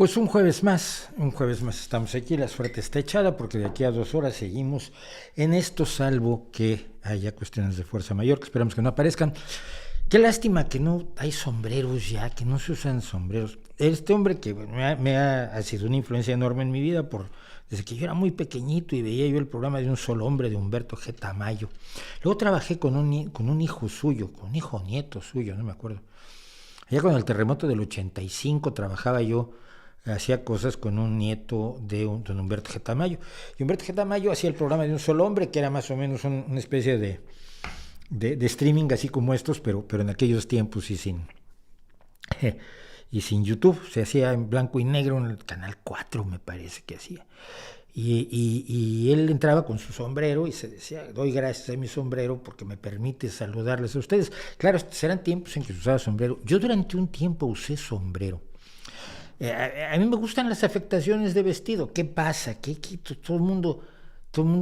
Pues un jueves más estamos aquí, la suerte está echada porque de aquí a 2 horas seguimos en esto, salvo que haya cuestiones de fuerza mayor, que esperamos que no aparezcan. Qué lástima que no hay sombreros ya, que no se usan sombreros. Este hombre que bueno, ha sido una influencia enorme en mi vida desde que yo era muy pequeñito y veía yo el programa de Un Solo Hombre de Humberto G. Tamayo. Luego trabajé con un hijo suyo, con un hijo nieto suyo, no me acuerdo. Allá con el terremoto del 85 trabajaba yo, hacía cosas con un nieto de don Humberto G. Tamayo. Y Humberto G. Tamayo hacía el programa de Un Solo Hombre, que era más o menos una especie de streaming así como estos, pero en aquellos tiempos y sin YouTube. Se hacía en blanco y negro en el Canal 4, me parece que hacía. Y él entraba con su sombrero y se decía, doy gracias a mi sombrero porque me permite saludarles a ustedes. Claro, serán tiempos en que se usaba sombrero. Yo durante un tiempo usé sombrero. A mí me gustan las afectaciones de vestido. ¿Qué pasa? ¿Qué todo el mundo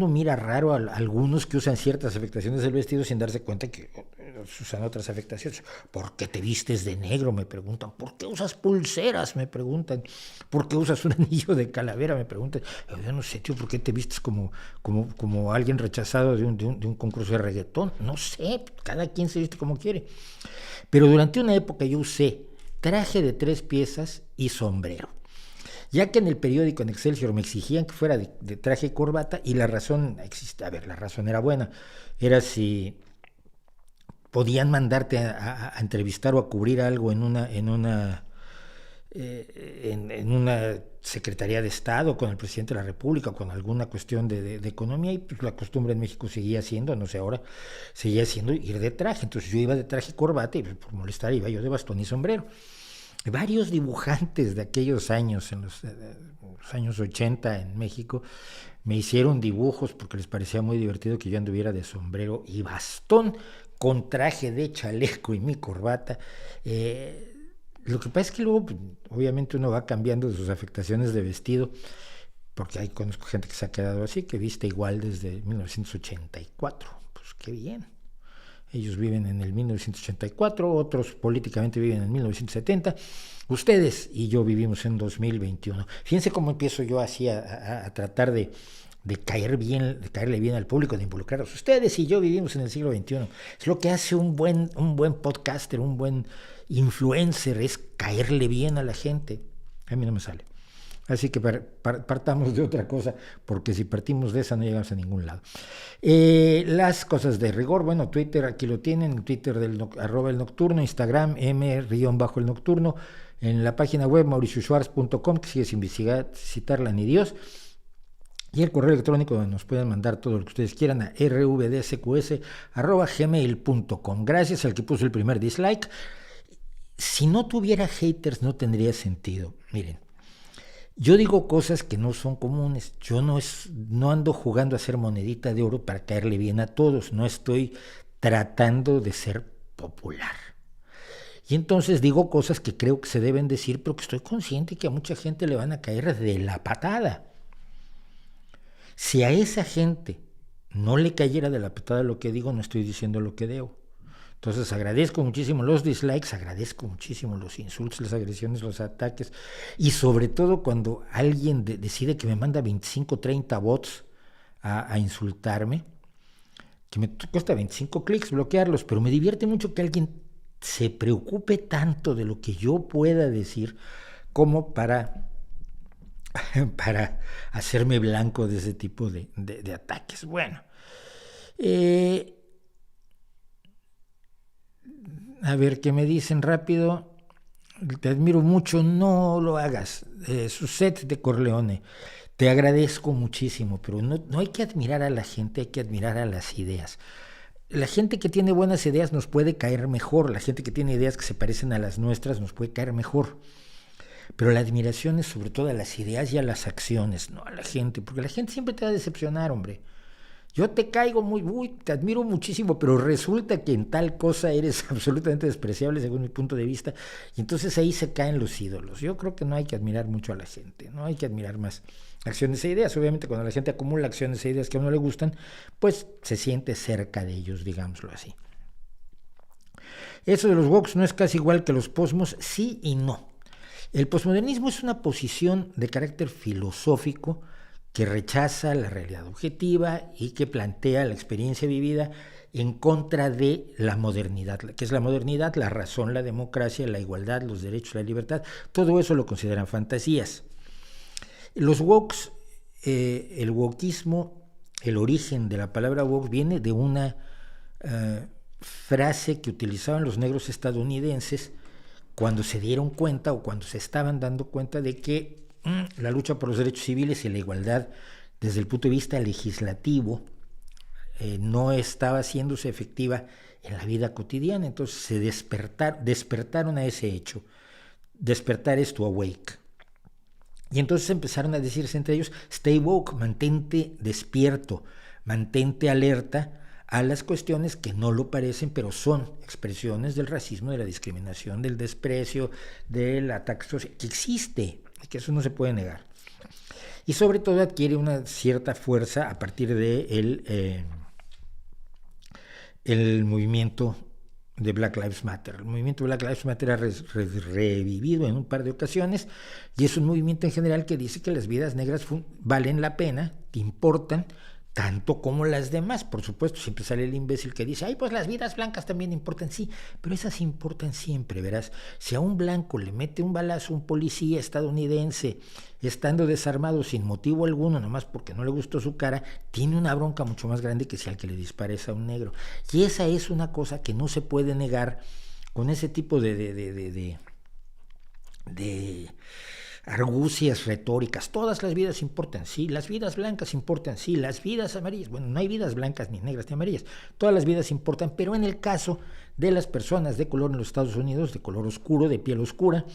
mira raro a algunos que usan ciertas afectaciones del vestido sin darse cuenta que usan otras afectaciones? ¿Por qué te vistes de negro? Me preguntan. ¿Por qué usas pulseras? Me preguntan. ¿Por qué usas un anillo de calavera? Me preguntan. Yo no sé, tío, ¿por qué te vistes como alguien rechazado de un concurso de reggaetón? No sé, cada quien se viste como quiere. Pero durante una época yo usé traje de 3 piezas y sombrero. Ya que en el periódico, en Excelsior, me exigían que fuera de traje y corbata, y la razón la razón era buena, era si podían mandarte a entrevistar o a cubrir algo en una Secretaría de Estado, con el presidente de la República, con alguna cuestión de economía, y pues la costumbre en México seguía siendo, no sé ahora, seguía siendo ir de traje. Entonces yo iba de traje y corbata, y por molestar iba yo de bastón y sombrero. Varios dibujantes de aquellos años, en los años 80 en México, me hicieron dibujos porque les parecía muy divertido que yo anduviera de sombrero y bastón, con traje de chaleco y mi corbata. Lo que pasa es que luego, obviamente, uno va cambiando de sus afectaciones de vestido, porque conozco gente que se ha quedado así, que viste igual desde 1984. Pues qué bien. Ellos viven en el 1984, otros políticamente viven en el 1970. Ustedes y yo vivimos en 2021. Fíjense cómo empiezo yo así a tratar de caerle bien al público, de involucrarlos. Ustedes y yo vivimos en el siglo XXI. Es lo que hace un buen podcaster, un buen influencer, es caerle bien a la gente. A mí no me sale. Así que partamos de otra cosa, porque si partimos de esa no llegamos a ningún lado. Las cosas de rigor, bueno, Twitter aquí lo tienen, Twitter del @el nocturno, Instagram m_el nocturno, en la página web mauricioschwarz.com, que sigue sin visitarla ni Dios, y el correo electrónico donde nos pueden mandar todo lo que ustedes quieran a rvdsqs@gmail.com. Gracias al que puso el primer dislike. Si no tuviera haters no tendría sentido. Miren, yo digo cosas que no son comunes. Yo no ando jugando a ser monedita de oro para caerle bien a todos. No estoy tratando de ser popular. Y entonces digo cosas que creo que se deben decir, pero que estoy consciente que a mucha gente le van a caer de la patada. Si a esa gente no le cayera de la patada lo que digo, no estoy diciendo lo que debo. Entonces agradezco muchísimo los dislikes, agradezco muchísimo los insultos, las agresiones, los ataques, y sobre todo cuando alguien decide que me manda 25, 30 bots a insultarme, que me cuesta 25 clics bloquearlos, pero me divierte mucho que alguien se preocupe tanto de lo que yo pueda decir como para hacerme blanco de ese tipo de ataques. Bueno, a ver, ¿qué me dicen rápido? Te admiro mucho, no lo hagas. Suset de Corleone, te agradezco muchísimo, pero no hay que admirar a la gente, hay que admirar a las ideas. La gente que tiene buenas ideas nos puede caer mejor, la gente que tiene ideas que se parecen a las nuestras nos puede caer mejor. Pero la admiración es sobre todo a las ideas y a las acciones, no a la gente, porque la gente siempre te va a decepcionar, hombre. Yo te caigo te admiro muchísimo, pero resulta que en tal cosa eres absolutamente despreciable según mi punto de vista, y entonces ahí se caen los ídolos. Yo creo que no hay que admirar mucho a la gente, no hay que admirar más acciones e ideas. Obviamente cuando la gente acumula acciones e ideas que a uno le gustan, pues se siente cerca de ellos, digámoslo así. Eso de los woks no es casi igual que los posmos, sí y no. El posmodernismo es una posición de carácter filosófico que rechaza la realidad objetiva y que plantea la experiencia vivida en contra de la modernidad. ¿Qué es la modernidad? La razón, la democracia, la igualdad, los derechos, la libertad. Todo eso lo consideran fantasías. Los wokes, el wokismo, el origen de la palabra woke viene de una frase que utilizaban los negros estadounidenses cuando se dieron cuenta o cuando se estaban dando cuenta de que la lucha por los derechos civiles y la igualdad desde el punto de vista legislativo no estaba haciéndose efectiva en la vida cotidiana. Entonces se despertaron a ese hecho. Despertar es to awake. Y entonces empezaron a decirse entre ellos, stay woke, mantente despierto, mantente alerta a las cuestiones que no lo parecen, pero son expresiones del racismo, de la discriminación, del desprecio, del ataque social, que existe, que eso no se puede negar. Y sobre todo adquiere una cierta fuerza a partir de el movimiento de Black Lives Matter. El movimiento de Black Lives Matter ha revivido en un par de ocasiones y es un movimiento en general que dice que las vidas negras valen la pena, que importan, tanto como las demás. Por supuesto, siempre sale el imbécil que dice, ay, pues las vidas blancas también importan. Sí, pero esas importan siempre, verás. Si a un blanco le mete un balazo un policía estadounidense, estando desarmado sin motivo alguno, nomás porque no le gustó su cara, tiene una bronca mucho más grande que si al que le dispares a un negro. Y esa es una cosa que no se puede negar con ese tipo de argucias retóricas. Todas las vidas importan, sí, las vidas blancas importan, sí, las vidas amarillas, bueno, no hay vidas blancas ni negras ni amarillas, todas las vidas importan, pero en el caso de las personas de color en los Estados Unidos, de color oscuro, de piel oscura,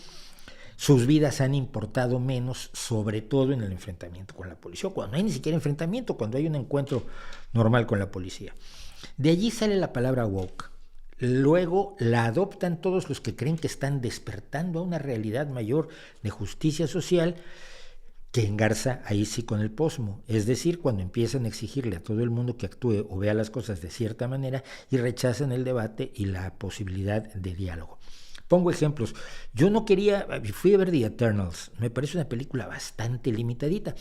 sus vidas han importado menos, sobre todo en el enfrentamiento con la policía, cuando no hay ni siquiera enfrentamiento, cuando hay un encuentro normal con la policía. De allí sale la palabra woke. Luego la adoptan todos los que creen que están despertando a una realidad mayor de justicia social que engarza ahí sí con el posmo, es decir, cuando empiezan a exigirle a todo el mundo que actúe o vea las cosas de cierta manera y rechazan el debate y la posibilidad de diálogo. Pongo ejemplos. Yo no quería, fui a ver The Eternals, me parece una película bastante limitadita.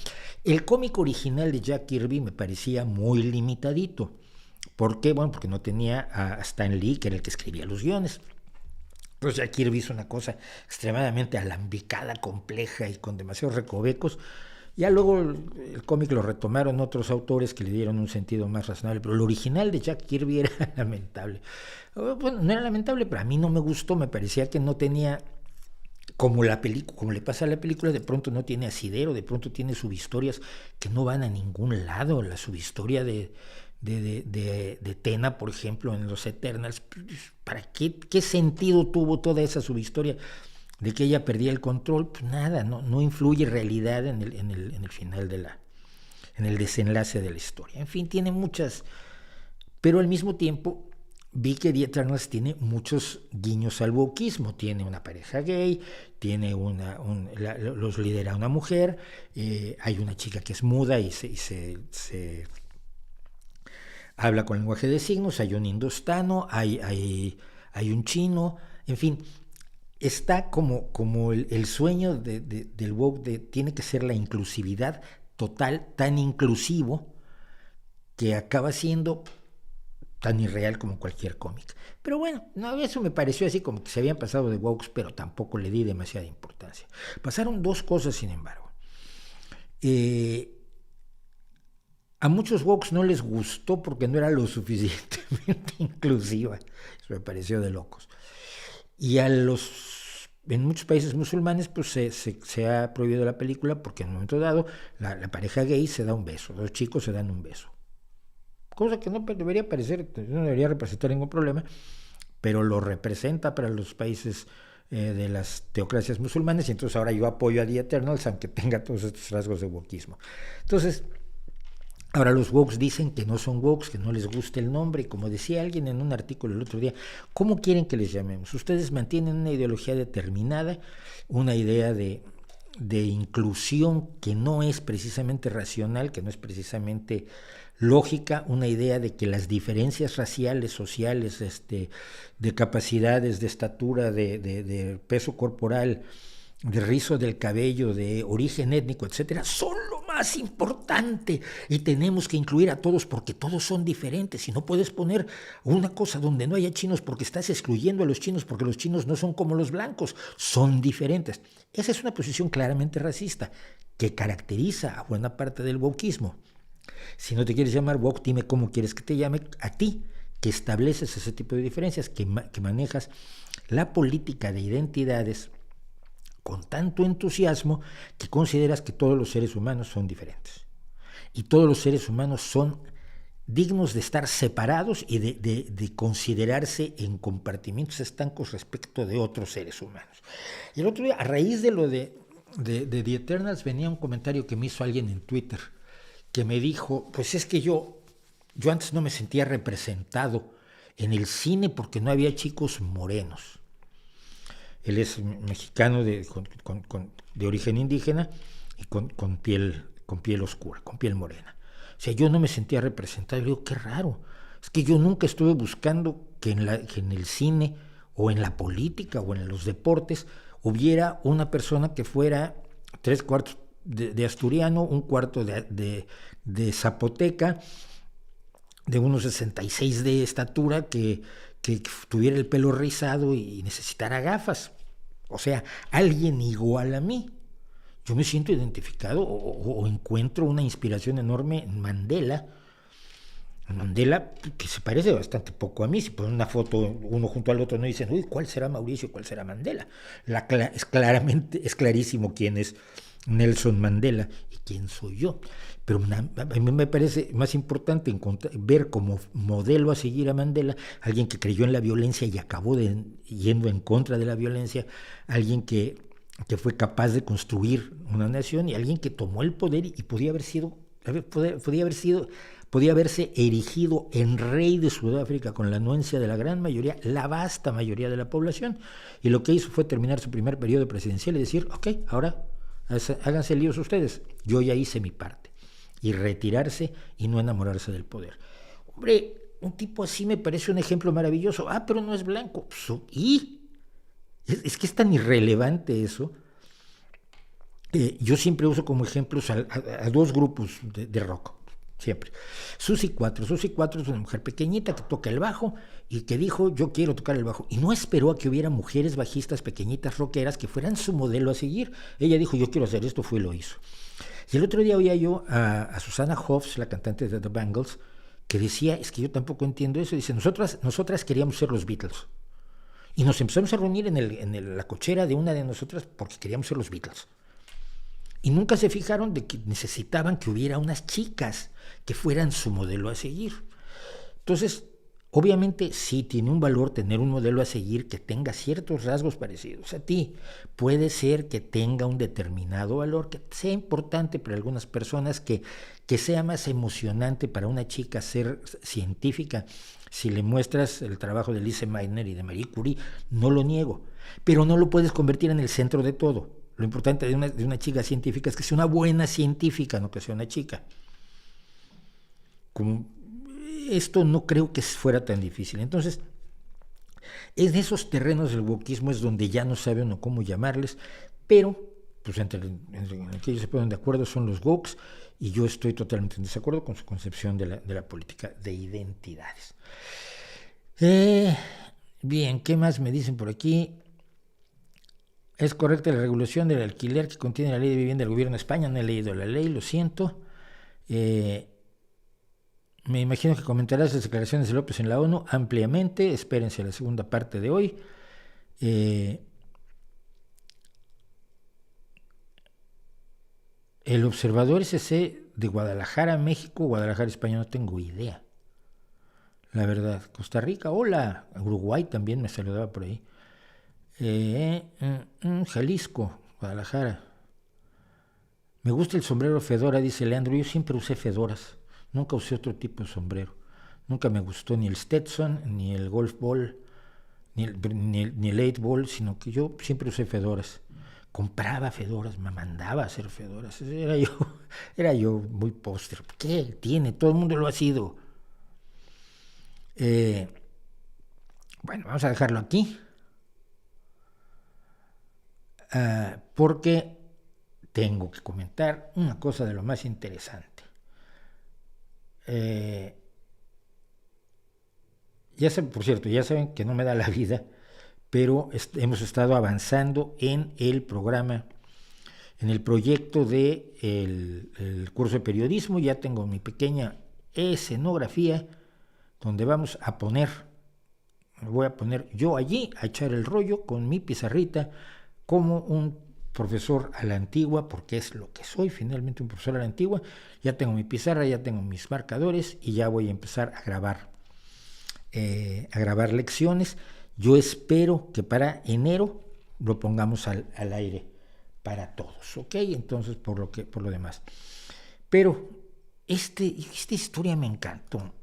El cómic original de Jack Kirby me parecía muy limitadito. ¿Por qué? Bueno, porque no tenía a Stan Lee, que era el que escribía los guiones. Pues Jack Kirby hizo una cosa extremadamente alambicada, compleja y con demasiados recovecos. Ya luego el cómic lo retomaron otros autores que le dieron un sentido más razonable, pero el original de Jack Kirby era lamentable. Bueno, no era lamentable, pero a mí no me gustó, me parecía que no tenía, como la película, como le pasa a la película, de pronto no tiene asidero, de pronto tiene subhistorias que no van a ningún lado. La subhistoria de Tena, por ejemplo, en los Eternals, ¿para qué sentido tuvo toda esa subhistoria de que ella perdía el control? Pues nada, no influye en realidad en el final en el desenlace de la historia. En fin, tiene muchas, pero al mismo tiempo vi que The Eternals tiene muchos guiños al wokismo. Tiene una pareja gay, tiene los lidera una mujer, hay una chica que es muda y se habla con lenguaje de signos, hay un indostano, hay un chino, en fin, está como el sueño del woke tiene que ser la inclusividad total, tan inclusivo que acaba siendo tan irreal como cualquier cómic. Pero bueno, no, eso me pareció así como que se habían pasado de wokes, pero tampoco le di demasiada importancia. Pasaron dos cosas, sin embargo. A muchos wokes no les gustó porque no era lo suficientemente inclusiva. Eso me pareció de locos. Y en muchos países musulmanes pues se ha prohibido la película porque en un momento dado la pareja gay se da un beso, dos chicos se dan un beso. Cosa que no debería parecer, no debería representar ningún problema, pero lo representa para los países de las teocracias musulmanas, y entonces ahora yo apoyo a The Eternals aunque tenga todos estos rasgos de wokismo. Entonces, ahora los wokes dicen que no son wokes, que no les gusta el nombre, y como decía alguien en un artículo el otro día, ¿cómo quieren que les llamemos? Ustedes mantienen una ideología determinada, una idea de inclusión que no es precisamente racional, que no es precisamente lógica, una idea de que las diferencias raciales, sociales, de capacidades, de estatura, de peso corporal, de rizo del cabello, de origen étnico, etcétera, son lo más importante y tenemos que incluir a todos porque todos son diferentes y no puedes poner una cosa donde no haya chinos porque estás excluyendo a los chinos porque los chinos no son como los blancos, son diferentes. Esa es una posición claramente racista que caracteriza a buena parte del wokismo. Si no te quieres llamar woke, dime cómo quieres que te llame a ti, que estableces ese tipo de diferencias, que manejas la política de identidades con tanto entusiasmo que consideras que todos los seres humanos son diferentes. Y todos los seres humanos son dignos de estar separados y de considerarse en compartimientos estancos respecto de otros seres humanos. Y el otro día, a raíz de lo de The Eternals, venía un comentario que me hizo alguien en Twitter, que me dijo, pues es que yo antes no me sentía representado en el cine porque no había chicos morenos. Él es mexicano de origen indígena y con piel oscura, con piel morena. O sea, yo no me sentía representado. Le digo, qué raro. Es que yo nunca estuve buscando que en el cine o en la política o en los deportes hubiera una persona que fuera 3/4 de asturiano, 1/4 de zapoteca, de unos 66 de estatura, que tuviera el pelo rizado y necesitara gafas. O sea, alguien igual a mí. Yo me siento identificado o encuentro una inspiración enorme en Mandela. Mandela, que se parece bastante poco a mí. Si ponen una foto uno junto al otro, no dicen, uy, ¿cuál será Mauricio? ¿Cuál será Mandela? Es clarísimo quién es Nelson Mandela y quién soy yo. Pero a mí me parece más importante ver como modelo a seguir a Mandela, alguien que creyó en la violencia y acabó yendo en contra de la violencia, alguien que fue capaz de construir una nación y alguien que tomó el poder y podía haberse erigido en rey de Sudáfrica con la anuencia de la gran mayoría, la vasta mayoría de la población, y lo que hizo fue terminar su primer periodo presidencial y decir, ok, ahora háganse líos ustedes, yo ya hice mi parte, y retirarse y no enamorarse del poder. Hombre, un tipo así me parece un ejemplo maravilloso. Pero no es blanco. ¿Y? Es que es tan irrelevante eso. Yo siempre uso como ejemplos a dos grupos de rock, siempre. Susi 4 es una mujer pequeñita que toca el bajo y que dijo, yo quiero tocar el bajo. Y no esperó a que hubiera mujeres bajistas pequeñitas rockeras que fueran su modelo a seguir. Ella dijo, yo quiero hacer esto, fue y lo hizo. Y el otro día oía yo a Susanna Hoffs, la cantante de The Bangles, que decía, es que yo tampoco entiendo eso. Dice, nosotras queríamos ser los Beatles. Y nos empezamos a reunir en la cochera de una de nosotras porque queríamos ser los Beatles. Y nunca se fijaron de que necesitaban que hubiera unas chicas que fueran su modelo a seguir. Entonces, obviamente sí tiene un valor tener un modelo a seguir que tenga ciertos rasgos parecidos a ti. Puede ser que tenga un determinado valor, que sea importante para algunas personas, que sea más emocionante para una chica ser científica. Si le muestras el trabajo de Lise Meitner y de Marie Curie, no lo niego, pero no lo puedes convertir en el centro de todo. Lo importante de una chica científica es que sea una buena científica, no que sea una chica. Esto no creo que fuera tan difícil. Entonces, en esos terrenos del wokismo es donde ya no sabe uno cómo llamarles, pero pues entre que ellos se ponen de acuerdo son los wokes, y yo estoy totalmente en desacuerdo con su concepción de la política de identidades. Bien, ¿qué más me dicen por aquí? Es correcta la regulación del alquiler que contiene la ley de vivienda del gobierno de España. No he leído la ley, lo siento. Me imagino que comentarás las declaraciones de López en la ONU ampliamente. Espérense a la segunda parte de hoy. El observador SC de Guadalajara, México, Guadalajara, España, no tengo idea. La verdad. Costa Rica, hola. Uruguay también me saludaba por ahí. Jalisco, Guadalajara. Me gusta el sombrero fedora, dice Leandro. Yo siempre usé fedoras, nunca usé otro tipo de sombrero. Nunca me gustó ni el Stetson, ni el Golf Ball, ni el 8 Ball, sino que yo siempre usé fedoras. Compraba fedoras, me mandaba a hacer fedoras. Era yo muy póster. ¿Qué tiene? Todo el mundo lo ha sido. Bueno, vamos a dejarlo aquí. porque tengo que comentar una cosa de lo más interesante. Por cierto, ya saben que no me da la vida, pero hemos estado avanzando en el programa, en el proyecto de el curso de periodismo. Ya tengo mi pequeña escenografía donde voy a poner yo allí a echar el rollo con mi pizarrita como un profesor a la antigua, porque es lo que soy, finalmente un profesor a la antigua. Ya tengo mi pizarra, ya tengo mis marcadores y ya voy a empezar a grabar lecciones. Yo espero que para enero lo pongamos al aire para todos, ¿ok? Entonces, por lo demás. Pero esta historia me encantó.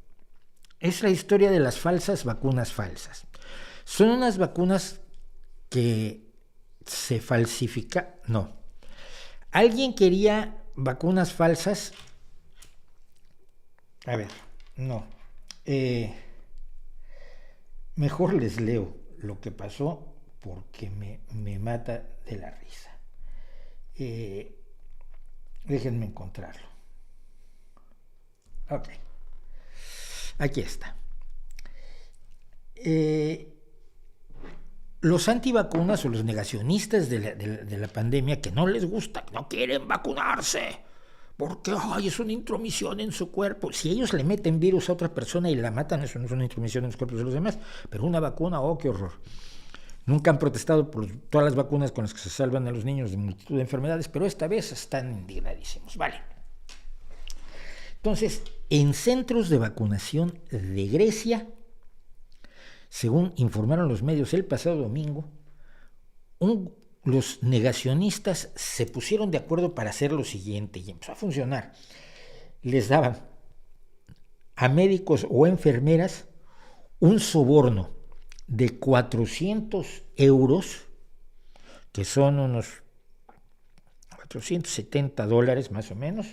Es la historia de las falsas vacunas falsas. Son unas vacunas que se falsifican. No. Alguien quería vacunas falsas. A ver, no. Mejor les leo lo que pasó porque me mata de la risa. Déjenme encontrarlo. Ok. Aquí está. Los antivacunas o los negacionistas de la pandemia, que no les gusta, no quieren vacunarse, porque es una intromisión en su cuerpo. Si ellos le meten virus a otra persona y la matan, eso no es una intromisión en los cuerpos de los demás, pero una vacuna, qué horror. Nunca han protestado por todas las vacunas con las que se salvan a los niños de multitud de enfermedades, pero esta vez están indignadísimos. Vale. Entonces, en centros de vacunación de Grecia, según informaron los medios el pasado domingo, los negacionistas se pusieron de acuerdo para hacer lo siguiente y empezó a funcionar. Les daban a médicos o enfermeras un soborno de 400 euros, que son unos $470 más o menos,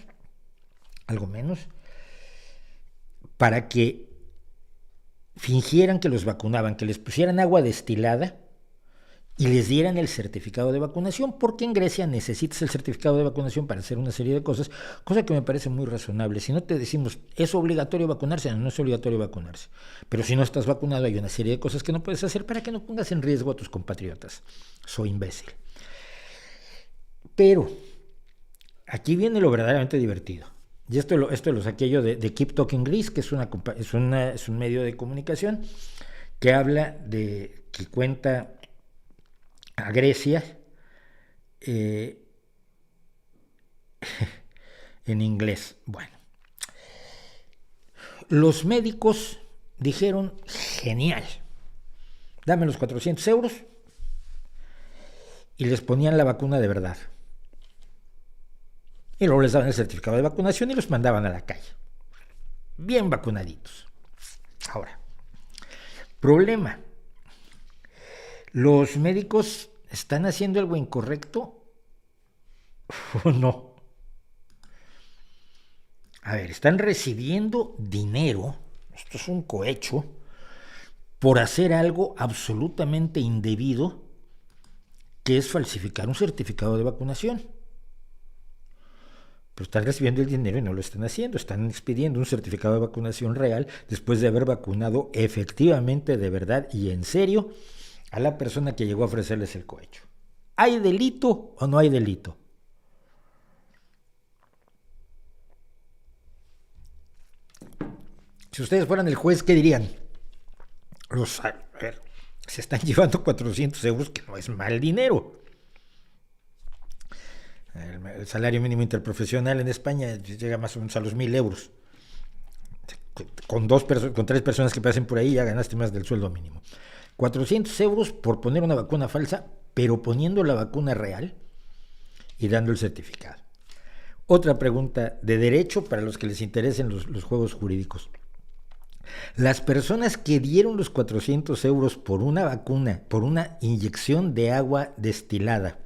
algo menos, para que fingieran que los vacunaban, que les pusieran agua destilada y les dieran el certificado de vacunación, porque en Grecia necesitas el certificado de vacunación para hacer una serie de cosas, cosa que me parece muy razonable. Si no te decimos, ¿es obligatorio vacunarse? No es obligatorio vacunarse. Pero si no estás vacunado, hay una serie de cosas que no puedes hacer para que no pongas en riesgo a tus compatriotas. Soy imbécil. Pero aquí viene lo verdaderamente divertido. Y esto lo saqué yo de Keep Talking Greece, que es un medio de comunicación que habla que cuenta a Grecia en inglés. Bueno, los médicos dijeron, genial, dame los 400 euros, y les ponían la vacuna de verdad. Y luego les daban el certificado de vacunación y los mandaban a la calle, bien vacunaditos. Ahora, problema. ¿Los médicos están haciendo algo incorrecto o no? A ver, están recibiendo dinero, esto es un cohecho, por hacer algo absolutamente indebido, que es falsificar un certificado de vacunación. Pero están recibiendo el dinero y no lo están haciendo. Están expidiendo un certificado de vacunación real después de haber vacunado efectivamente, de verdad y en serio a la persona que llegó a ofrecerles el cohecho. ¿Hay delito o no hay delito? Si ustedes fueran el juez, ¿qué dirían? Se están llevando 400 euros, que no es mal dinero. El salario mínimo interprofesional en España llega más o menos a los 1,000 euros. Con 3 personas que pasen por ahí ya ganaste más del sueldo mínimo. 400 euros por poner una vacuna falsa, pero poniendo la vacuna real y dando el certificado. Otra pregunta de derecho para los que les interesen los juegos jurídicos. Las personas que dieron los 400 euros por una vacuna, por una inyección de agua destilada,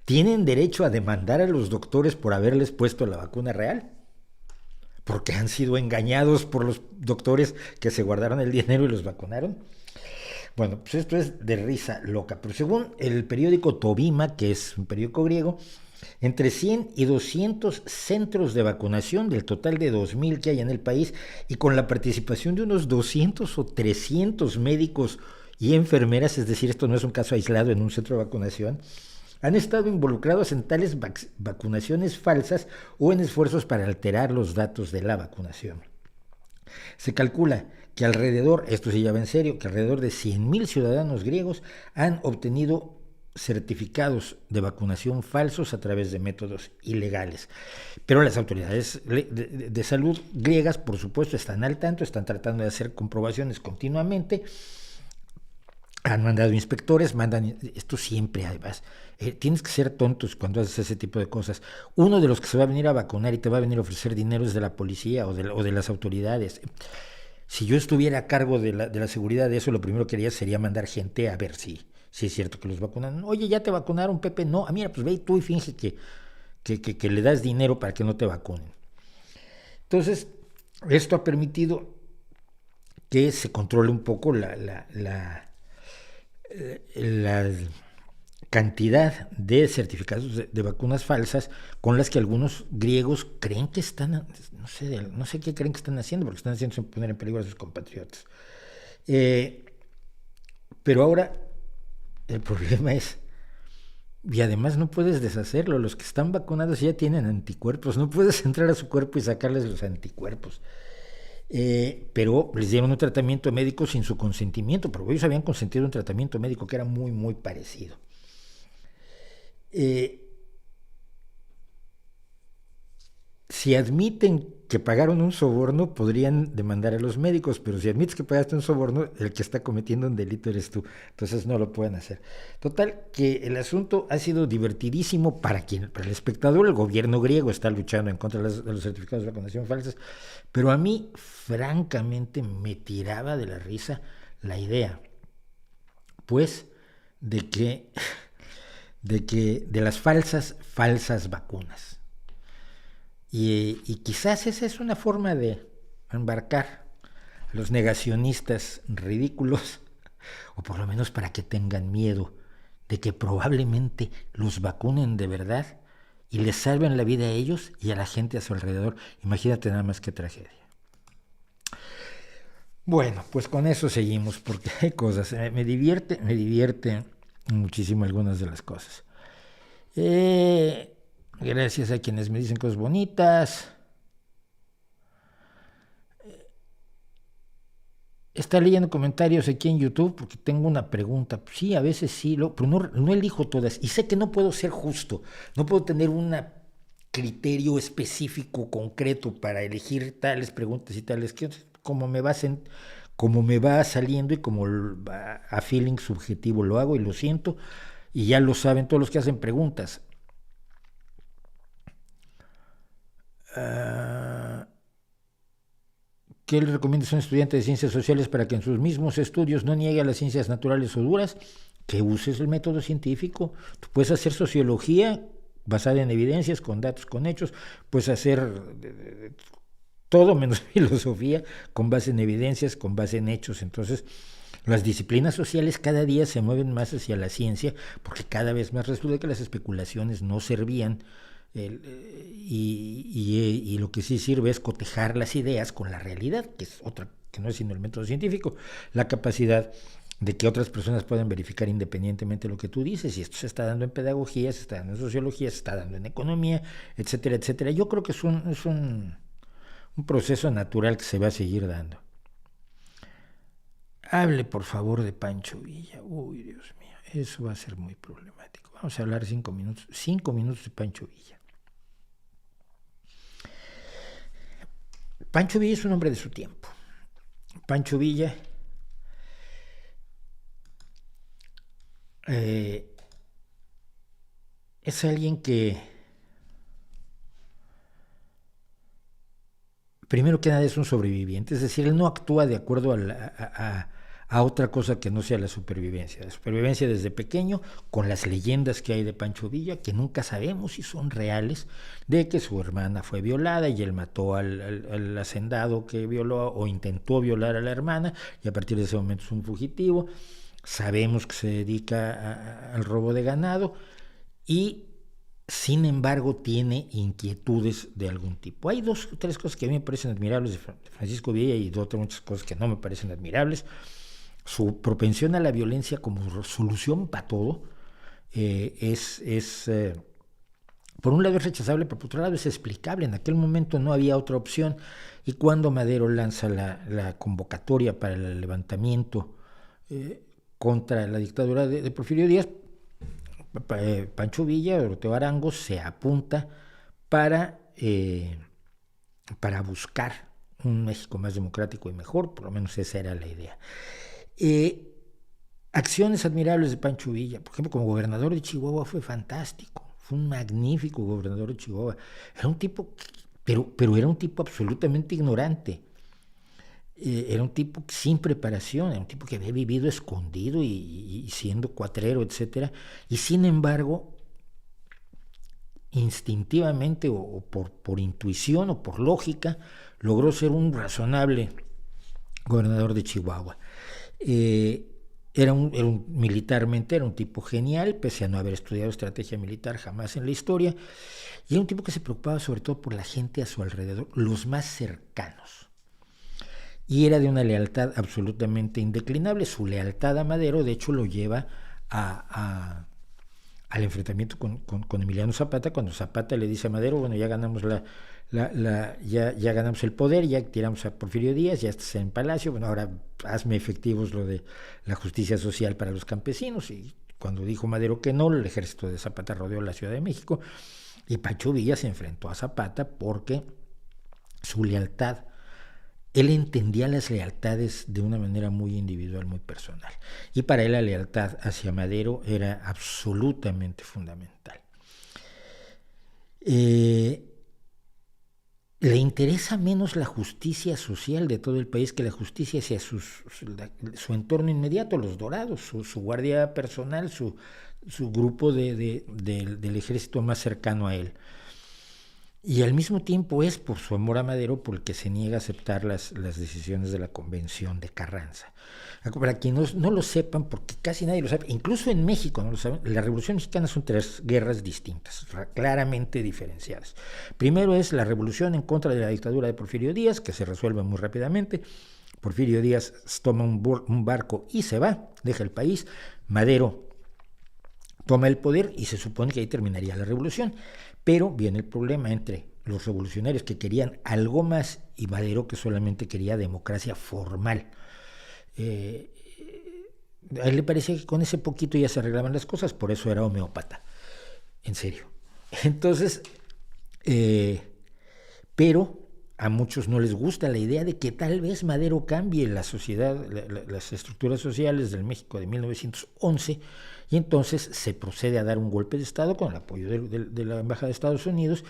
¿tienen derecho a demandar a los doctores por haberles puesto la vacuna real? Porque han sido engañados por los doctores que se guardaron el dinero y los vacunaron. Bueno, pues esto es de risa loca, pero según el periódico Tobima, que es un periódico griego, entre 100 y 200 centros de vacunación del total de 2.000 que hay en el país y con la participación de unos 200 o 300 médicos y enfermeras, es decir, esto no es un caso aislado en un centro de vacunación, han estado involucrados en tales vacunaciones falsas o en esfuerzos para alterar los datos de la vacunación. Se calcula que alrededor, esto sí ya va en serio, que alrededor de 100.000 ciudadanos griegos han obtenido certificados de vacunación falsos a través de métodos ilegales. Pero las autoridades de salud griegas, por supuesto, están al tanto, están tratando de hacer comprobaciones continuamente, han mandado inspectores, esto siempre además, tienes que ser tontos cuando haces ese tipo de cosas. Uno de los que se va a venir a vacunar y te va a venir a ofrecer dinero es de la policía o de las autoridades. Si yo estuviera a cargo de la seguridad de eso, lo primero que haría sería mandar gente a ver si es cierto que los vacunan. Oye, ¿ya te vacunaron, Pepe? No, mira, pues ve tú y finge que le das dinero para que no te vacunen. Entonces, esto ha permitido que se controle un poco la cantidad de certificados de vacunas falsas con las que algunos griegos creen que están, no sé qué creen que están haciendo, porque están haciendo poner en peligro a sus compatriotas. Pero ahora el problema es, y además no puedes deshacerlo, los que están vacunados ya tienen anticuerpos, no puedes entrar a su cuerpo y sacarles los anticuerpos. Pero les dieron un tratamiento médico sin su consentimiento, pero ellos habían consentido un tratamiento médico que era muy, muy parecido. Si admiten que pagaron un soborno, podrían demandar a los médicos, pero si admites que pagaste un soborno, el que está cometiendo un delito eres tú. Entonces no lo pueden hacer. Total, que el asunto ha sido divertidísimo para el espectador. El gobierno griego está luchando en contra de los certificados de vacunación falsas, pero a mí, francamente, me tiraba de la risa la idea, pues, de las falsas vacunas. Y quizás esa es una forma de embarcar a los negacionistas ridículos, o por lo menos para que tengan miedo de que probablemente los vacunen de verdad y les salven la vida a ellos y a la gente a su alrededor. Imagínate nada más qué tragedia. Bueno, pues con eso seguimos, porque hay cosas. Me divierte muchísimo algunas de las cosas. Gracias a quienes me dicen cosas bonitas. Está leyendo comentarios aquí en YouTube porque tengo una pregunta. Sí, a veces sí, pero no elijo todas. Y sé que no puedo ser justo. No puedo tener un criterio específico, concreto para elegir tales preguntas y tales que como me va saliendo y como a feeling subjetivo lo hago y lo siento. Y ya lo saben todos los que hacen preguntas. ¿Qué le recomiendas a un estudiante de ciencias sociales para que en sus mismos estudios no niegue a las ciencias naturales o duras? Que uses el método científico. Tú puedes hacer sociología basada en evidencias, con datos, con hechos. Puedes hacer todo menos filosofía con base en evidencias, con base en hechos. Entonces, las disciplinas sociales cada día se mueven más hacia la ciencia porque cada vez más resulta que las especulaciones no servían. Y lo que sí sirve es cotejar las ideas con la realidad, que es otra, que no es sino el método científico, la capacidad de que otras personas puedan verificar independientemente lo que tú dices, y esto se está dando en pedagogía, se está dando en sociología, se está dando en economía, etcétera, etcétera. Yo creo que es un proceso natural que se va a seguir dando. Hable por favor de Pancho Villa. Uy, Dios mío, eso va a ser muy problemático. Vamos a hablar 5 minutos de Pancho Villa. Pancho Villa es un hombre de su tiempo. Pancho Villa es alguien que, primero que nada, es un sobreviviente, es decir, él no actúa de acuerdo a otra cosa que no sea la supervivencia. La supervivencia desde pequeño, con las leyendas que hay de Pancho Villa, que nunca sabemos si son reales, de que su hermana fue violada y él mató al hacendado que violó o intentó violar a la hermana, y a partir de ese momento es un fugitivo. sabemos que se dedica al robo de ganado y sin embargo tiene inquietudes de algún tipo. Hay 2 o 3 cosas que a mí me parecen admirables de Francisco Villa y de otras muchas cosas que no me parecen admirables. Su propensión a la violencia como solución para todo por un lado es rechazable, pero por otro lado es explicable. En aquel momento no había otra opción y cuando Madero lanza la convocatoria para el levantamiento contra la dictadura de Porfirio Díaz, Pancho Villa, Doroteo Arango, se apunta para buscar un México más democrático y mejor, por lo menos esa era la idea. Acciones admirables de Pancho Villa, por ejemplo, como gobernador de Chihuahua fue fantástico, fue un magnífico gobernador de Chihuahua. Era un tipo, pero era un tipo absolutamente ignorante. Era un tipo sin preparación, era un tipo que había vivido escondido y siendo cuatrero, etcétera, y sin embargo, instintivamente o por intuición o por lógica, logró ser un razonable gobernador de Chihuahua. Militarmente era un tipo genial, pese a no haber estudiado estrategia militar jamás en la historia, y era un tipo que se preocupaba sobre todo por la gente a su alrededor, los más cercanos. Y era de una lealtad absolutamente indeclinable. Su lealtad a Madero, de hecho, lo lleva al enfrentamiento con Emiliano Zapata, cuando Zapata le dice a Madero, bueno, ya ganamos ya ganamos el poder, ya tiramos a Porfirio Díaz, ya estás en Palacio, bueno, ahora hazme efectivos lo de la justicia social para los campesinos. Y cuando dijo Madero que no, el ejército de Zapata rodeó la Ciudad de México y Pancho Villa se enfrentó a Zapata porque su lealtad, él entendía las lealtades de una manera muy individual, muy personal. Y para él la lealtad hacia Madero era absolutamente fundamental. Le interesa menos la justicia social de todo el país que la justicia hacia su entorno inmediato, los Dorados, su guardia personal, su grupo del ejército más cercano a él. Y al mismo tiempo es por su amor a Madero por el que se niega a aceptar las decisiones de la Convención de Carranza. Para quienes no lo sepan, porque casi nadie lo sabe, incluso en México no lo saben, la Revolución Mexicana son 3 guerras distintas, claramente diferenciadas. Primero es la revolución en contra de la dictadura de Porfirio Díaz, que se resuelve muy rápidamente. Porfirio Díaz toma un barco y se va, deja el país. Madero toma el poder y se supone que ahí terminaría la revolución. Pero viene el problema entre los revolucionarios que querían algo más y Madero que solamente quería democracia formal. A él le parecía que con ese poquito ya se arreglaban las cosas, por eso era homeópata, en serio. Entonces, pero a muchos no les gusta la idea de que tal vez Madero cambie la sociedad, las estructuras sociales del México de 1911, y entonces se procede a dar un golpe de Estado con el apoyo de la Embajada de Estados Unidos,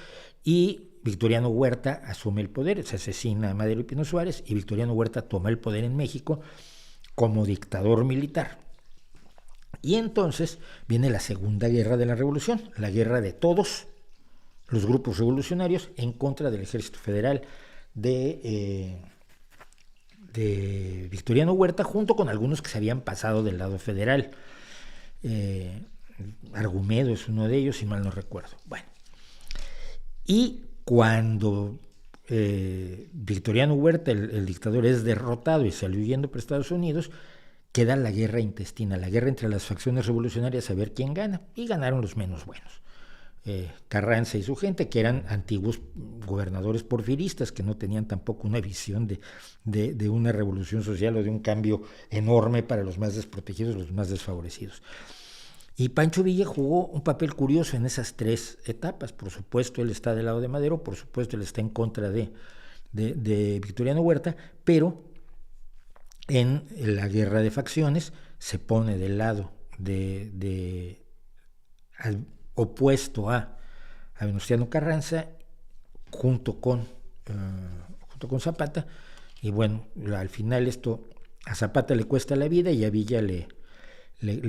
y Victoriano Huerta asume el poder, se asesina a Madero y Pino Suárez, y Victoriano Huerta toma el poder en México como dictador militar. Y entonces viene la Segunda Guerra de la Revolución, la guerra de todos los grupos revolucionarios en contra del Ejército Federal de Victoriano Huerta, junto con algunos que se habían pasado del lado federal. Argumedo es uno de ellos, si mal no recuerdo. Bueno, y cuando Victoriano Huerta, el dictador, es derrotado y salió huyendo por Estados Unidos, queda la guerra intestina, la guerra entre las facciones revolucionarias a ver quién gana, y ganaron los menos buenos. Carranza y su gente, que eran antiguos gobernadores porfiristas, que no tenían tampoco una visión de una revolución social o de un cambio enorme para los más desprotegidos, los más desfavorecidos. Y Pancho Villa jugó un papel curioso en esas 3 etapas. Por supuesto, él está del lado de Madero, por supuesto, él está en contra de Victoriano Huerta, pero en la guerra de facciones se pone del lado opuesto a Venustiano Carranza junto con Zapata, y bueno, al final esto a Zapata le cuesta la vida y a Villa le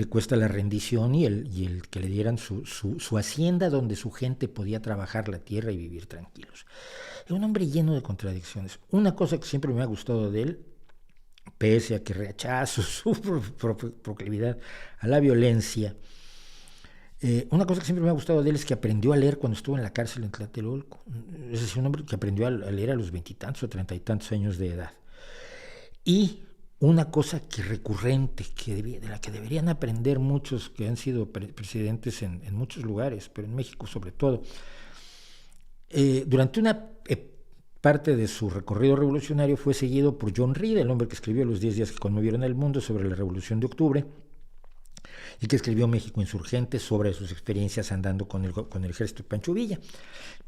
cuesta la rendición y el que le dieran su hacienda donde su gente podía trabajar la tierra y vivir tranquilos. Es un hombre lleno de contradicciones. Una cosa que siempre me ha gustado de él, pese a que rechazo su proclividad a la violencia. Una cosa que siempre me ha gustado de él es que aprendió a leer cuando estuvo en la cárcel en Tlatelolco. Es decir, un hombre que aprendió a leer a los 20 y tantos o 30 y tantos años de edad. Y una cosa que recurrente, de la que deberían aprender muchos que han sido presidentes en muchos lugares, pero en México sobre todo, durante una parte de su recorrido revolucionario fue seguido por John Reed, el hombre que escribió Los 10 días que conmovieron al mundo sobre la Revolución de Octubre, y que escribió México Insurgente sobre sus experiencias andando con el ejército de Pancho Villa.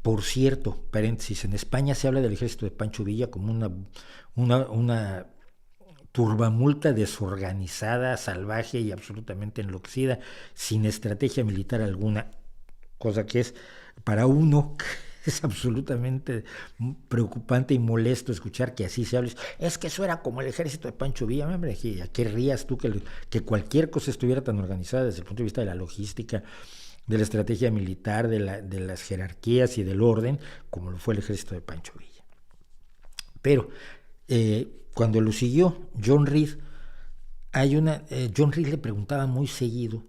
Por cierto, paréntesis, en España se habla del ejército de Pancho Villa como una turbamulta desorganizada, salvaje y absolutamente enloquecida, sin estrategia militar alguna, cosa que es para uno es absolutamente preocupante y molesto escuchar que así se hable. Es que eso era como el ejército de Pancho Villa. Hombre, ¿a qué rías tú que cualquier cosa estuviera tan organizada desde el punto de vista de la logística, de la estrategia militar, de las jerarquías y del orden, como lo fue el ejército de Pancho Villa? Pero cuando lo siguió John Reed, John Reed le preguntaba muy seguido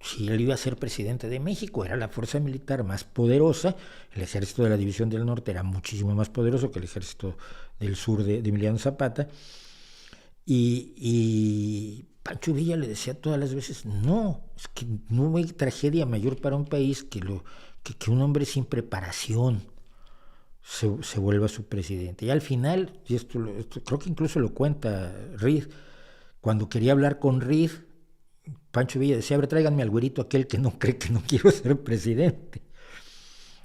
si él iba a ser presidente de México. Era la fuerza militar más poderosa. El ejército de la División del Norte era muchísimo más poderoso que el ejército del sur de Emiliano Zapata. Y Pancho Villa le decía todas las veces, no, es que no hay tragedia mayor para un país que un hombre sin preparación se vuelva su presidente. Y al final, y esto creo que incluso lo cuenta Reed, cuando quería hablar con Reed, Pancho Villa decía, a ver, tráiganme al güerito aquel que no cree que no quiero ser presidente.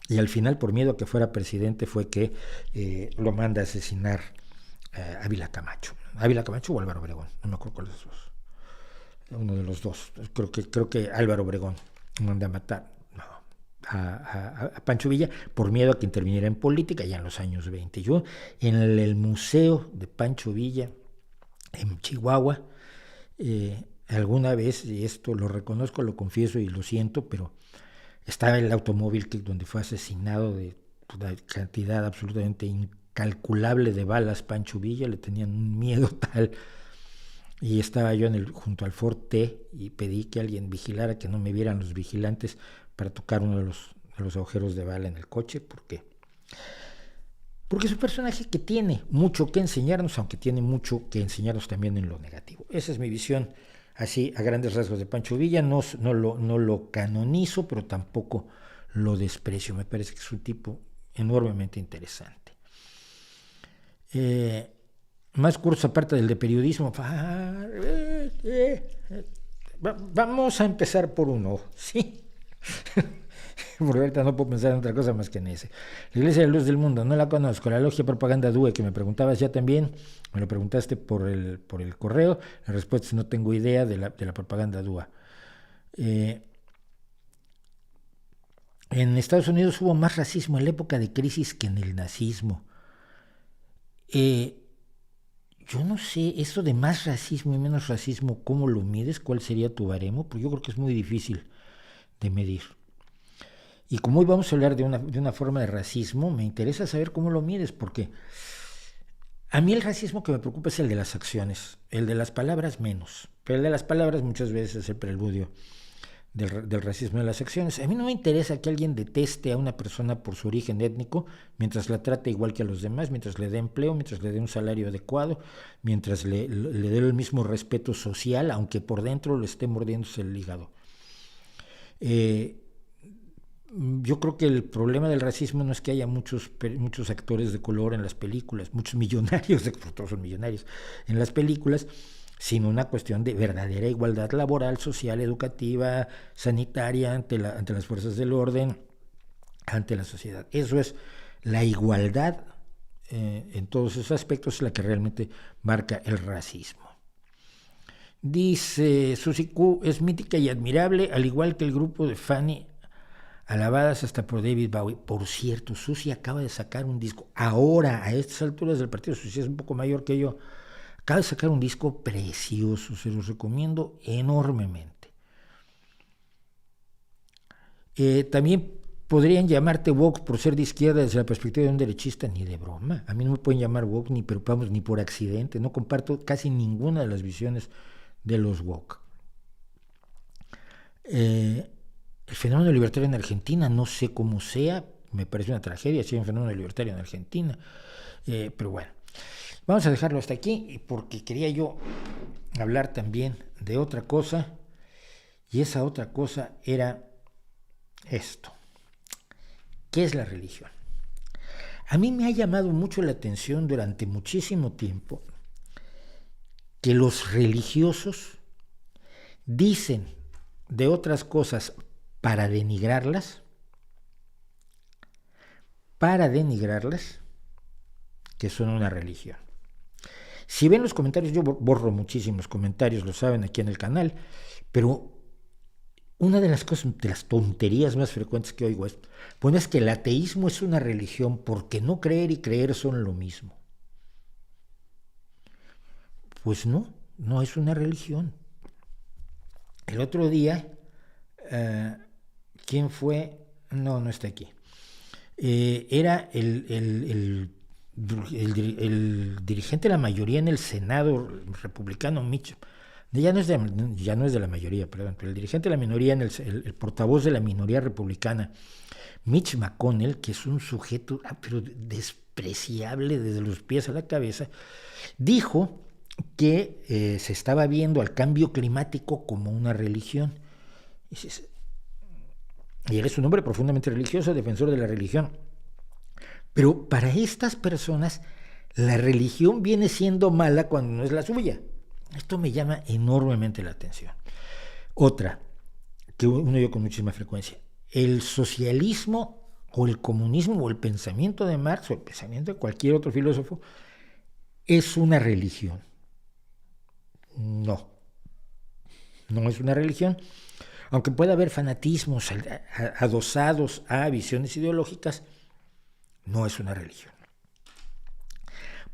Y al final, por miedo a que fuera presidente, fue que lo manda a asesinar Ávila Camacho. Ávila Camacho o Álvaro Obregón, no me acuerdo cuál de los dos. Uno de los dos. Creo que Álvaro Obregón manda a matar a Pancho Villa por miedo a que interviniera en política ya en los años 20. Yo en el museo de Pancho Villa en Chihuahua, alguna vez, y esto lo reconozco, lo confieso y lo siento, pero estaba el automóvil donde fue asesinado de una cantidad absolutamente incalculable de balas Pancho Villa, le tenían un miedo tal, y estaba yo junto al Ford T y pedí que alguien vigilara, que no me vieran los vigilantes para tocar uno de los agujeros de bala en el coche, porque es un personaje que tiene mucho que enseñarnos, aunque tiene mucho que enseñarnos también en lo negativo. Esa es mi visión, así a grandes rasgos, de Pancho Villa. No lo canonizo, pero tampoco lo desprecio. Me parece que es un tipo enormemente interesante. Más cursos aparte del de periodismo. Vamos a empezar por uno, ¿sí? Porque ahorita no puedo pensar en otra cosa más que en ese. La Iglesia de la Luz del Mundo, no la conozco. La Logia Propaganda Due, que me preguntabas ya también, me lo preguntaste por el correo. La respuesta es no tengo idea de la Propaganda Due. En Estados Unidos hubo más racismo en la época de crisis que en el nazismo. Yo no sé, eso de más racismo y menos racismo, ¿cómo lo mides? ¿Cuál sería tu baremo? Pues yo creo que es muy difícil de medir. Y como hoy vamos a hablar de una forma de racismo, me interesa saber cómo lo mides, porque a mí el racismo que me preocupa es el de las acciones, el de las palabras menos, pero el de las palabras muchas veces es el preludio del racismo de las acciones. A mí no me interesa que alguien deteste a una persona por su origen étnico, mientras la trate igual que a los demás, mientras le dé empleo, mientras le dé un salario adecuado, mientras le dé el mismo respeto social, aunque por dentro le esté mordiéndose el hígado. Yo creo que el problema del racismo no es que haya muchos actores de color en las películas, muchos millonarios, todos son millonarios en las películas, sino una cuestión de verdadera igualdad laboral, social, educativa, sanitaria, ante las fuerzas del orden, ante la sociedad. Eso es la igualdad en todos esos aspectos, es la que realmente marca el racismo. Dice Susi Q, es mítica y admirable, al igual que el grupo de Fanny, alabadas hasta por David Bowie. Por cierto, Susi acaba de sacar un disco, ahora, a estas alturas del partido, Susi es un poco mayor que yo, acaba de sacar un disco precioso, se los recomiendo enormemente. También podrían llamarte woke por ser de izquierda desde la perspectiva de un derechista, ni de broma. A mí no me pueden llamar woke ni, pero vamos, ni por accidente. No comparto casi ninguna de las visiones de los woke. El fenómeno libertario en Argentina, no sé cómo sea, me parece una tragedia si hay un fenómeno libertario en Argentina, pero bueno, vamos a dejarlo hasta aquí porque quería yo hablar también de otra cosa, y esa otra cosa era esto. ¿Qué es la religión? A mí me ha llamado mucho la atención durante muchísimo tiempo que los religiosos dicen de otras cosas para denigrarlas, que son una religión. Si ven los comentarios, yo borro muchísimos comentarios, lo saben aquí en el canal, pero una de las cosas, de las tonterías más frecuentes que oigo es, bueno, es que el ateísmo es una religión porque no creer y creer son lo mismo. Pues no, no es una religión. El otro día, ¿quién fue? No está aquí. Era el dirigente de la mayoría en el Senado republicano, Mitch. Ya no es de la mayoría, perdón, pero el dirigente de la minoría, el portavoz de la minoría republicana, Mitch McConnell, que es un sujeto pero despreciable desde los pies a la cabeza, dijo que se estaba viendo al cambio climático como una religión. Y él es un hombre profundamente religioso, defensor de la religión. Pero para estas personas, la religión viene siendo mala cuando no es la suya. Esto me llama enormemente la atención. Otra, que uno oye con muchísima frecuencia, el socialismo o el comunismo o el pensamiento de Marx o el pensamiento de cualquier otro filósofo es una religión. No es una religión. Aunque pueda haber fanatismos adosados a visiones ideológicas, no es una religión.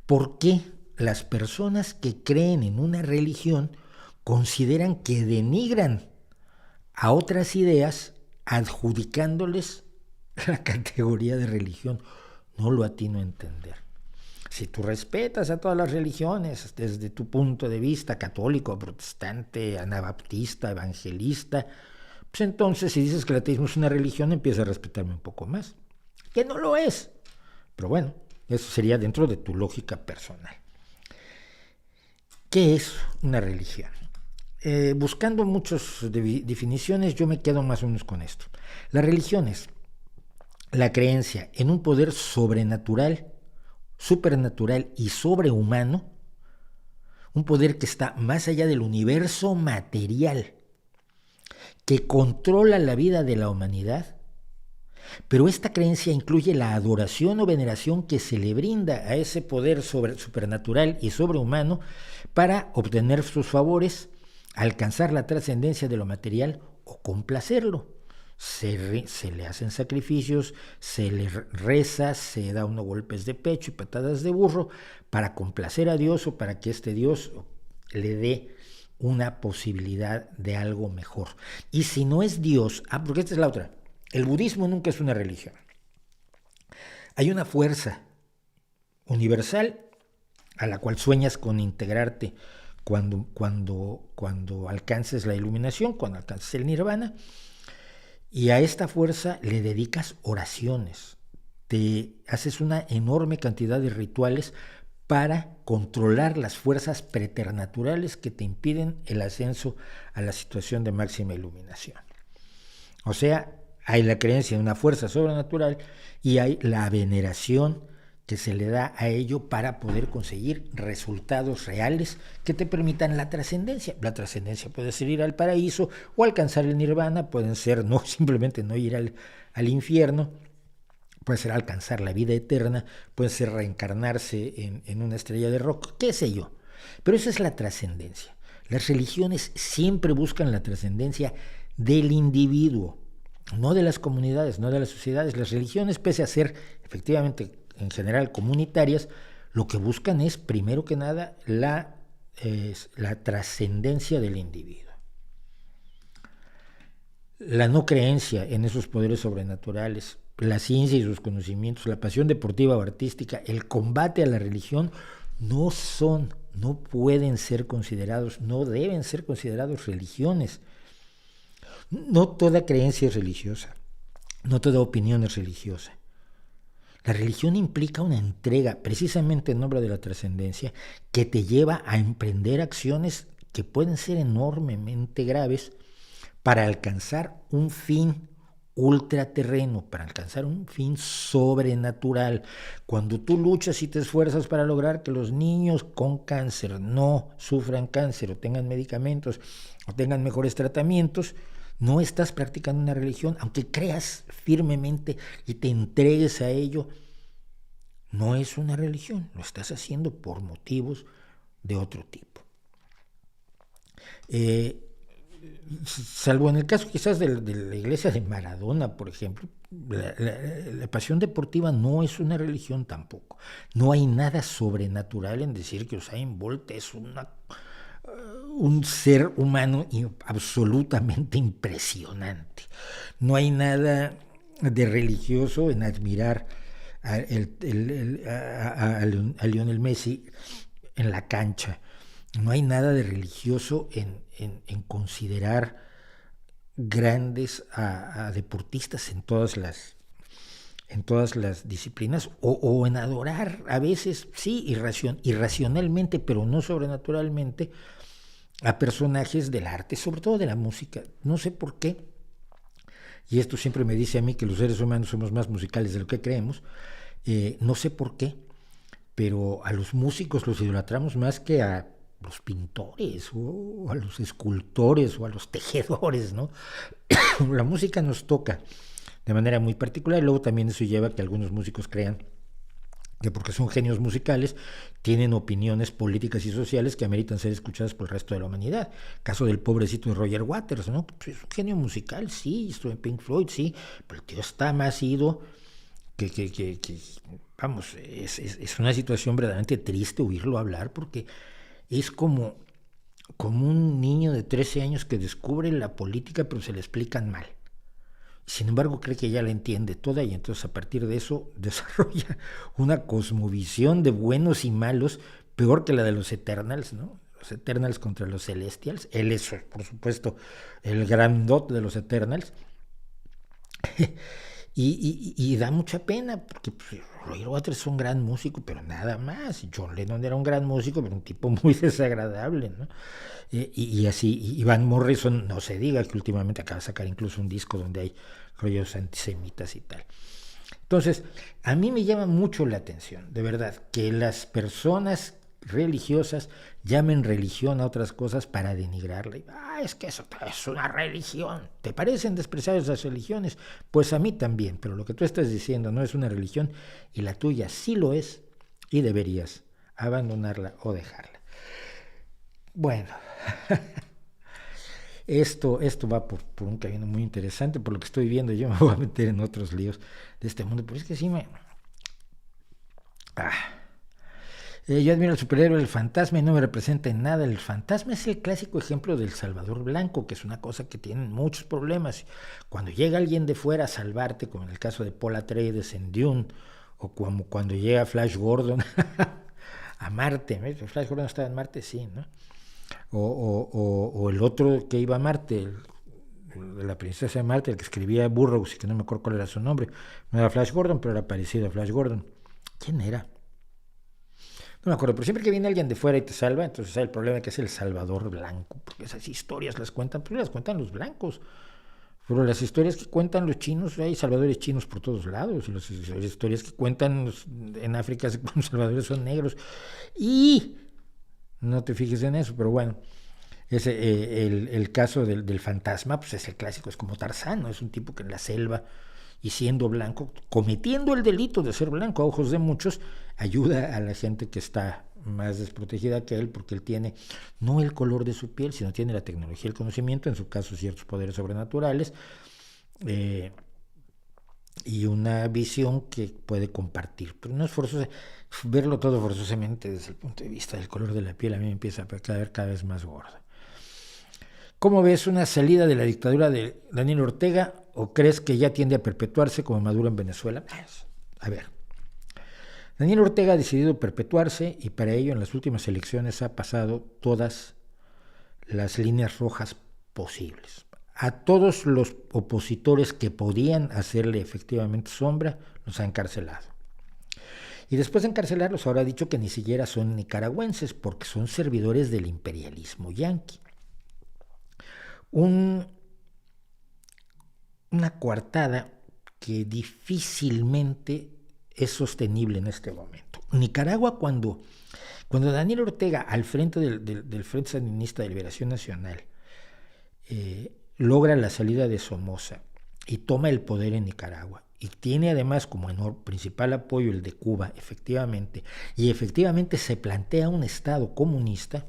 ¿Por qué las personas que creen en una religión consideran que denigran a otras ideas adjudicándoles la categoría de religión? No lo atino a entender. Si tú respetas a todas las religiones desde tu punto de vista católico, protestante, anabaptista, evangelista, pues entonces si dices que el ateísmo es una religión, empieza a respetarme un poco más. Que no lo es. Pero bueno, eso sería dentro de tu lógica personal. ¿Qué es una religión? Buscando muchas definiciones, yo me quedo más o menos con esto. La religión es la creencia en un poder sobrenatural, supernatural y sobrehumano, un poder que está más allá del universo material, que controla la vida de la humanidad, pero esta creencia incluye la adoración o veneración que se le brinda a ese poder supernatural y sobrehumano para obtener sus favores, alcanzar la trascendencia de lo material o complacerlo. Se le hacen sacrificios, se le reza, se da unos golpes de pecho y patadas de burro para complacer a Dios o para que este Dios le dé una posibilidad de algo mejor. Y si no es Dios, porque esta es la otra, el budismo nunca es una religión. Hay una fuerza universal a la cual sueñas con integrarte cuando alcances la iluminación, cuando alcances el nirvana, y a esta fuerza le dedicas oraciones, te haces una enorme cantidad de rituales para controlar las fuerzas preternaturales que te impiden el ascenso a la situación de máxima iluminación. O sea, hay la creencia en una fuerza sobrenatural y hay la veneración que se le da a ello para poder conseguir resultados reales que te permitan la trascendencia. La trascendencia puede ser ir al paraíso o alcanzar el nirvana, pueden ser no simplemente no ir al infierno, puede ser alcanzar la vida eterna, puede ser reencarnarse en una estrella de rock, qué sé yo. Pero esa es la trascendencia. Las religiones siempre buscan la trascendencia del individuo, no de las comunidades, no de las sociedades. Las religiones, pese a ser efectivamente en general comunitarias, lo que buscan es, primero que nada, la trascendencia del individuo. la no creencia en esos poderes sobrenaturales, la ciencia y sus conocimientos, la pasión deportiva o artística, el combate a la religión, no pueden ser considerados, no deben ser considerados religiones. No toda creencia es religiosa, no toda opinión es religiosa. La religión implica una entrega, precisamente en nombre de la trascendencia, que te lleva a emprender acciones que pueden ser enormemente graves para alcanzar un fin ultraterreno, para alcanzar un fin sobrenatural. Cuando tú luchas y te esfuerzas para lograr que los niños con cáncer no sufran cáncer o tengan medicamentos o tengan mejores tratamientos, no estás practicando una religión, aunque creas firmemente y te entregues a ello. No es una religión, lo estás haciendo por motivos de otro tipo. Salvo en el caso quizás de la iglesia de Maradona, por ejemplo, la pasión deportiva no es una religión tampoco. No hay nada sobrenatural en decir que Usain Bolt es un ser humano absolutamente impresionante. No hay nada de religioso en admirar a Lionel Messi en la cancha. No hay nada de religioso en considerar grandes a deportistas en todas las disciplinas o en adorar a veces, sí, irracionalmente, pero no sobrenaturalmente, a personajes del arte, sobre todo de la música. No sé por qué, y esto siempre me dice a mí que los seres humanos somos más musicales de lo que creemos, no sé por qué, pero a los músicos los idolatramos más que a los pintores o a los escultores o a los tejedores, ¿no? La música nos toca de manera muy particular y luego también eso lleva a que algunos músicos crean que porque son genios musicales tienen opiniones políticas y sociales que ameritan ser escuchadas por el resto de la humanidad. Caso del pobrecito de Roger Waters, ¿no? Pues es un genio musical, sí, estuvo en Pink Floyd, sí, pero el tío está más ido que vamos, es una situación verdaderamente triste oírlo hablar porque es como un niño de 13 años que descubre la política pero se le explican mal. Sin embargo, cree que ya la entiende toda y entonces a partir de eso desarrolla una cosmovisión de buenos y malos peor que la de los Eternals, ¿no? Los Eternals contra los Celestials. Él es, por supuesto, el grandote de los Eternals. y da mucha pena, porque pues, Roger Waters es un gran músico, pero nada más. John Lennon era un gran músico, pero un tipo muy desagradable, ¿no? Y así, y Van Morrison, no se diga, que últimamente acaba de sacar incluso un disco donde hay rollos antisemitas y tal. Entonces, a mí me llama mucho la atención, de verdad, que las personas religiosas llamen religión a otras cosas para denigrarla. Es que eso es una religión. ¿Te parecen despreciables las religiones? Pues a mí también, pero lo que tú estás diciendo no es una religión y la tuya sí lo es y deberías abandonarla o dejarla. Bueno, esto va por un camino muy interesante, por lo que estoy viendo. Yo me voy a meter en otros líos de este mundo, pero es que sí me... Yo admiro al superhéroe, el fantasma, y no me representa en nada. El fantasma es el clásico ejemplo del Salvador Blanco, que es una cosa que tiene muchos problemas. Cuando llega alguien de fuera a salvarte, como en el caso de Paul Atreides en Dune, o como cuando llega Flash Gordon a Marte. Flash Gordon estaba en Marte, sí, ¿no? O el otro que iba a Marte, la princesa de Marte, el que escribía Burroughs, y que no me acuerdo cuál era su nombre. No era Flash Gordon, pero era parecido a Flash Gordon. ¿Quién era? No me acuerdo, pero siempre que viene alguien de fuera y te salva, entonces hay el problema que es el Salvador Blanco, porque esas historias las cuentan, pues las cuentan los blancos. Pero las historias que cuentan los chinos, hay salvadores chinos por todos lados, y las historias que cuentan en África, los salvadores son negros. Y no te fijes en eso, pero bueno, el caso del fantasma, pues es el clásico, es como Tarzán, ¿no? Es un tipo que en la selva, y siendo blanco, cometiendo el delito de ser blanco a ojos de muchos, ayuda a la gente que está más desprotegida que él, porque él tiene no el color de su piel, sino tiene la tecnología y el conocimiento, en su caso ciertos poderes sobrenaturales, y una visión que puede compartir. Pero no es forzoso verlo todo forzosamente desde el punto de vista del color de la piel. A mí me empieza a caer cada vez más gordo. ¿Cómo ves una salida de la dictadura de Daniel Ortega o crees que ya tiende a perpetuarse como Maduro en Venezuela? A ver, Daniel Ortega ha decidido perpetuarse y para ello en las últimas elecciones ha pasado todas las líneas rojas posibles. A todos los opositores que podían hacerle efectivamente sombra los ha encarcelado. Y después de encarcelarlos ahora ha dicho que ni siquiera son nicaragüenses porque son servidores del imperialismo yanqui. Una coartada que difícilmente es sostenible en este momento. Nicaragua, cuando Daniel Ortega, al frente del Frente Sandinista de Liberación Nacional, logra la salida de Somoza y toma el poder en Nicaragua, y tiene además como principal apoyo el de Cuba, efectivamente, y efectivamente se plantea un Estado comunista,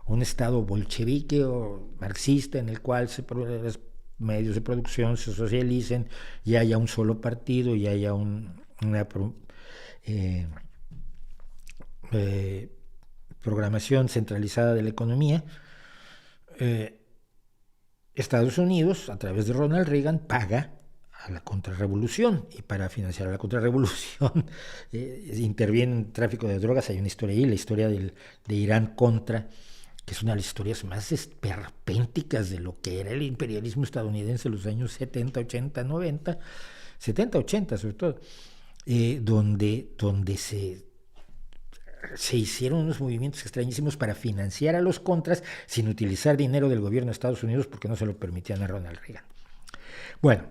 un Estado bolchevique o marxista en el cual los medios de producción se socialicen y haya un solo partido y haya una programación centralizada de la economía. Estados Unidos, a través de Ronald Reagan, paga a la contrarrevolución, y para financiar a la contrarrevolución interviene en el tráfico de drogas. Hay una historia ahí, la historia de Irán Contra, que es una de las historias más esperpénticas de lo que era el imperialismo estadounidense en los años 70, 80, 90, 70, 80 sobre todo, donde se hicieron unos movimientos extrañísimos para financiar a los contras sin utilizar dinero del gobierno de Estados Unidos porque no se lo permitían a Ronald Reagan. Bueno,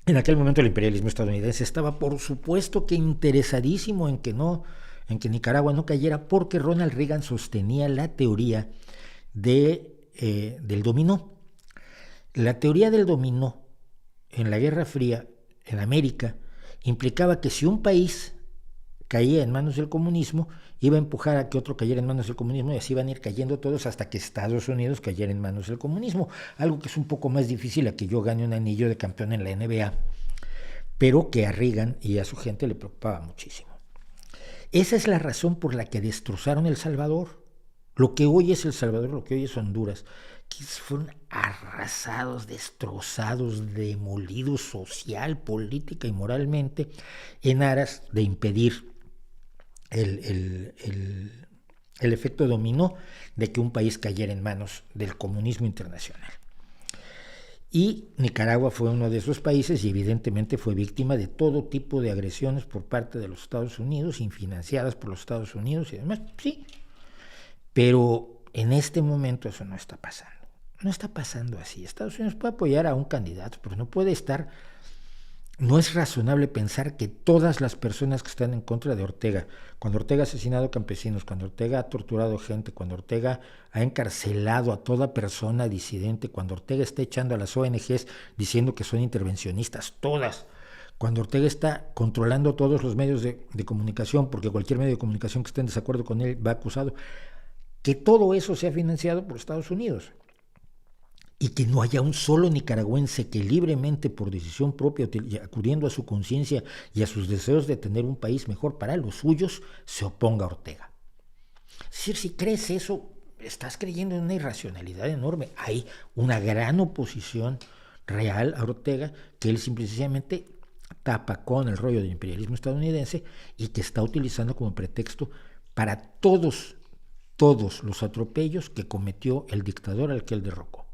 en aquel momento el imperialismo estadounidense estaba por supuesto que interesadísimo en que Nicaragua no cayera, porque Ronald Reagan sostenía la teoría del dominó. La teoría del dominó en la Guerra Fría en América implicaba que si un país caía en manos del comunismo, iba a empujar a que otro cayera en manos del comunismo, y así iban a ir cayendo todos hasta que Estados Unidos cayera en manos del comunismo. Algo que es un poco más difícil a que yo gane un anillo de campeón en la NBA, pero que a Reagan y a su gente le preocupaba muchísimo. Esa es la razón por la que destrozaron El Salvador. Lo que hoy es El Salvador, lo que hoy es Honduras, que fueron arrasados, destrozados, demolidos social, política y moralmente, en aras de impedir el efecto dominó de que un país cayera en manos del comunismo internacional. Y Nicaragua fue uno de esos países y evidentemente fue víctima de todo tipo de agresiones por parte de los Estados Unidos, financiadas por los Estados Unidos y demás, sí. Pero en este momento eso no está pasando. No está pasando así. Estados Unidos puede apoyar a un candidato, pero no puede estar. No es razonable pensar que todas las personas que están en contra de Ortega, cuando Ortega ha asesinado campesinos, cuando Ortega ha torturado gente, cuando Ortega ha encarcelado a toda persona disidente, cuando Ortega está echando a las ONGs diciendo que son intervencionistas, todas, cuando Ortega está controlando todos los medios de comunicación, porque cualquier medio de comunicación que esté en desacuerdo con él va acusado, que todo eso sea financiado por Estados Unidos. Y que no haya un solo nicaragüense que libremente, por decisión propia, acudiendo a su conciencia y a sus deseos de tener un país mejor para los suyos, se oponga a Ortega. Es decir, si crees eso, estás creyendo en una irracionalidad enorme. Hay una gran oposición real a Ortega que él simplemente tapa con el rollo del imperialismo estadounidense y que está utilizando como pretexto para todos los atropellos que cometió el dictador al que él derrocó,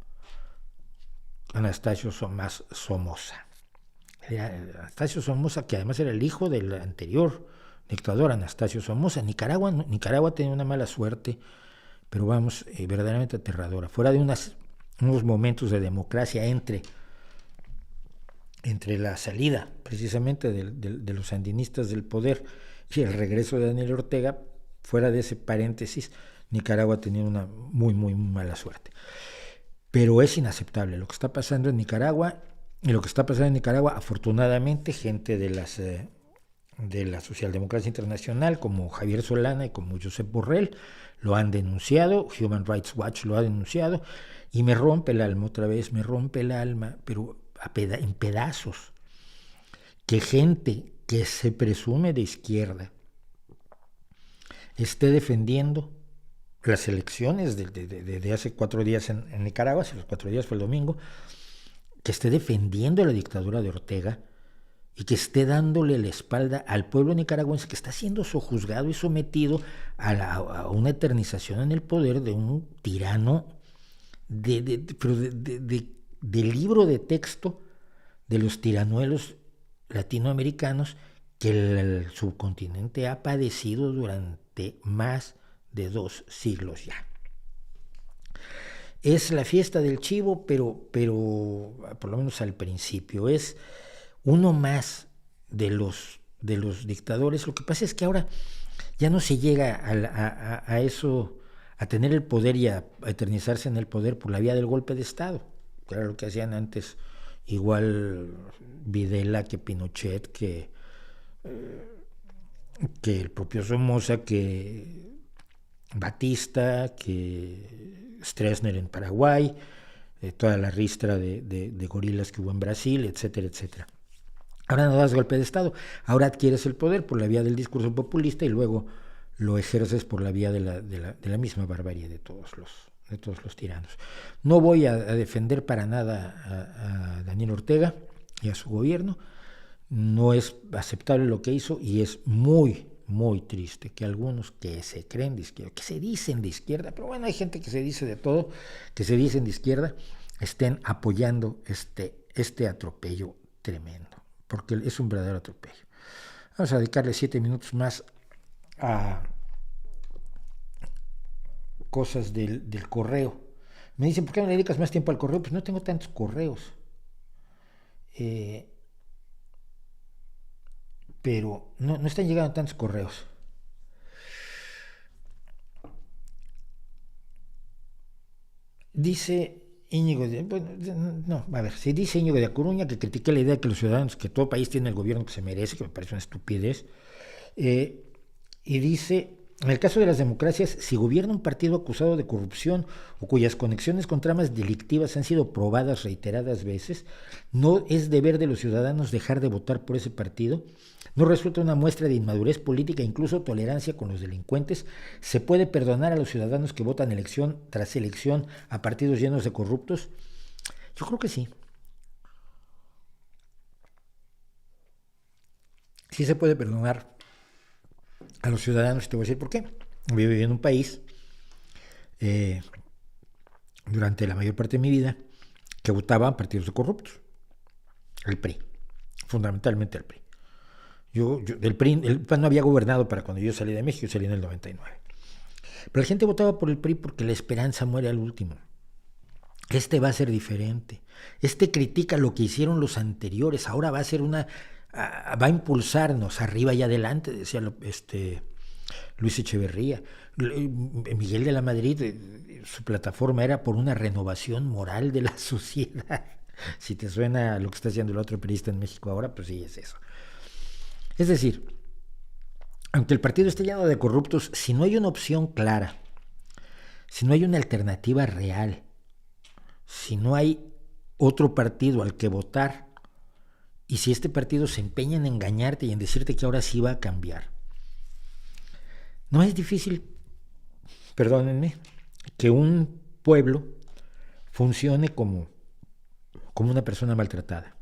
Anastasio Somoza. Anastasio Somoza, que además era el hijo del anterior dictador Anastasio Somoza. Nicaragua tenía una mala suerte, pero vamos, verdaderamente aterradora. Fuera de unos momentos de democracia entre la salida precisamente de los sandinistas del poder y el regreso de Daniel Ortega, fuera de ese paréntesis, Nicaragua tenía una muy, muy mala suerte. Pero es inaceptable lo que está pasando en Nicaragua, y lo que está pasando en Nicaragua, afortunadamente, gente de la socialdemocracia internacional, como Javier Solana y como Josep Borrell, lo han denunciado, Human Rights Watch lo ha denunciado, y me rompe el alma, otra vez, me rompe el alma, pero en pedazos, que gente que se presume de izquierda esté defendiendo las elecciones de hace 4 días en Nicaragua, hace los 4 días fue el domingo, que esté defendiendo la dictadura de Ortega y que esté dándole la espalda al pueblo nicaragüense que está siendo sojuzgado y sometido a una eternización en el poder de un tirano de libro de texto de los tiranuelos latinoamericanos que el subcontinente ha padecido durante más de 2 siglos ya. Es la fiesta del chivo, pero por lo menos al principio, es uno más de los dictadores. Lo que pasa es que ahora ya no se llega a eso, a tener el poder y a eternizarse en el poder por la vía del golpe de Estado, que era lo que hacían antes, igual Videla, que Pinochet, que el propio Somoza, que Batista, que Stroessner en Paraguay, toda la ristra de gorilas que hubo en Brasil, etcétera, etcétera. Ahora no das golpe de Estado, ahora adquieres el poder por la vía del discurso populista y luego lo ejerces por la vía de la misma barbarie de todos los tiranos. No voy a defender para nada a Daniel Ortega y a su gobierno. No es aceptable lo que hizo y es muy, muy triste que algunos que se creen de izquierda, que se dicen de izquierda, pero bueno, hay gente que se dice de todo, que se dicen de izquierda, estén apoyando este atropello tremendo, porque es un verdadero atropello. Vamos a dedicarle 7 minutos más a cosas del correo. Me dicen, ¿por qué no le dedicas más tiempo al correo? Pues no tengo tantos correos. Pero no están llegando tantos correos. Dice Íñigo si dice Íñigo de Coruña que critiqué la idea de que los ciudadanos, que todo país tiene el gobierno que se merece, que me parece una estupidez, y dice, en el caso de las democracias, si gobierna un partido acusado de corrupción o cuyas conexiones con tramas delictivas han sido probadas reiteradas veces, no es deber de los ciudadanos dejar de votar por ese partido. No resulta una muestra de inmadurez política e incluso tolerancia con los delincuentes. ¿Se puede perdonar a los ciudadanos que votan elección tras elección a partidos llenos de corruptos? Yo creo que sí. Sí se puede perdonar a los ciudadanos, y te voy a decir por qué. Yo viví en un país durante la mayor parte de mi vida que votaba partidos de corruptos. El PRI, fundamentalmente el PRI. El PAN no había gobernado para cuando yo salí de México, yo salí en el 99. Pero la gente votaba por el PRI porque la esperanza muere al último. Este va a ser diferente. Este critica lo que hicieron los anteriores. Ahora va a ser va a impulsarnos arriba y adelante, decía Luis Echeverría. Miguel de la Madrid, su plataforma era por una renovación moral de la sociedad. Si te suena lo que está haciendo el otro periodista en México ahora, pues sí, es eso. Es decir, aunque el partido esté lleno de corruptos, si no hay una opción clara, si no hay una alternativa real, si no hay otro partido al que votar, y si este partido se empeña en engañarte y en decirte que ahora sí va a cambiar, no es difícil, perdónenme, que un pueblo funcione como una persona maltratada.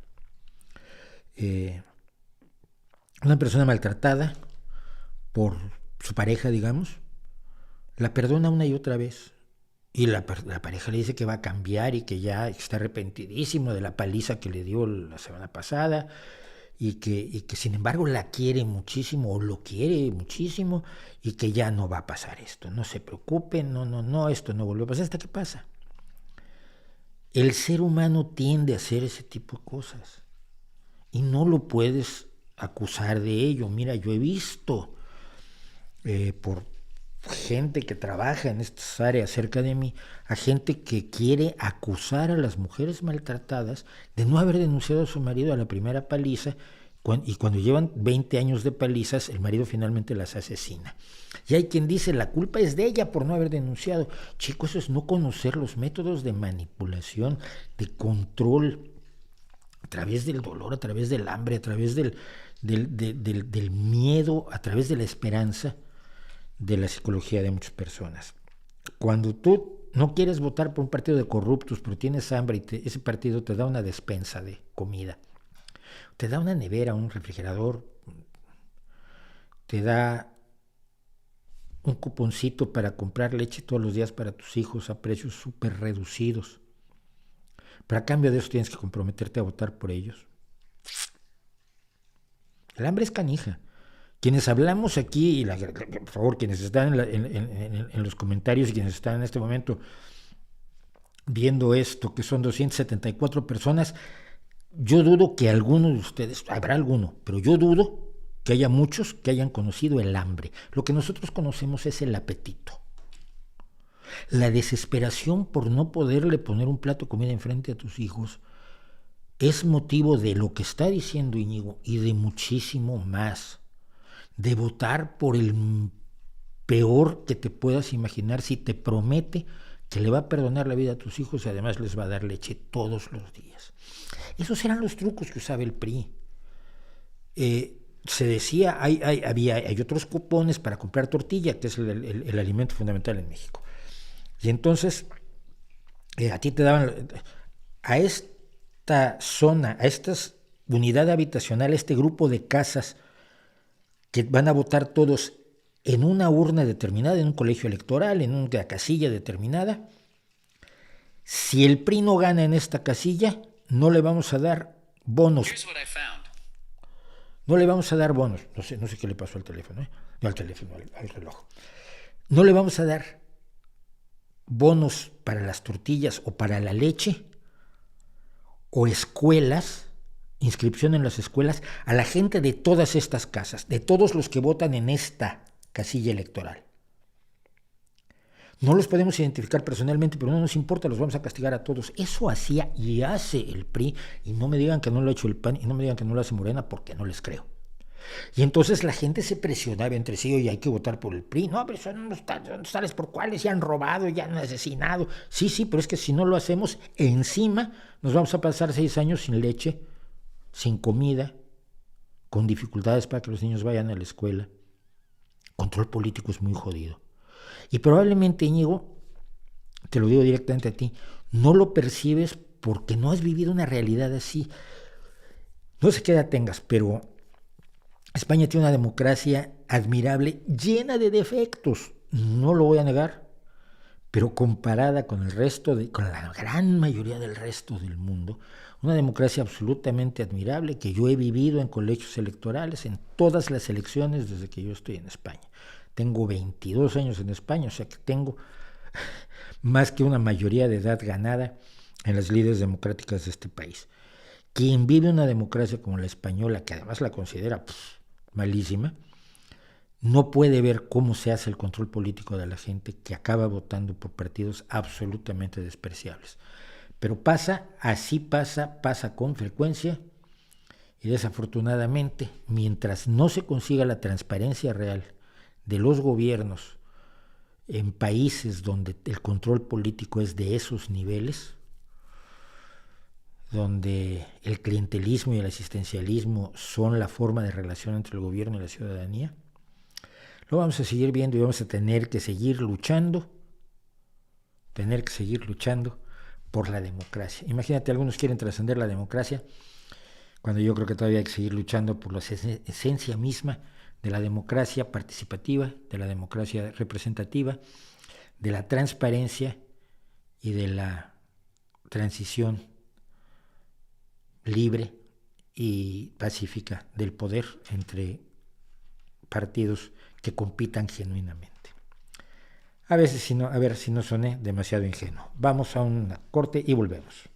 Una persona maltratada por su pareja, digamos, la perdona una y otra vez. Y la pareja le dice que va a cambiar y que ya está arrepentidísimo de la paliza que le dio la semana pasada y que sin embargo la quiere muchísimo o lo quiere muchísimo y que ya no va a pasar esto. No se preocupen, no, esto no vuelve a pasar. ¿Hasta qué pasa? El ser humano tiende a hacer ese tipo de cosas y no lo puedes acusar de ello. Mira, yo he visto por gente que trabaja en estas áreas cerca de mí, a gente que quiere acusar a las mujeres maltratadas de no haber denunciado a su marido a la primera paliza, y cuando llevan 20 años de palizas, el marido finalmente las asesina. Y hay quien dice, la culpa es de ella por no haber denunciado. Chico, eso es no conocer los métodos de manipulación, de control, a través del dolor, a través del hambre, a través del miedo, a través de la esperanza, de la psicología de muchas personas. cuando tú no quieres votar por un partido de corruptos, pero tienes hambre y ese partido te da una despensa de comida, te da una nevera, un refrigerador, te da un cuponcito para comprar leche todos los días para tus hijos a precios súper reducidos. Pero a cambio de eso tienes que comprometerte a votar por ellos. El hambre es canija. Quienes hablamos aquí, y por favor, quienes están en los comentarios y quienes están en este momento viendo esto, que son 274 personas, yo dudo que alguno de ustedes, habrá alguno, pero yo dudo que haya muchos que hayan conocido el hambre. Lo que nosotros conocemos es el apetito. La desesperación por no poderle poner un plato de comida enfrente a tus hijos es motivo de lo que está diciendo Íñigo y de muchísimo más. De votar por el peor que te puedas imaginar si te promete que le va a perdonar la vida a tus hijos y además les va a dar leche todos los días. Esos eran los trucos que usaba el PRI. Se decía, hay otros cupones para comprar tortilla, que es el alimento fundamental en México. Y entonces, a ti te daban, a esta zona, a esta unidad habitacional, a este grupo de casas que van a votar todos en una urna determinada, en un colegio electoral, en una casilla determinada, si el PRI no gana en esta casilla, no le vamos a dar bonos. No le vamos a dar bonos. No sé qué le pasó al teléfono, no al teléfono, al reloj. No le vamos a dar bonos para las tortillas o para la leche o escuelas, inscripción en las escuelas, a la gente de todas estas casas, de todos los que votan en esta casilla electoral. No los podemos identificar personalmente, pero no nos importa, los vamos a castigar a todos. Eso hacía y hace el PRI, y no me digan que no lo ha hecho el PAN, y no me digan que no lo hace Morena, porque no les creo. Y entonces la gente se presionaba entre sí, oye, hay que votar por el PRI. No, pero son unos tales por cuales ya han robado, ya han asesinado. Sí, pero es que si no lo hacemos, encima nos vamos a pasar 6 años sin leche, sin comida, con dificultades para que los niños vayan a la escuela. Control político es muy jodido. Y probablemente, Íñigo, te lo digo directamente a ti, no lo percibes porque no has vivido una realidad así. No sé qué edad tengas, pero España tiene una democracia admirable, llena de defectos, no lo voy a negar, pero comparada con el resto, con la gran mayoría del resto del mundo, una democracia absolutamente admirable que yo he vivido en colegios electorales, en todas las elecciones desde que yo estoy en España. Tengo 22 años en España, o sea que tengo más que una mayoría de edad ganada en las lides democráticas de este país. Quien vive una democracia como la española, que además la considera malísima, no puede ver cómo se hace el control político de la gente que acaba votando por partidos absolutamente despreciables. Pero pasa con frecuencia, y desafortunadamente, mientras no se consiga la transparencia real de los gobiernos en países donde el control político es de esos niveles, donde el clientelismo y el asistencialismo son la forma de relación entre el gobierno y la ciudadanía, lo vamos a seguir viendo y vamos a tener que seguir luchando por la democracia. Imagínate, algunos quieren trascender la democracia, cuando yo creo que todavía hay que seguir luchando por la esencia misma de la democracia participativa, de la democracia representativa, de la transparencia y de la transición libre y pacífica del poder entre partidos que compitan genuinamente. A ver si no soné demasiado ingenuo. Vamos a un corte y volvemos.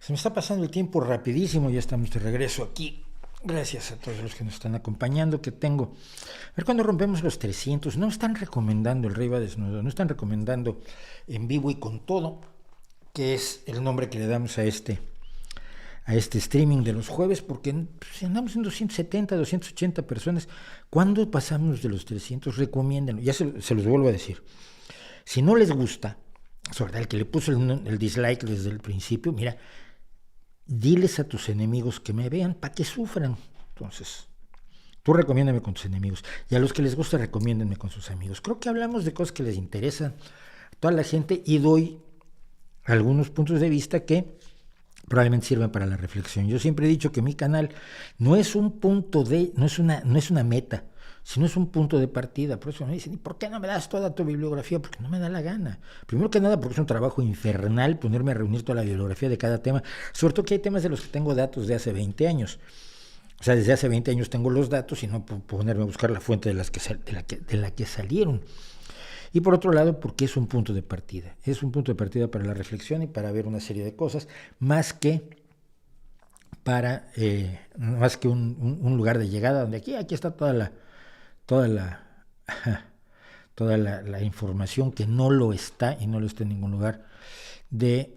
Se me está pasando el tiempo rapidísimo, ya estamos de regreso aquí. Gracias a todos los que nos están acompañando, que tengo. A ver, cuando rompemos los 300, no están recomendando el Rey va desnudo, no están recomendando en vivo y con todo, que es el nombre que le damos a este streaming de los jueves, porque si andamos en 270, 280 personas, ¿cuándo pasamos de los 300? Recomiéndenlo, ya se los vuelvo a decir. Si no les gusta, sobre todo el que le puso el dislike desde el principio, mira, diles a tus enemigos que me vean para que sufran. Entonces, tú recomiéndame con tus enemigos. Y a los que les gusta, recomiéndenme con sus amigos. Creo que hablamos de cosas que les interesan a toda la gente y doy algunos puntos de vista que probablemente sirvan para la reflexión. Yo siempre he dicho que mi canal no es un punto no es una meta, sino es un punto de partida. Por eso me dicen, ¿y por qué no me das toda tu bibliografía? Porque no me da la gana. Primero que nada, porque es un trabajo infernal ponerme a reunir toda la bibliografía de cada tema, sobre todo que hay temas de los que tengo datos de hace 20 años. O sea, desde hace 20 años tengo los datos y no puedo ponerme a buscar la fuente de la que salieron. Y por otro lado, porque es un punto de partida. Es un punto de partida para la reflexión y para ver una serie de cosas, más que un lugar de llegada donde aquí está toda la información, que no lo está y no lo está en ningún lugar de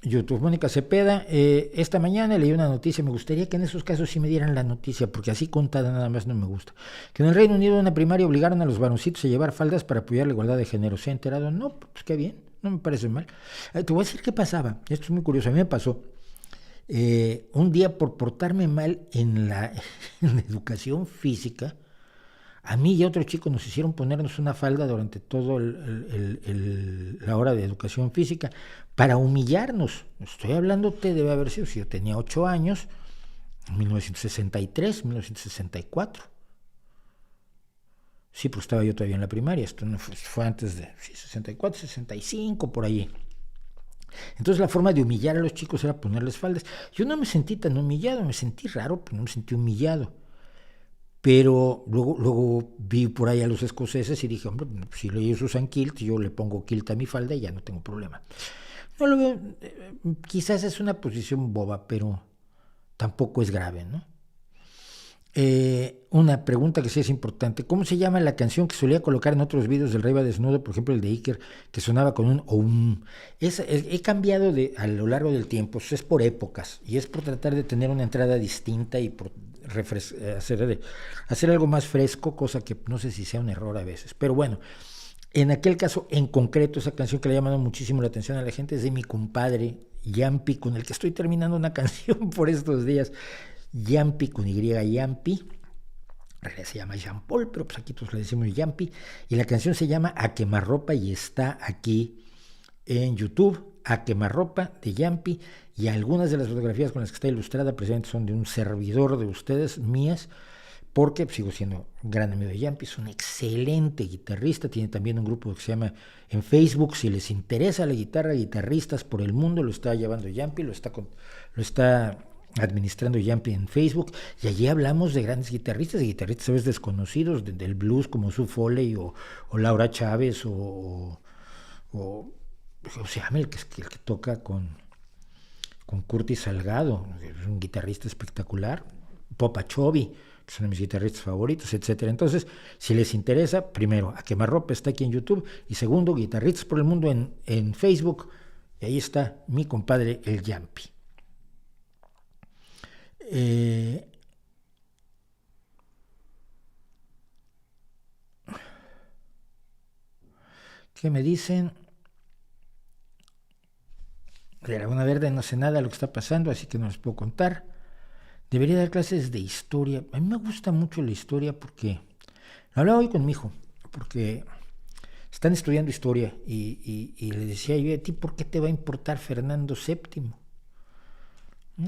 YouTube. Mónica Cepeda, esta mañana leí una noticia, me gustaría que en esos casos sí me dieran la noticia, porque así contada nada más no me gusta. Que en el Reino Unido en una primaria obligaron a los varoncitos a llevar faldas para apoyar la igualdad de género. ¿Se ha enterado? No, pues qué bien, no me parece mal. Te voy a decir qué pasaba, esto es muy curioso, a mí me pasó. Un día por portarme mal en la educación física, a mí y a otro chico nos hicieron ponernos una falda durante toda la hora de educación física para humillarnos. Estoy hablándote, debe haber sido, si yo tenía 8 años, 1963, 1964. Sí, pues estaba yo todavía en la primaria, esto no fue antes de 64, 65, por ahí. Entonces la forma de humillar a los chicos era ponerles faldas. Yo no me sentí tan humillado, me sentí raro, pero no me sentí humillado. Pero luego vi por ahí a los escoceses y dije, hombre, si ellos usan kilt, yo le pongo kilt a mi falda y ya no tengo problema. No lo veo, quizás es una posición boba, pero tampoco es grave, ¿no? Una pregunta que sí es importante, ¿cómo se llama la canción que solía colocar en otros vídeos del Rey va desnudo, por ejemplo el de Iker, que sonaba con un oum? He cambiado a lo largo del tiempo, es por épocas, y es por tratar de tener una entrada distinta y por hacer algo más fresco, cosa que no sé si sea un error a veces, pero bueno, en aquel caso en concreto, esa canción que le ha llamado muchísimo la atención a la gente es de mi compadre Yampi, con el que estoy terminando una canción por estos días. Yampi con Y, Yampi, en realidad se llama Jean Paul, pero pues aquí todos le decimos Yampi, y la canción se llama A Quemarropa y está aquí en YouTube, A Quemarropa de Yampi, y algunas de las fotografías con las que está ilustrada precisamente son de un servidor de ustedes, mías, porque sigo siendo gran amigo de Yampi, es un excelente guitarrista, tiene también un grupo que se llama en Facebook, si les interesa la guitarra, guitarristas por el mundo, lo está llevando Yampi, lo está administrando Yampi en Facebook, y allí hablamos de grandes guitarristas, a veces desconocidos, del blues como Sue Foley o Laura Chávez o sea, el que toca con Curtis Salgado, es un guitarrista espectacular, Popa Chovy, que son mis guitarristas favoritos, etcétera. Entonces, si les interesa, primero, A Quemarropa está aquí en YouTube, y segundo, Guitarristas por el Mundo en Facebook, y ahí está mi compadre el Yampi. ¿Qué me dicen? De Laguna Verde no sé nada de lo que está pasando, así que no les puedo contar. Debería dar clases de historia. A mí me gusta mucho la historia porque... Lo hablaba hoy con mi hijo, porque están estudiando historia y le decía yo, ¿a ti por qué te va a importar Fernando VII?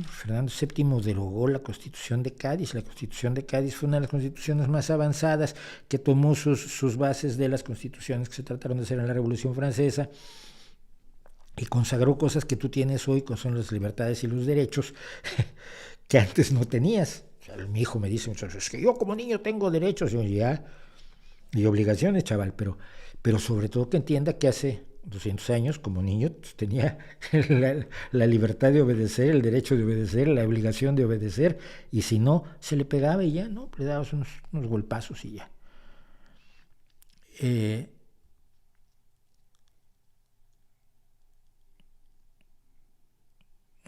Fernando VII derogó la Constitución de Cádiz. La Constitución de Cádiz fue una de las constituciones más avanzadas, que tomó sus bases de las constituciones que se trataron de hacer en la Revolución Francesa y consagró cosas que tú tienes hoy, como son las libertades y los derechos que antes no tenías. O sea, mi hijo me dice, es que yo como niño tengo derechos y obligaciones, chaval, pero sobre todo que entienda que hace 200 años, como niño, pues, tenía la libertad de obedecer, el derecho de obedecer, la obligación de obedecer, y si no, se le pegaba y ya, ¿no? Le dabas unos golpazos y ya.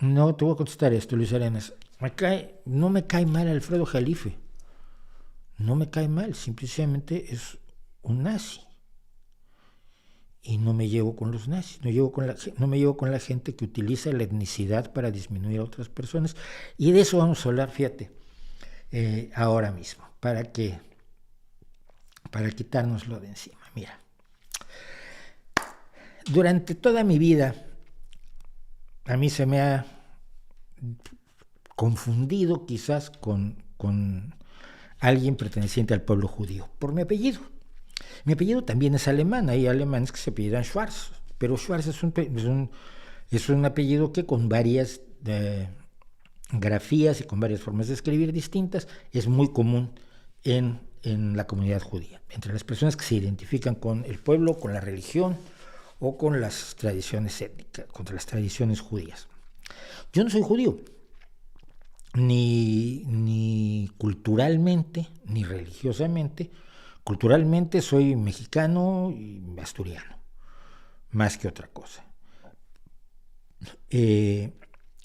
No, te voy a contestar esto, Luis Arenas. No me cae mal Alfredo Jalife. No me cae mal, simplemente es un nazi. Y no me llevo con los nazis, no me llevo con la gente que utiliza la etnicidad para disminuir a otras personas. Y de eso vamos a hablar, fíjate, ahora mismo, para quitárnoslo de encima. Mira, durante toda mi vida, a mí se me ha confundido quizás con alguien perteneciente al pueblo judío, por mi apellido. Mi apellido también es alemán, hay alemanes que se apellidan Schwarz, pero Schwarz es un apellido que con varias grafías y con varias formas de escribir distintas es muy común en la comunidad judía, entre las personas que se identifican con el pueblo, con la religión o con las tradiciones étnicas, contra las tradiciones judías. Yo no soy judío, ni culturalmente, ni religiosamente. Culturalmente soy mexicano y asturiano, más que otra cosa.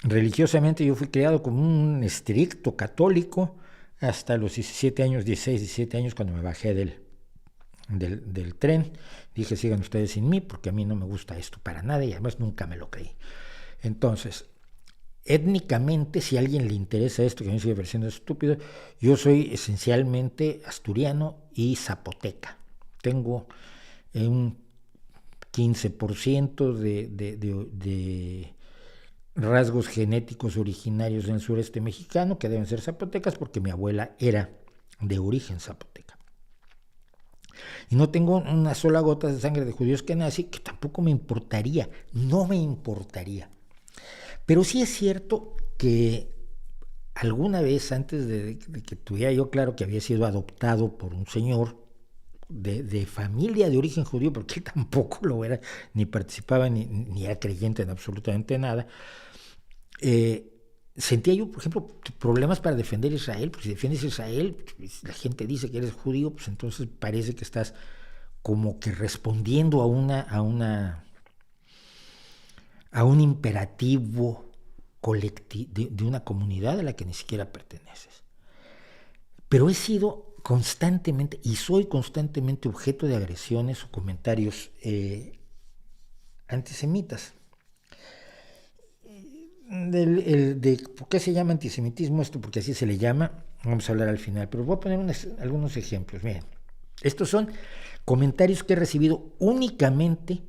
Religiosamente yo fui criado como un estricto católico hasta los 17 años, cuando me bajé del tren. Dije, sigan ustedes sin mí, porque a mí no me gusta esto para nada, y además nunca me lo creí. Entonces, étnicamente, si a alguien le interesa esto, que a mí sigue pareciendo estúpido, yo soy esencialmente asturiano y zapoteca. Tengo un 15% de rasgos genéticos originarios del sureste mexicano, que deben ser zapotecas, porque mi abuela era de origen zapoteca. Y no tengo una sola gota de sangre de judíos que nací, que tampoco me importaría, no me importaría. Pero sí es cierto que alguna vez, antes de que tuviera yo claro que había sido adoptado por un señor de familia de origen judío, porque él tampoco lo era, ni participaba, ni era creyente en absolutamente nada, sentía yo, por ejemplo, problemas para defender a Israel, porque si defiendes a Israel, pues, la gente dice que eres judío, pues entonces parece que estás como que respondiendo a un imperativo colectivo de una comunidad a la que ni siquiera perteneces. Pero he sido constantemente, y soy constantemente, objeto de agresiones o comentarios antisemitas. ¿Por qué se llama antisemitismo esto? Porque así se le llama, vamos a hablar al final, pero voy a poner algunos ejemplos. Miren, estos son comentarios que he recibido únicamente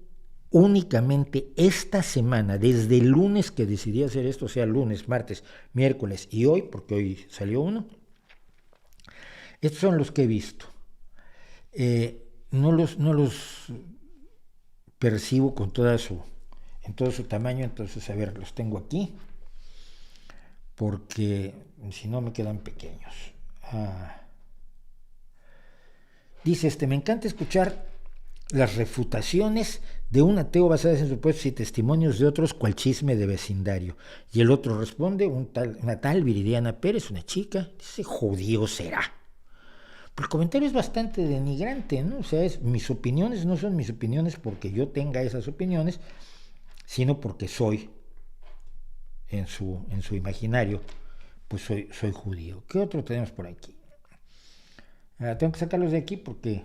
esta semana, desde el lunes que decidí hacer esto, o sea, lunes, martes, miércoles y hoy, porque hoy salió uno. Estos son los que he visto. No los percibo en todo su tamaño, entonces, a ver, los tengo aquí, porque si no me quedan pequeños. Dice me encanta escuchar las refutaciones de un ateo basadas en supuestos y testimonios de otros, cual chisme de vecindario. Y el otro responde, una tal Viridiana Pérez, una chica, dice, judío será. Pero el comentario es bastante denigrante, ¿no? O sea, mis opiniones no son mis opiniones porque yo tenga esas opiniones, sino porque soy, en su imaginario, pues soy judío. ¿Qué otro tenemos por aquí? Tengo que sacarlos de aquí porque,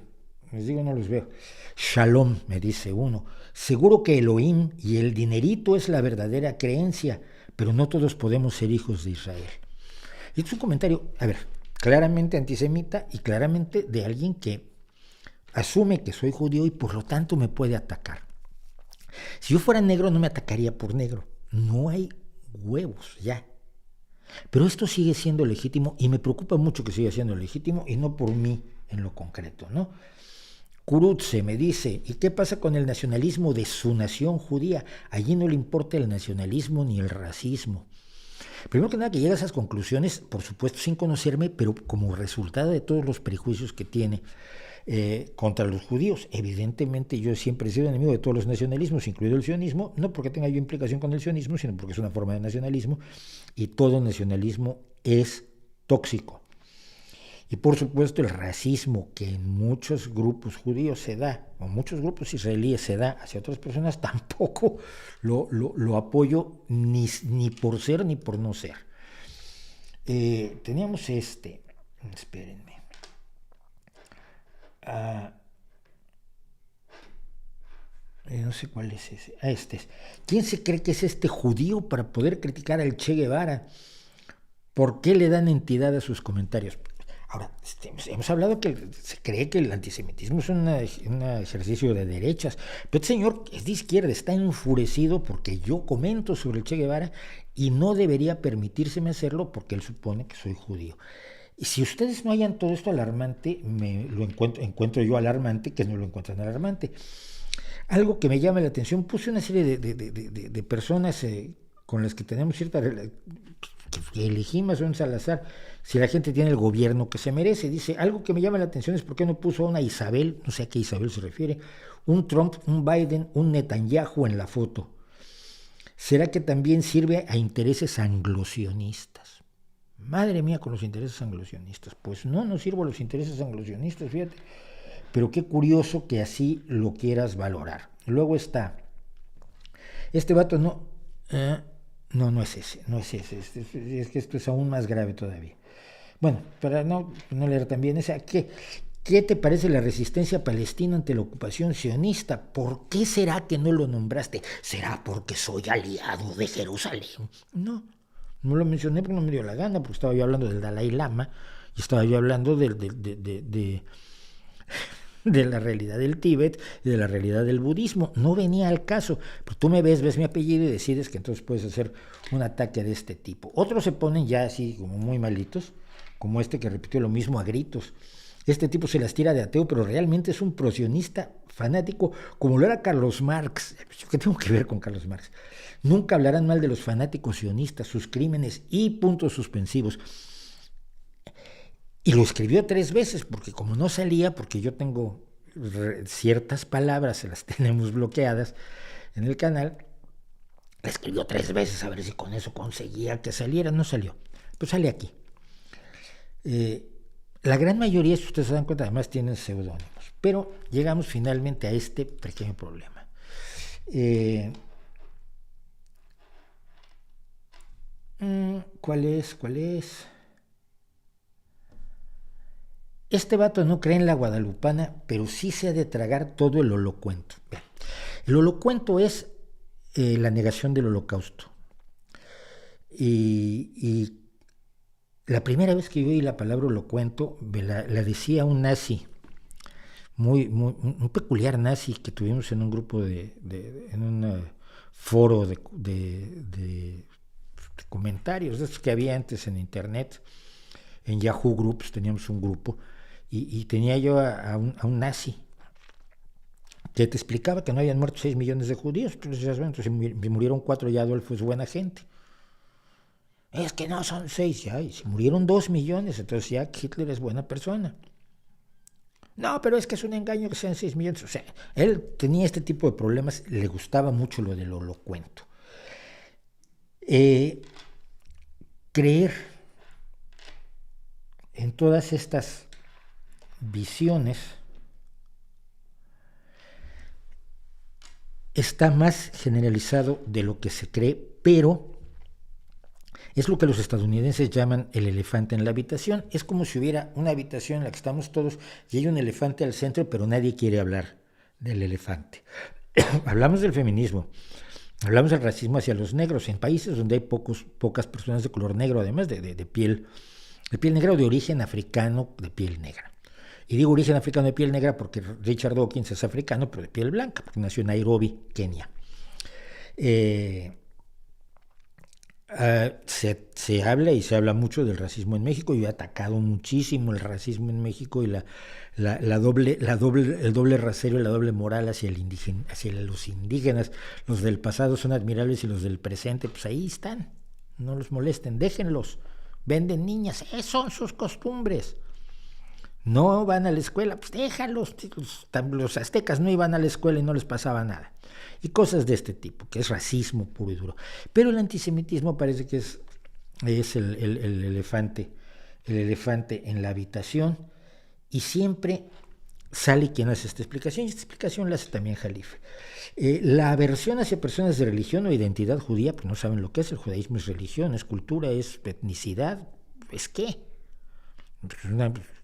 les digo, no los veo. Shalom, me dice uno. Seguro que Elohim y el dinerito es la verdadera creencia, pero no todos podemos ser hijos de Israel. Y es un comentario, a ver, claramente antisemita y claramente de alguien que asume que soy judío y por lo tanto me puede atacar. Si yo fuera negro no me atacaría por negro. No hay huevos, ya. Pero esto sigue siendo legítimo y me preocupa mucho que siga siendo legítimo y no por mí en lo concreto, ¿no? Kurutse me dice, ¿y qué pasa con el nacionalismo de su nación judía? Allí no le importa el nacionalismo ni el racismo. Primero que nada que llega a esas conclusiones, por supuesto sin conocerme, pero como resultado de todos los prejuicios que tiene contra los judíos. Evidentemente yo siempre he sido enemigo de todos los nacionalismos, incluido el sionismo, no porque tenga yo implicación con el sionismo, sino porque es una forma de nacionalismo, y todo nacionalismo es tóxico. Y por supuesto el racismo que en muchos grupos judíos se da, o muchos grupos israelíes se da hacia otras personas, tampoco lo apoyo ni por ser ni por no ser. Teníamos espérenme. No sé cuál es ese. Este es. ¿Quién se cree que es este judío para poder criticar al Che Guevara? ¿Por qué le dan entidad a sus comentarios? Ahora, hemos hablado que se cree que el antisemitismo es un ejercicio de derechas, pero este señor es de izquierda, está enfurecido porque yo comento sobre el Che Guevara y no debería permitírseme hacerlo porque él supone que soy judío. Y si ustedes no hallan todo esto alarmante, encuentro yo alarmante que no lo encuentran alarmante. Algo que me llama la atención, puse una serie de personas con las que tenemos cierta relación, que elegimos a un Salazar, si la gente tiene el gobierno que se merece. Dice, algo que me llama la atención es por qué no puso a una Isabel, no sé a qué Isabel se refiere, un Trump, un Biden, un Netanyahu en la foto. ¿Será que también sirve a intereses anglosionistas? Madre mía, con los intereses anglosionistas. Pues no sirvo a los intereses anglosionistas, fíjate. Pero qué curioso que así lo quieras valorar. Luego está, este vato no es ese, es que esto es aún más grave todavía. Bueno, para no leer también esa, ¿qué te parece la resistencia palestina ante la ocupación sionista? ¿Por qué será que no lo nombraste? ¿Será porque soy aliado de Jerusalén? No lo mencioné porque no me dio la gana, porque estaba yo hablando del Dalai Lama y estaba yo hablando de la realidad del Tíbet y de la realidad del budismo. No venía al caso, pero tú me ves mi apellido y decides que entonces puedes hacer un ataque de este tipo. Otros se ponen ya así como muy malitos, como este que repitió lo mismo a gritos. Este tipo se las tira de ateo, pero realmente es un prosionista fanático, como lo era Carlos Marx. ¿Qué tengo que ver con Carlos Marx? Nunca hablarán mal de los fanáticos sionistas, sus crímenes y puntos suspensivos. Y lo escribió 3 veces, porque como no salía, porque yo tengo ciertas palabras, se las tenemos bloqueadas en el canal, la escribió 3 veces a ver si con eso conseguía que saliera. No salió, pues sale aquí. La gran mayoría, si ustedes se dan cuenta, además tienen seudónimos. Pero llegamos finalmente a este pequeño problema. ¿Cuál es? Este vato no cree en la guadalupana, pero sí se ha de tragar todo el holocuento. El holocuento es la negación del holocausto. Y la primera vez que yo oí la palabra holocuento, la decía un nazi, un peculiar nazi que tuvimos en un grupo en un foro de comentarios, de estos que había antes en internet, en Yahoo Groups teníamos un grupo, y tenía yo a un nazi que te explicaba que no habían muerto 6 millones de judíos. Entonces, bueno, entonces murieron 4 y Adolfo es buena gente. Es que no son 6 ya, y si murieron 2 millones, entonces ya Hitler es buena persona. No, pero es que es un engaño que sean 6 millones. O sea, él tenía este tipo de problemas, le gustaba mucho lo del holocuento. Creer en todas estas visiones está más generalizado de lo que se cree, pero es lo que los estadounidenses llaman el elefante en la habitación. Es como si hubiera una habitación en la que estamos todos y hay un elefante al centro, pero nadie quiere hablar del elefante. Hablamos del feminismo, hablamos del racismo hacia los negros en países donde hay pocas personas de color negro, además de piel negra o de origen africano de piel negra. Y digo origen africano de piel negra porque Richard Dawkins es africano, pero de piel blanca, porque nació en Nairobi, Kenia. Se habla y se habla mucho del racismo en México. Yo he atacado muchísimo el racismo en México y el doble rasero y la doble moral hacia los indígenas. Los del pasado son admirables y los del presente, pues ahí están. No los molesten, déjenlos. Venden niñas, son sus costumbres. No van a la escuela, pues déjalos, los aztecas no iban a la escuela y no les pasaba nada. Y cosas de este tipo, que es racismo puro y duro. Pero el antisemitismo parece que es el elefante en la habitación, y siempre sale quien hace esta explicación, y esta explicación la hace también Jalife. La aversión hacia personas de religión o identidad judía, pues no saben lo que es. El judaísmo es religión, es cultura, es etnicidad, ¿es qué?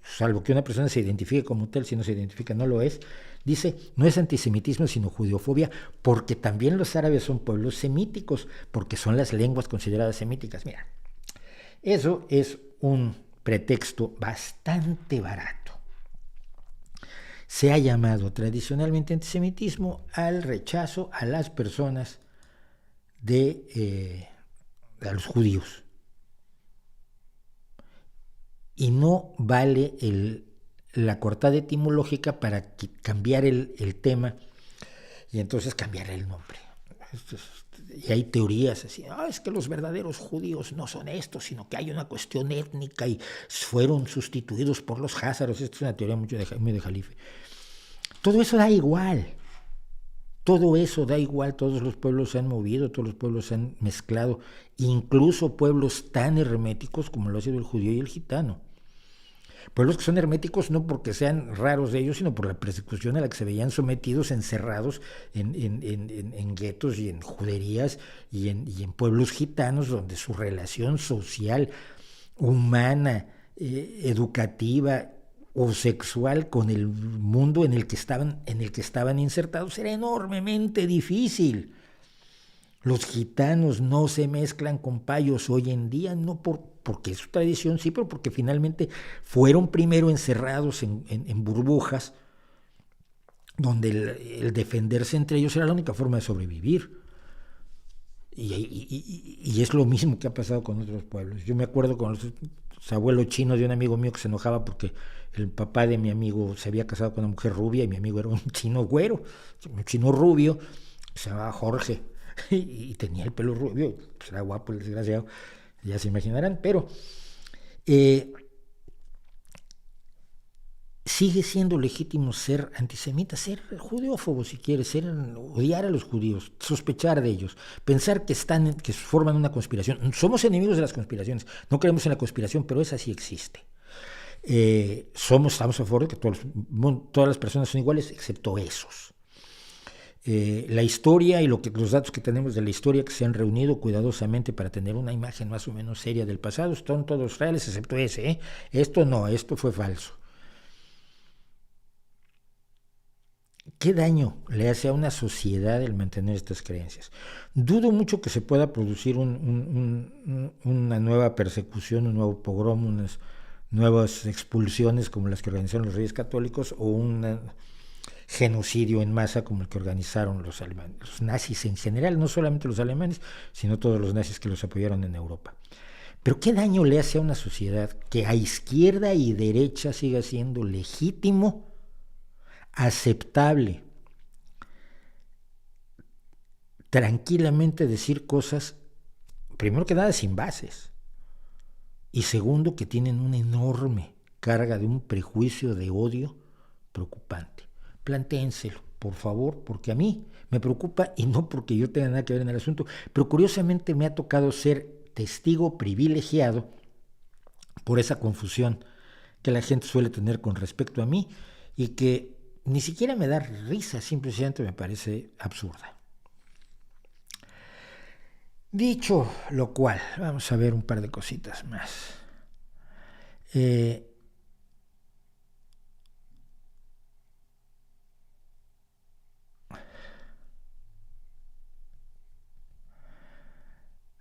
Salvo que una persona se identifique como tal, si no se identifica no lo es. Dice, no es antisemitismo sino judeofobia, porque también los árabes son pueblos semíticos, porque son las lenguas consideradas semíticas. Mira, eso es un pretexto bastante barato. Se ha llamado tradicionalmente antisemitismo al rechazo a las personas a los judíos. Y no vale la cortada etimológica para cambiar el tema y entonces cambiar el nombre. Y hay teorías así, es que los verdaderos judíos no son estos, sino que hay una cuestión étnica y fueron sustituidos por los házaros. Esto es una teoría muy de Jalife. Todo eso da igual. Todo eso da igual, todos los pueblos se han movido, todos los pueblos se han mezclado, incluso pueblos tan herméticos como lo ha sido el judío y el gitano. Pueblos que son herméticos no porque sean raros de ellos, sino por la persecución a la que se veían sometidos, encerrados en guetos y en juderías y en pueblos gitanos, donde su relación social, humana, educativa o sexual con el mundo en el que estaban insertados era enormemente difícil. Los gitanos no se mezclan con payos hoy en día, no porque es su tradición, sí, pero porque finalmente fueron primero encerrados en burbujas, donde el defenderse entre ellos era la única forma de sobrevivir. Y es lo mismo que ha pasado con otros pueblos. Yo me acuerdo con los abuelos chinos de un amigo mío que se enojaba porque el papá de mi amigo se había casado con una mujer rubia y mi amigo era un chino güero, un chino rubio, se llamaba Jorge. Y tenía el pelo rubio, pues era guapo el desgraciado, ya se imaginarán, pero sigue siendo legítimo ser antisemita, ser judeófobo si quieres, odiar a los judíos, sospechar de ellos, pensar que forman una conspiración. Somos enemigos de las conspiraciones, no creemos en la conspiración, pero esa sí existe. Estamos a favor de que todas las personas son iguales, excepto esos. La historia y los datos que tenemos de la historia que se han reunido cuidadosamente para tener una imagen más o menos seria del pasado son todos reales excepto ese. Esto no, esto fue falso. ¿Qué daño le hace a una sociedad el mantener estas creencias? Dudo mucho que se pueda producir una nueva persecución, un nuevo pogrom, unas nuevas expulsiones como las que organizaron los Reyes Católicos o un genocidio en masa como el que organizaron los alemanes, los nazis en general, no solamente los alemanes, sino todos los nazis que los apoyaron en Europa. Pero ¿qué daño le hace a una sociedad que a izquierda y derecha siga siendo legítimo, aceptable, tranquilamente decir cosas, primero que nada, sin bases, y segundo, que tienen una enorme carga de un prejuicio de odio preocupante? Plantéenselo, por favor, porque a mí me preocupa y no porque yo tenga nada que ver en el asunto, pero curiosamente me ha tocado ser testigo privilegiado por esa confusión que la gente suele tener con respecto a mí y que ni siquiera me da risa, simplemente me parece absurda. Dicho lo cual, vamos a ver un par de cositas más.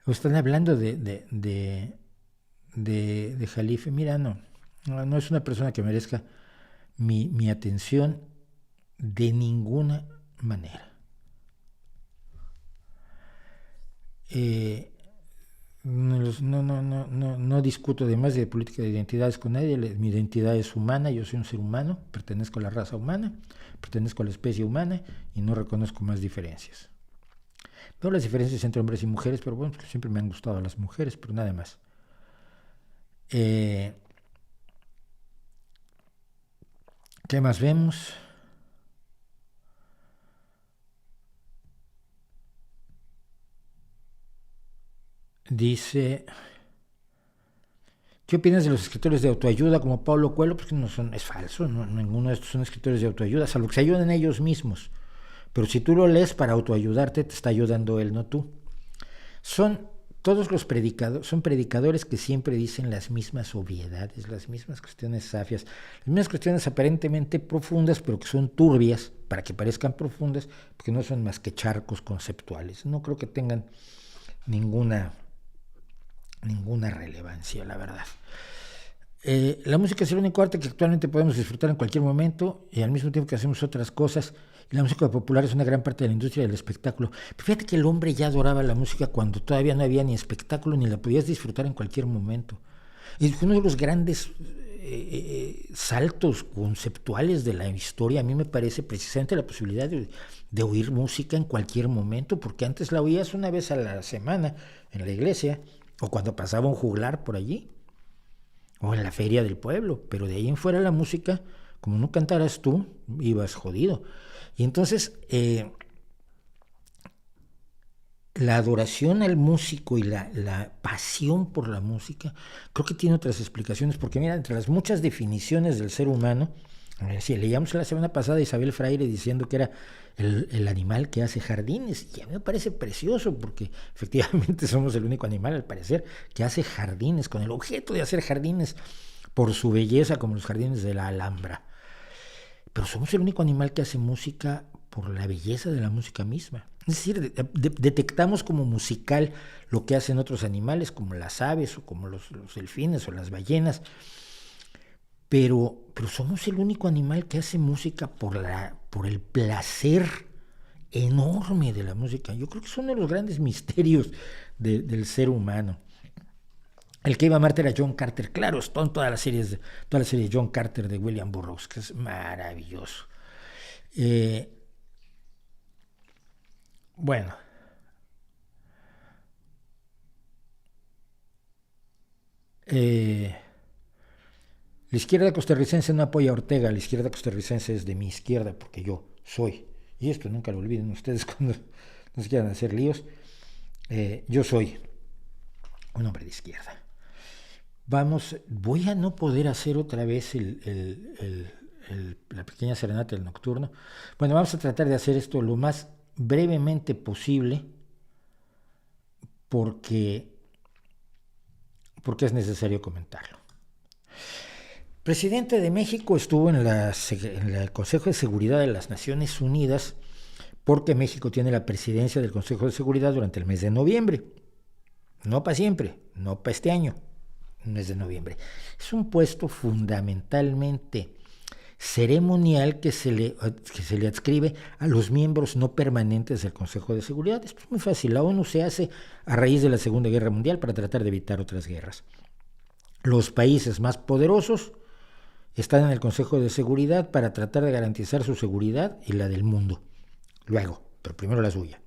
Están hablando de Jalife. Mira, no es una persona que merezca mi atención de ninguna manera. No discuto además de política de identidades con nadie. Mi identidad es humana, yo soy un ser humano, pertenezco a la raza humana, pertenezco a la especie humana y no reconozco más diferencias. Veo las diferencias entre hombres y mujeres, pero bueno, porque siempre me han gustado las mujeres, pero nada más. ¿Qué más vemos? Dice, ¿qué opinas de los escritores de autoayuda como Paulo Coelho? Pues que no son, es falso, no, ninguno de estos son escritores de autoayuda, salvo que se ayuden ellos mismos. Pero si tú lo lees para autoayudarte, te está ayudando él, no tú. Son todos los predicadores, son predicadores que siempre dicen las mismas obviedades, las mismas cuestiones safias, las mismas cuestiones aparentemente profundas, pero que son turbias para que parezcan profundas, porque no son más que charcos conceptuales. No creo que tengan ninguna relevancia, la verdad. La música es el único arte que actualmente podemos disfrutar en cualquier momento y al mismo tiempo que hacemos otras cosas. Y la música popular es una gran parte de la industria del espectáculo. Pero fíjate que el hombre ya adoraba la música cuando todavía no había ni espectáculo ni la podías disfrutar en cualquier momento. Es uno de los grandes saltos conceptuales de la historia. A mí me parece precisamente la posibilidad de oír música en cualquier momento, porque antes la oías una vez a la semana en la iglesia o cuando pasaba un juglar por allí o en la feria del pueblo, pero de ahí en fuera la música, como no cantaras tú, ibas jodido. Y entonces la adoración al músico y la pasión por la música creo que tiene otras explicaciones, porque mira, entre las muchas definiciones del ser humano, si leíamos la semana pasada a Isabel Freire diciendo que era el animal que hace jardines, y a mí me parece precioso, porque efectivamente somos el único animal, al parecer, que hace jardines, con el objeto de hacer jardines por su belleza, como los jardines de la Alhambra. Pero somos el único animal que hace música por la belleza de la música misma. Es decir, detectamos como musical lo que hacen otros animales, como las aves o como los delfines o las ballenas, pero somos el único animal que hace música por el placer enorme de la música. Yo creo que es uno de los grandes misterios del ser humano. El que iba a Marte era John Carter. Claro, está en toda la serie de John Carter de William Burroughs, que es maravilloso. Bueno. La izquierda costarricense no apoya a Ortega, la izquierda costarricense es de mi izquierda, porque yo soy, y esto nunca lo olviden ustedes cuando no se quieran hacer líos, yo soy un hombre de izquierda. Voy a no poder hacer otra vez la pequeña serenata del nocturno. Bueno, vamos a tratar de hacer esto lo más brevemente posible, porque es necesario comentarlo. El presidente de México estuvo en el Consejo de Seguridad de las Naciones Unidas, porque México tiene la presidencia del Consejo de Seguridad durante el mes de noviembre. No para siempre, no para este año, el mes de noviembre. Es un puesto fundamentalmente ceremonial que se le adscribe a los miembros no permanentes del Consejo de Seguridad. Esto es muy fácil. La ONU se hace a raíz de la Segunda Guerra Mundial para tratar de evitar otras guerras. Los países más poderosos están en el Consejo de Seguridad para tratar de garantizar su seguridad y la del mundo. Luego, pero primero la suya.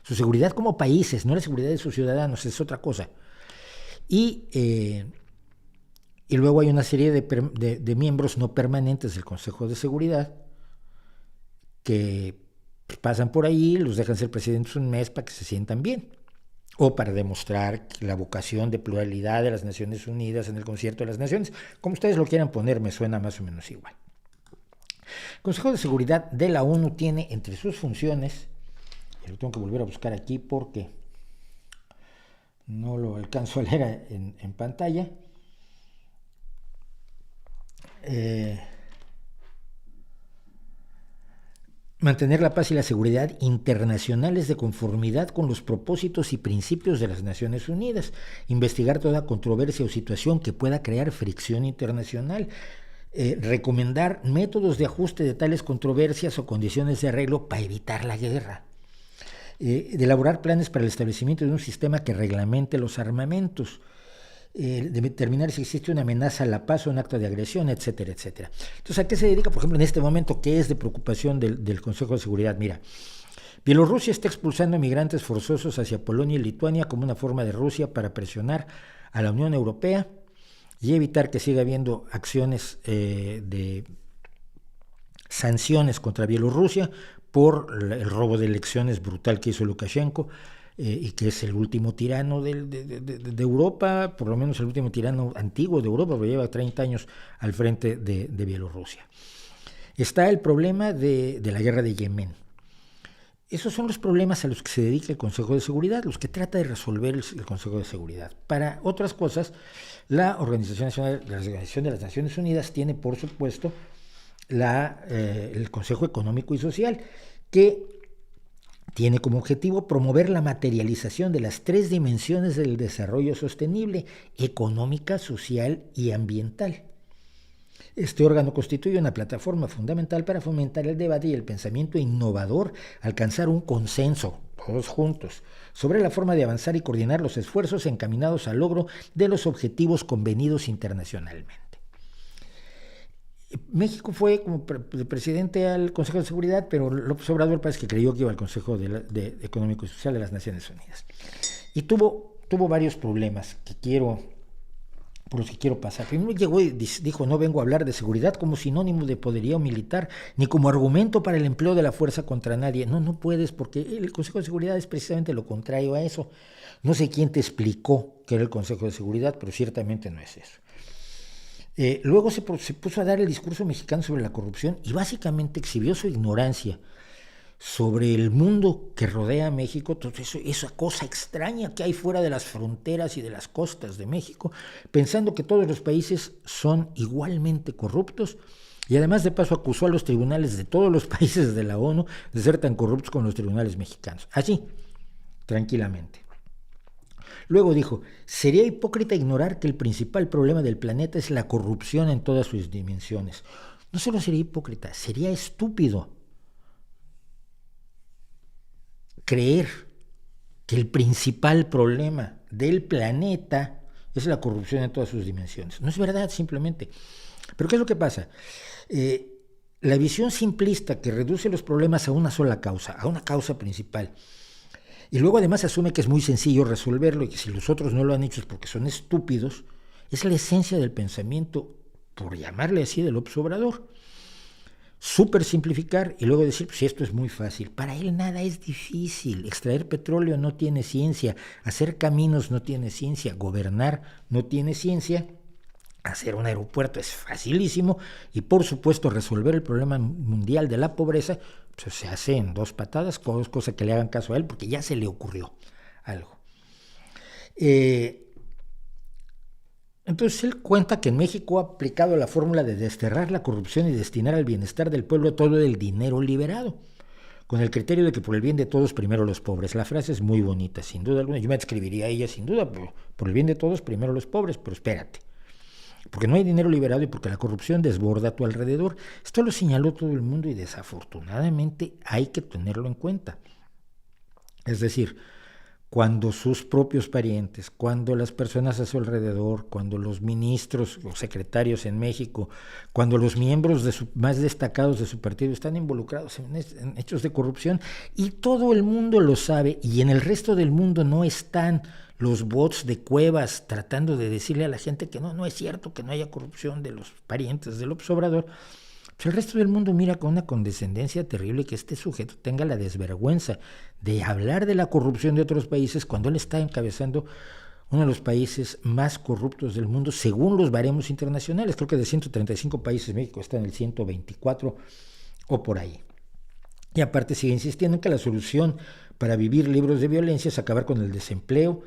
Su seguridad como países, no la seguridad de sus ciudadanos, es otra cosa. Y luego hay una serie de miembros no permanentes del Consejo de Seguridad que pasan por ahí, los dejan ser presidentes un mes para que se sientan bien, o para demostrar la vocación de pluralidad de las Naciones Unidas en el Concierto de las Naciones. Como ustedes lo quieran poner, me suena más o menos igual. El Consejo de Seguridad de la ONU tiene entre sus funciones, y lo tengo que volver a buscar aquí porque no lo alcanzo a leer en pantalla, mantener la paz y la seguridad internacionales de conformidad con los propósitos y principios de las Naciones Unidas, investigar toda controversia o situación que pueda crear fricción internacional, recomendar métodos de ajuste de tales controversias o condiciones de arreglo para evitar la guerra, de elaborar planes para el establecimiento de un sistema que reglamente los armamentos, de determinar si existe una amenaza a la paz o un acto de agresión, etcétera, etcétera. Entonces, ¿a qué se dedica, por ejemplo, en este momento? ¿Qué es de preocupación del Consejo de Seguridad? Mira, Bielorrusia está expulsando migrantes forzosos hacia Polonia y Lituania como una forma de Rusia para presionar a la Unión Europea y evitar que siga habiendo acciones de sanciones contra Bielorrusia por el robo de elecciones brutal que hizo Lukashenko, y que es el último tirano de Europa, por lo menos el último tirano antiguo de Europa, porque lleva 30 años al frente de Bielorrusia. Está el problema de la guerra de Yemen. Esos son los problemas a los que se dedica el Consejo de Seguridad, los que trata de resolver el Consejo de Seguridad. Para otras cosas, la Organización de las Naciones Unidas tiene, por supuesto, el Consejo Económico y Social, que tiene como objetivo promover la materialización de las 3 dimensiones del desarrollo sostenible: económica, social y ambiental. Este órgano constituye una plataforma fundamental para fomentar el debate y el pensamiento innovador, alcanzar un consenso, todos juntos, sobre la forma de avanzar y coordinar los esfuerzos encaminados al logro de los objetivos convenidos internacionalmente. México fue como presidente al Consejo de Seguridad, pero López Obrador parece que creyó que iba al Consejo de Económico y Social de las Naciones Unidas. Y tuvo varios problemas por los que quiero pasar. Primero llegó y dijo: no vengo a hablar de seguridad como sinónimo de poderío militar, ni como argumento para el empleo de la fuerza contra nadie. No puedes, porque el Consejo de Seguridad es precisamente lo contrario a eso. No sé quién te explicó que era el Consejo de Seguridad, pero ciertamente no es eso. Luego se puso a dar el discurso mexicano sobre la corrupción y básicamente exhibió su ignorancia sobre el mundo que rodea a México, todo eso, esa cosa extraña que hay fuera de las fronteras y de las costas de México, pensando que todos los países son igualmente corruptos, y además de paso acusó a los tribunales de todos los países de la ONU de ser tan corruptos como los tribunales mexicanos. Así, tranquilamente. Luego dijo: sería hipócrita ignorar que el principal problema del planeta es la corrupción en todas sus dimensiones. No solo sería hipócrita, sería estúpido creer que el principal problema del planeta es la corrupción en todas sus dimensiones. No es verdad, simplemente. Pero ¿qué es lo que pasa? La visión simplista que reduce los problemas a una sola causa, a una causa principal, y luego además asume que es muy sencillo resolverlo y que si los otros no lo han hecho es porque son estúpidos, es la esencia del pensamiento, por llamarle así, del López Obrador. Súper simplificar y luego decir: pues esto es muy fácil. Para él nada es difícil. Extraer petróleo no tiene ciencia, hacer caminos no tiene ciencia, gobernar no tiene ciencia, hacer un aeropuerto es facilísimo, y por supuesto resolver el problema mundial de la pobreza pues se hace en 2 patadas, cosa que le hagan caso a él porque ya se le ocurrió algo. Entonces él cuenta que en México ha aplicado la fórmula de desterrar la corrupción y destinar al bienestar del pueblo todo el dinero liberado, con el criterio de que por el bien de todos primero los pobres. La frase es muy bonita, sin duda alguna. Yo me adscribiría a ella sin duda: por el bien de todos primero los pobres. Pero espérate, porque no hay dinero liberado y porque la corrupción desborda a tu alrededor. Esto lo señaló todo el mundo y desafortunadamente hay que tenerlo en cuenta. Es decir, cuando sus propios parientes, cuando las personas a su alrededor, cuando los ministros o secretarios en México, cuando los miembros más destacados de su partido están involucrados en hechos de corrupción, y todo el mundo lo sabe, y en el resto del mundo no están los bots de Cuevas tratando de decirle a la gente que no es cierto que no haya corrupción de los parientes del López Obrador, pues el resto del mundo mira con una condescendencia terrible que este sujeto tenga la desvergüenza de hablar de la corrupción de otros países cuando él está encabezando uno de los países más corruptos del mundo según los baremos internacionales. Creo que de 135 países México está en el 124 o por ahí. Y aparte sigue insistiendo en que la solución para vivir libres de violencia es acabar con el desempleo,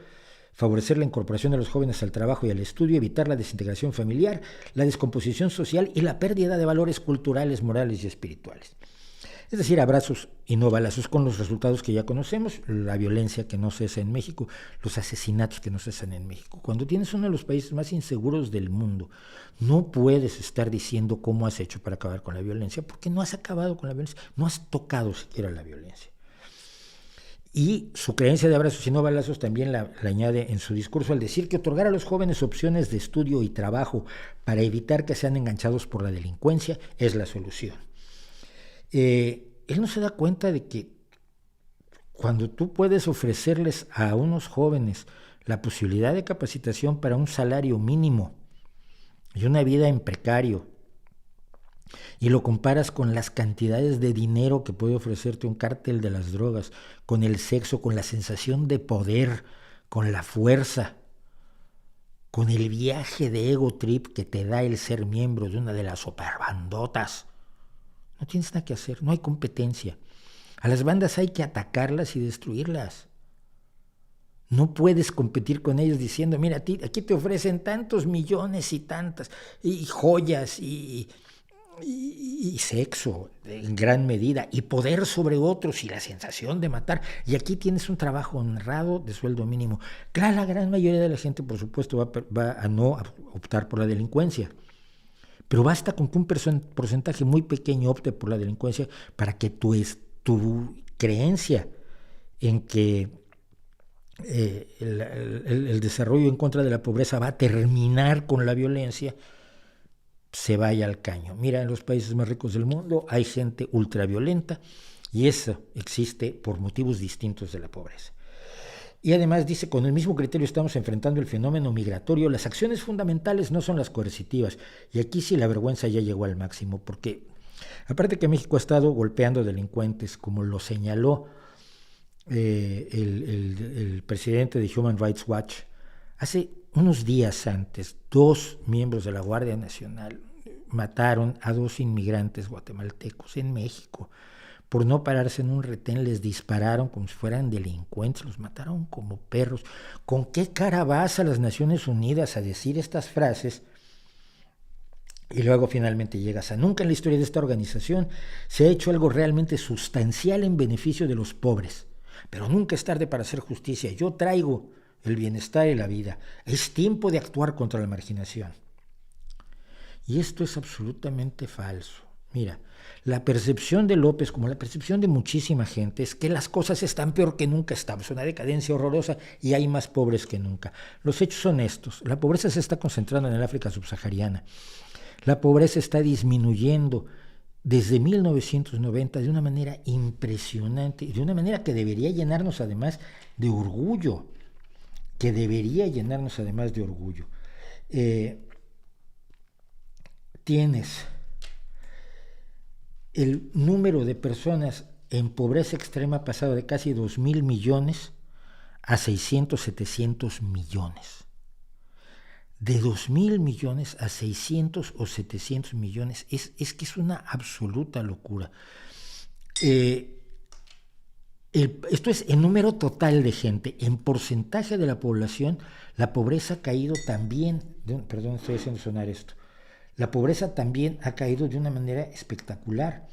favorecer la incorporación de los jóvenes al trabajo y al estudio, evitar la desintegración familiar, la descomposición social y la pérdida de valores culturales, morales y espirituales. Es decir, abrazos y no balazos, con los resultados que ya conocemos: la violencia que no cesa en México, los asesinatos que no cesan en México. Cuando tienes uno de los países más inseguros del mundo, no puedes estar diciendo cómo has hecho para acabar con la violencia, porque no has acabado con la violencia, no has tocado siquiera la violencia. Y su creencia de abrazos y no balazos también la añade en su discurso al decir que otorgar a los jóvenes opciones de estudio y trabajo para evitar que sean enganchados por la delincuencia es la solución. Él no se da cuenta de que cuando tú puedes ofrecerles a unos jóvenes la posibilidad de capacitación para un salario mínimo y una vida en precario, y lo comparas con las cantidades de dinero que puede ofrecerte un cártel de las drogas, con el sexo, con la sensación de poder, con la fuerza, con el viaje de ego trip que te da el ser miembro de una de las superbandotas, no tienes nada que hacer, no hay competencia. A las bandas hay que atacarlas y destruirlas. No puedes competir con ellos diciendo, mira, aquí te ofrecen tantos millones y tantas, y joyas, y sexo en gran medida, y poder sobre otros, y la sensación de matar. Y aquí tienes un trabajo honrado de sueldo mínimo. Claro, la gran mayoría de la gente, por supuesto, va a no optar por la delincuencia. Pero basta con que un porcentaje muy pequeño opte por la delincuencia para que tu creencia en que el desarrollo en contra de la pobreza va a terminar con la violencia se vaya al caño. Mira, en los países más ricos del mundo hay gente ultraviolenta y eso existe por motivos distintos de la pobreza. Y además dice, con el mismo criterio estamos enfrentando el fenómeno migratorio. Las acciones fundamentales no son las coercitivas. Y aquí sí la vergüenza ya llegó al máximo, porque aparte que México ha estado golpeando delincuentes, como lo señaló el presidente de Human Rights Watch, hace unos días antes, 2 miembros de la Guardia Nacional mataron a 2 inmigrantes guatemaltecos en México. Por no pararse en un retén, les dispararon como si fueran delincuentes, los mataron como perros. ¿Con qué cara vas a las Naciones Unidas a decir estas frases? Y luego finalmente llegas a nunca en la historia de esta organización se ha hecho algo realmente sustancial en beneficio de los pobres. Pero nunca es tarde para hacer justicia. Yo traigo el bienestar y la vida. Es tiempo de actuar contra la marginación. Y esto es absolutamente falso. Mira, la percepción de López, como la percepción de muchísima gente, es que las cosas están peor que nunca, estamos en una decadencia horrorosa y hay más pobres que nunca. Los hechos son estos. La pobreza se está concentrando en el África subsahariana. La pobreza está disminuyendo desde 1990 de una manera impresionante, de una manera que debería llenarnos además de orgullo, Tienes el número de personas en pobreza extrema pasado de casi 2.000 millones a 600, 700 millones. De 2.000 millones a 600 o 700 millones. Es que es una absoluta locura. Esto es en número total de gente. En porcentaje de la población, la pobreza ha caído también, perdón, estoy haciendo sonar esto, la pobreza también ha caído de una manera espectacular.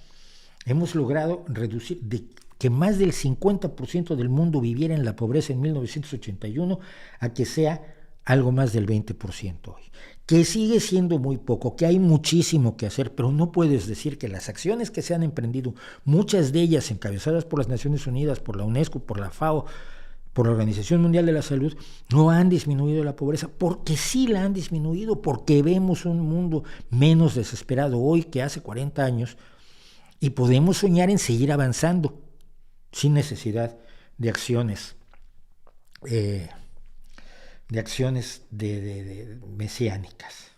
Hemos logrado reducir de que más del 50% del mundo viviera en la pobreza en 1981 a que sea algo más del 20% hoy. Que sigue siendo muy poco, que hay muchísimo que hacer, pero no puedes decir que las acciones que se han emprendido, muchas de ellas encabezadas por las Naciones Unidas, por la UNESCO, por la FAO, por la Organización Mundial de la Salud, no han disminuido la pobreza, porque sí la han disminuido, porque vemos un mundo menos desesperado hoy que hace 40 años y podemos soñar en seguir avanzando sin necesidad de acciones mesiánicas.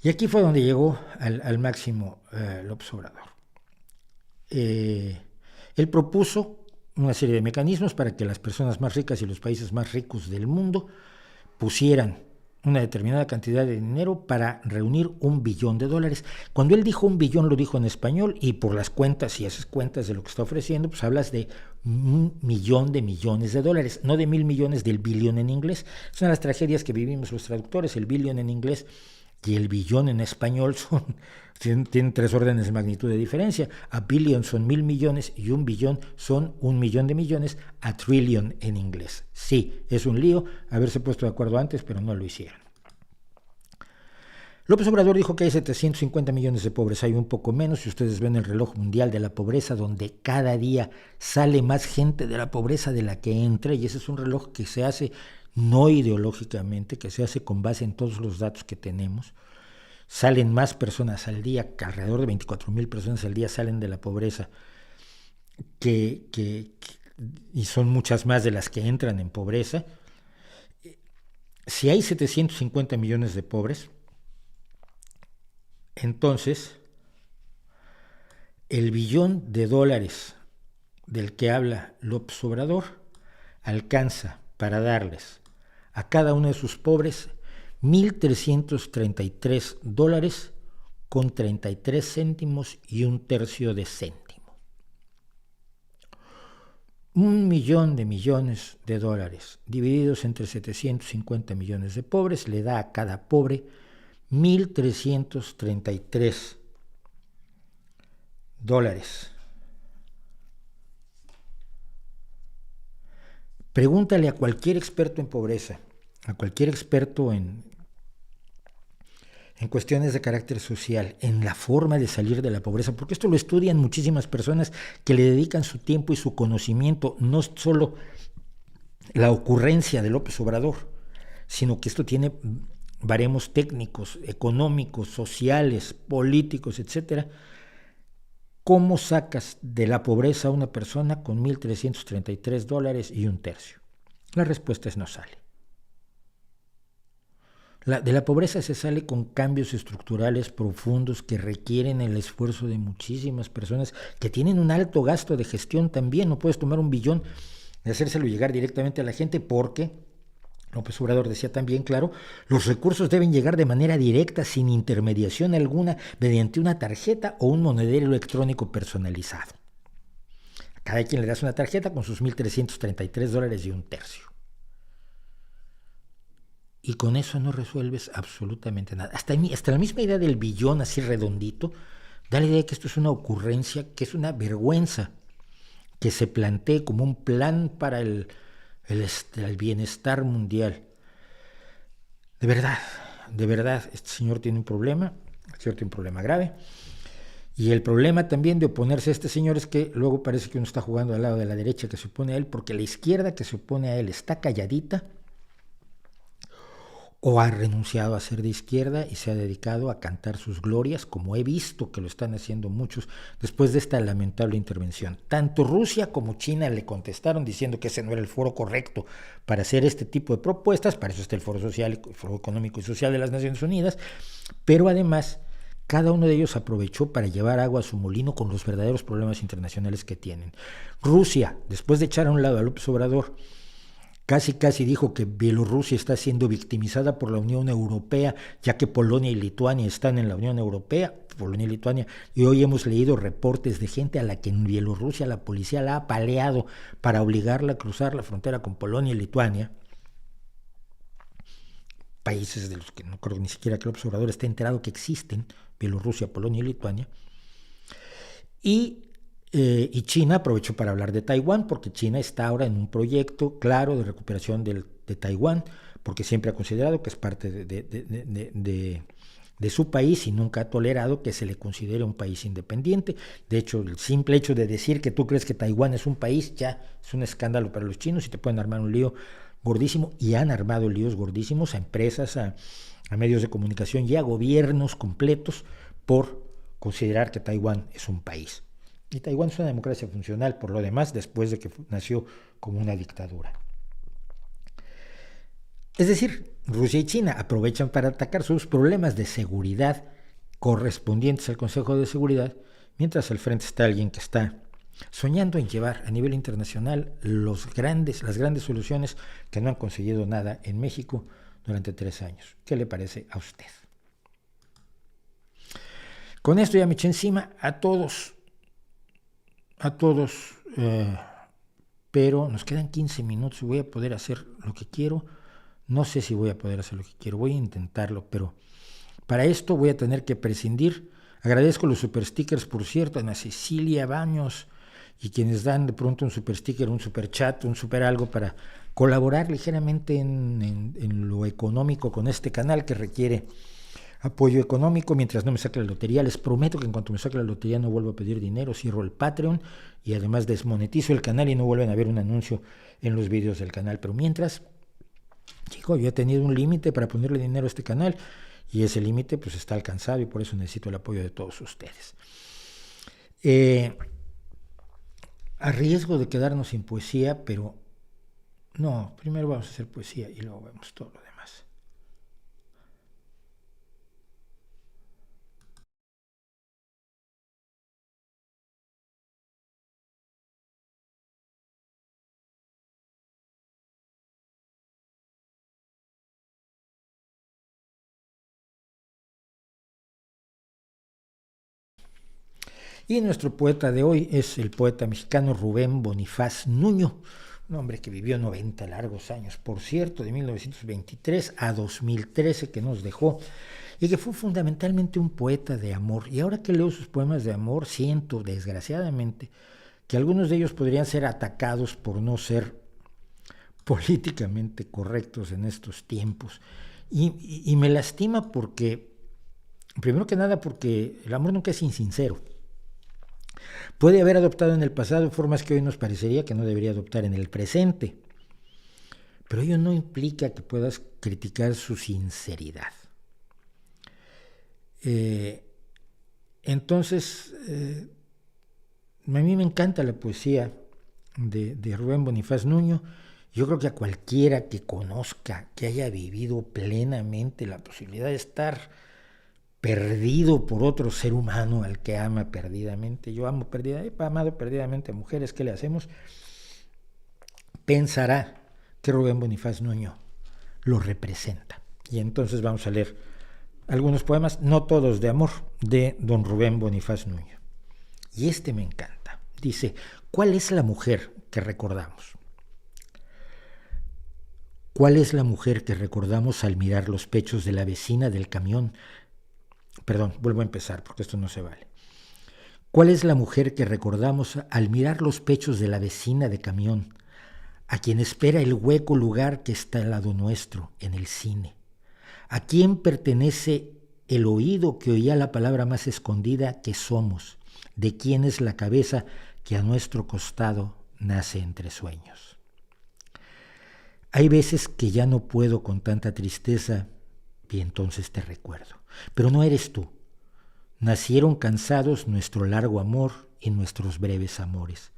Y aquí fue donde llegó al máximo López Obrador. Él propuso una serie de mecanismos para que las personas más ricas y los países más ricos del mundo pusieran una determinada cantidad de dinero para reunir $1 billón. Cuando él dijo 1 billón, lo dijo en español, y por las cuentas, si haces cuentas de lo que está ofreciendo, pues hablas de 1 millón de millones de dólares, no de 1.000 millones, del billón en inglés. Es una de las tragedias que vivimos los traductores. El billón en inglés y el billón en español tienen 3 órdenes de magnitud de diferencia. A billion son 1.000 millones y 1 billón son 1 millón de millones, a trillion en inglés. Sí, es un lío haberse puesto de acuerdo antes, pero no lo hicieron. López Obrador dijo que hay 750 millones de pobres, hay un poco menos. Si ustedes ven el reloj mundial de la pobreza, donde cada día sale más gente de la pobreza de la que entra, y ese es un reloj que se hace no ideológicamente, que se hace con base en todos los datos que tenemos. Salen más personas al día, que alrededor de 24,000 personas al día salen de la pobreza, y son muchas más de las que entran en pobreza. Si hay 750 millones de pobres, Entonces, el billón de dólares del que habla López Obrador alcanza para darles a cada uno de sus pobres $1,333 con 33 céntimos y un tercio de céntimo. 1 millón de millones divididos entre 750 millones de pobres le da a cada pobre $1,333. Pregúntale a cualquier experto en pobreza, a cualquier experto en cuestiones de carácter social, en la forma de salir de la pobreza, porque esto lo estudian muchísimas personas que le dedican su tiempo y su conocimiento, no solo la ocurrencia de López Obrador, sino que esto tiene baremos técnicos, económicos, sociales, políticos, etcétera. ¿Cómo sacas de la pobreza a una persona con $1,333 y un tercio? La respuesta es no sale. De la pobreza se sale con cambios estructurales profundos que requieren el esfuerzo de muchísimas personas que tienen un alto gasto de gestión también. No puedes tomar 1 billón y hacérselo llegar directamente a la gente porque, López Obrador decía también, claro, los recursos deben llegar de manera directa, sin intermediación alguna, mediante una tarjeta o un monedero electrónico personalizado. A cada quien le das una tarjeta con sus $1,333 y un tercio. Y con eso no resuelves absolutamente nada. Hasta la misma idea del billón así redondito, da la idea de que esto es una ocurrencia, que es una vergüenza que se plantee como un plan para el bienestar mundial. De verdad, este señor tiene un problema, grave. Y el problema también de oponerse a este señor es que luego parece que uno está jugando al lado de la derecha que se opone a él, porque la izquierda que se opone a él está calladita, o ha renunciado a ser de izquierda y se ha dedicado a cantar sus glorias, como he visto que lo están haciendo muchos después de esta lamentable intervención. Tanto Rusia como China le contestaron diciendo que ese no era el foro correcto para hacer este tipo de propuestas, para eso está el Foro Social, el Foro Económico y Social de las Naciones Unidas, pero además cada uno de ellos aprovechó para llevar agua a su molino con los verdaderos problemas internacionales que tienen. Rusia, después de echar a un lado a López Obrador, casi dijo que Bielorrusia está siendo victimizada por la Unión Europea, ya que Polonia y Lituania están en la Unión Europea, Polonia y Lituania, y hoy hemos leído reportes de gente a la que en Bielorrusia la policía la ha apaleado para obligarla a cruzar la frontera con Polonia y Lituania, países de los que no creo ni siquiera que López Obrador esté enterado que existen, Bielorrusia, Polonia y Lituania. Y China aprovechó para hablar de Taiwán, porque China está ahora en un proyecto claro de recuperación de Taiwán, porque siempre ha considerado que es parte de su país y nunca ha tolerado que se le considere un país independiente. De hecho, el simple hecho de decir que tú crees que Taiwán es un país ya es un escándalo para los chinos y te pueden armar un lío gordísimo, y han armado líos gordísimos a empresas, a medios de comunicación y a gobiernos completos por considerar que Taiwán es un país. Y Taiwán es una democracia funcional, por lo demás, después de que nació como una dictadura. Es decir, Rusia y China aprovechan para atacar sus problemas de seguridad correspondientes al Consejo de Seguridad, mientras al frente está alguien que está soñando en llevar a nivel internacional las grandes soluciones que no han conseguido nada en México durante 3 años. ¿Qué le parece a usted? Con esto ya me eché encima a todos, pero nos quedan 15 minutos y voy a poder hacer lo que quiero. No sé si voy a poder hacer lo que quiero, voy a intentarlo, pero para esto voy a tener que prescindir. Agradezco los super stickers, por cierto, a Ana Cecilia Baños y quienes dan de pronto un super sticker, un super chat, un super algo para colaborar ligeramente en lo económico con este canal que requiere apoyo económico mientras no me saque la lotería. Les prometo que en cuanto me saque la lotería no vuelvo a pedir dinero, cierro el Patreon y además desmonetizo el canal y no vuelven a ver un anuncio en los vídeos del canal. Pero mientras, chico, yo he tenido un límite para ponerle dinero a este canal y ese límite pues está alcanzado y por eso necesito el apoyo de todos ustedes. A riesgo de quedarnos sin poesía, pero no, primero vamos a hacer poesía y luego vemos todo lo demás. Y nuestro poeta de hoy es el poeta mexicano Rubén Bonifaz Nuño, un hombre que vivió 90 largos años, por cierto, de 1923 a 2013, que nos dejó, y que fue fundamentalmente un poeta de amor. Y ahora que leo sus poemas de amor, siento, desgraciadamente, que algunos de ellos podrían ser atacados por no ser políticamente correctos en estos tiempos. Y me lastima porque, primero que nada, porque el amor nunca es insincero. Puede haber adoptado en el pasado formas que hoy nos parecería que no debería adoptar en el presente, pero ello no implica que puedas criticar su sinceridad. Entonces, a mí me encanta la poesía de Rubén Bonifaz Nuño. Yo creo que a cualquiera que conozca, que haya vivido plenamente la posibilidad de estar perdido por otro ser humano al que ama perdidamente, yo amo perdidamente, he amado perdidamente a mujeres, ¿qué le hacemos? Pensará que Rubén Bonifaz Nuño lo representa. Y entonces vamos a leer algunos poemas, no todos de amor, de don Rubén Bonifaz Nuño. Y este me encanta. Dice, ¿cuál es la mujer que recordamos? ¿Cuál es la mujer que recordamos al mirar los pechos de la vecina del camión? Perdón, vuelvo a empezar porque esto no se vale. ¿Cuál es la mujer que recordamos al mirar los pechos de la vecina de camión, a quien espera el hueco lugar que está al lado nuestro, en el cine? ¿A quién pertenece el oído que oía la palabra más escondida que somos? ¿De quién es la cabeza que a nuestro costado nace entre sueños? Hay veces que ya no puedo con tanta tristeza y entonces te recuerdo. Pero no eres tú. Nacieron cansados nuestro largo amor y nuestros breves amores,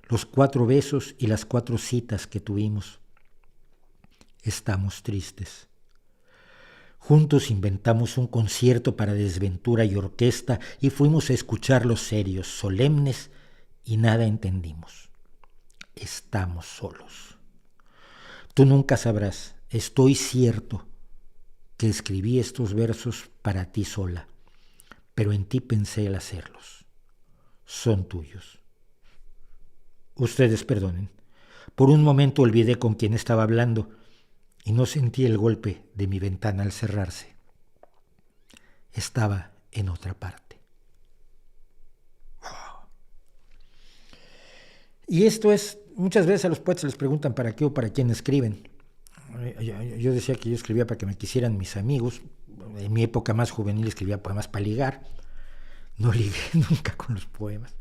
los 4 besos y las 4 citas que tuvimos. Estamos tristes. Juntos inventamos un concierto para desventura y orquesta y fuimos a escucharlos serios, solemnes, y nada entendimos. Estamos solos. Tú nunca sabrás, estoy cierto, que escribí estos versos para ti sola, pero en ti pensé el hacerlos. Son tuyos. Ustedes perdonen. Por un momento olvidé con quién estaba hablando y no sentí el golpe de mi ventana al cerrarse. Estaba en otra parte. Y esto es, muchas veces a los poetas les preguntan para qué o para quién escriben. Yo decía que yo escribía para que me quisieran mis amigos. En mi época más juvenil escribía poemas para ligar. No ligué nunca con los poemas.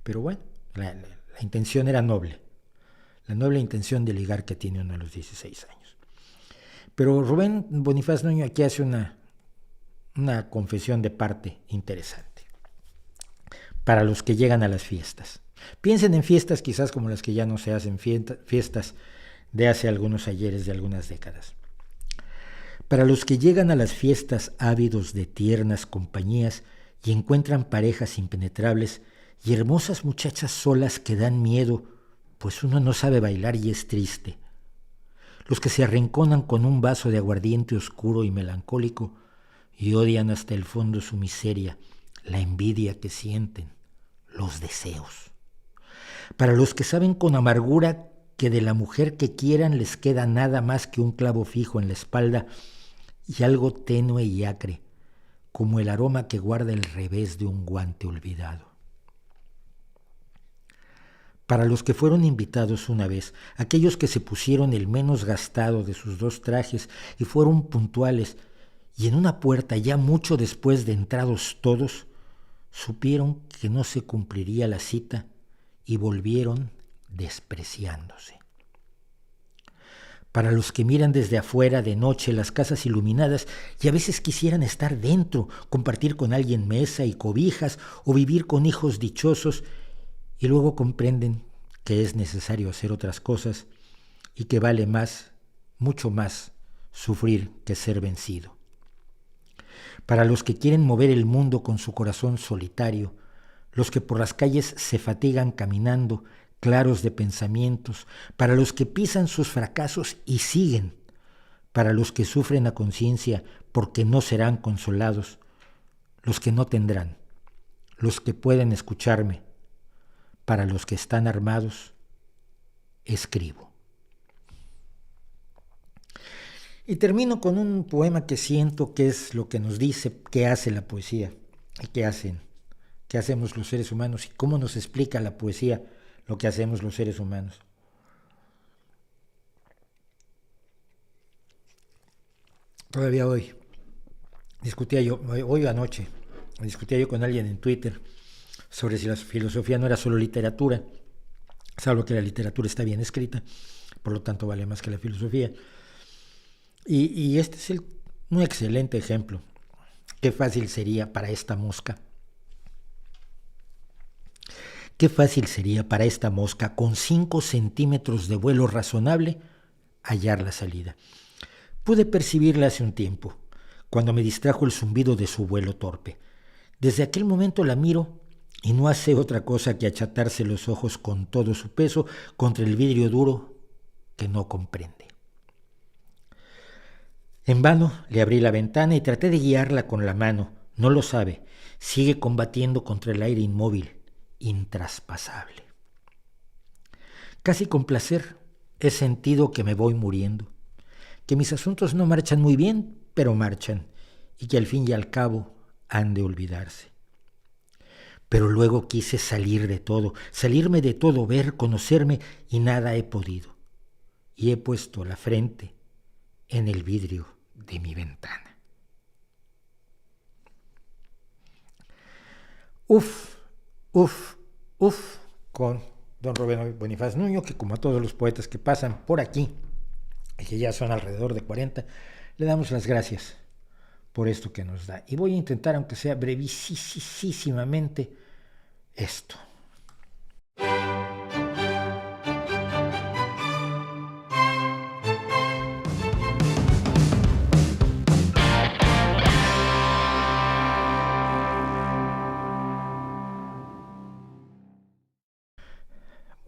Pero bueno, la intención era noble. La noble intención de ligar que tiene uno a los 16 años. Pero Rubén Bonifaz Nuño aquí hace una confesión de parte interesante. Para los que llegan a las fiestas. Piensen en fiestas quizás como las que ya no se hacen, fiestas de hace algunos ayeres, de algunas décadas. Para los que llegan a las fiestas ávidos de tiernas compañías y encuentran parejas impenetrables y hermosas muchachas solas que dan miedo, pues uno no sabe bailar y es triste. Los que se arrinconan con un vaso de aguardiente oscuro y melancólico y odian hasta el fondo su miseria, la envidia que sienten, los deseos. Para los que saben con amargura que de la mujer que quieran les queda nada más que un clavo fijo en la espalda y algo tenue y acre, como el aroma que guarda el revés de un guante olvidado. Para los que fueron invitados una vez, aquellos que se pusieron el menos gastado de sus 2 trajes y fueron puntuales, y en una puerta ya mucho después de entrados todos, supieron que no se cumpliría la cita y volvieron despreciándose. Para los que miran desde afuera de noche las casas iluminadas y a veces quisieran estar dentro, compartir con alguien mesa y cobijas o vivir con hijos dichosos y luego comprenden que es necesario hacer otras cosas y que vale más, mucho más, sufrir que ser vencido. Para los que quieren mover el mundo con su corazón solitario, los que por las calles se fatigan caminando, claros de pensamientos, para los que pisan sus fracasos y siguen, para los que sufren a conciencia porque no serán consolados, los que no tendrán, los que pueden escucharme, para los que están armados, escribo. Y termino con un poema que siento que es lo que nos dice qué hace la poesía y qué hacemos los seres humanos y cómo nos explica la poesía lo que hacemos los seres humanos. Todavía hoy anoche discutía yo con alguien en Twitter sobre si la filosofía no era solo literatura, salvo que la literatura está bien escrita, por lo tanto vale más que la filosofía. Y este es un excelente ejemplo. Qué fácil sería para esta mosca. Qué fácil sería para esta mosca, con 5 centímetros de vuelo razonable, hallar la salida. Pude percibirla hace un tiempo, cuando me distrajo el zumbido de su vuelo torpe. Desde aquel momento la miro y no hace otra cosa que achatarse los ojos con todo su peso contra el vidrio duro que no comprende. En vano le abrí la ventana y traté de guiarla con la mano. No lo sabe, sigue combatiendo contra el aire inmóvil, intraspasable. Casi con placer he sentido que me voy muriendo, que mis asuntos no marchan muy bien, pero marchan, y que al fin y al cabo han de olvidarse. Pero luego quise salirme de todo, ver, conocerme, y nada he podido. Y he puesto la frente en el vidrio de mi ventana. Uf, con don Rubén Bonifaz Nuño, que como a todos los poetas que pasan por aquí, y que ya son alrededor de 40, le damos las gracias por esto que nos da. Y voy a intentar, aunque sea brevísimamente, esto.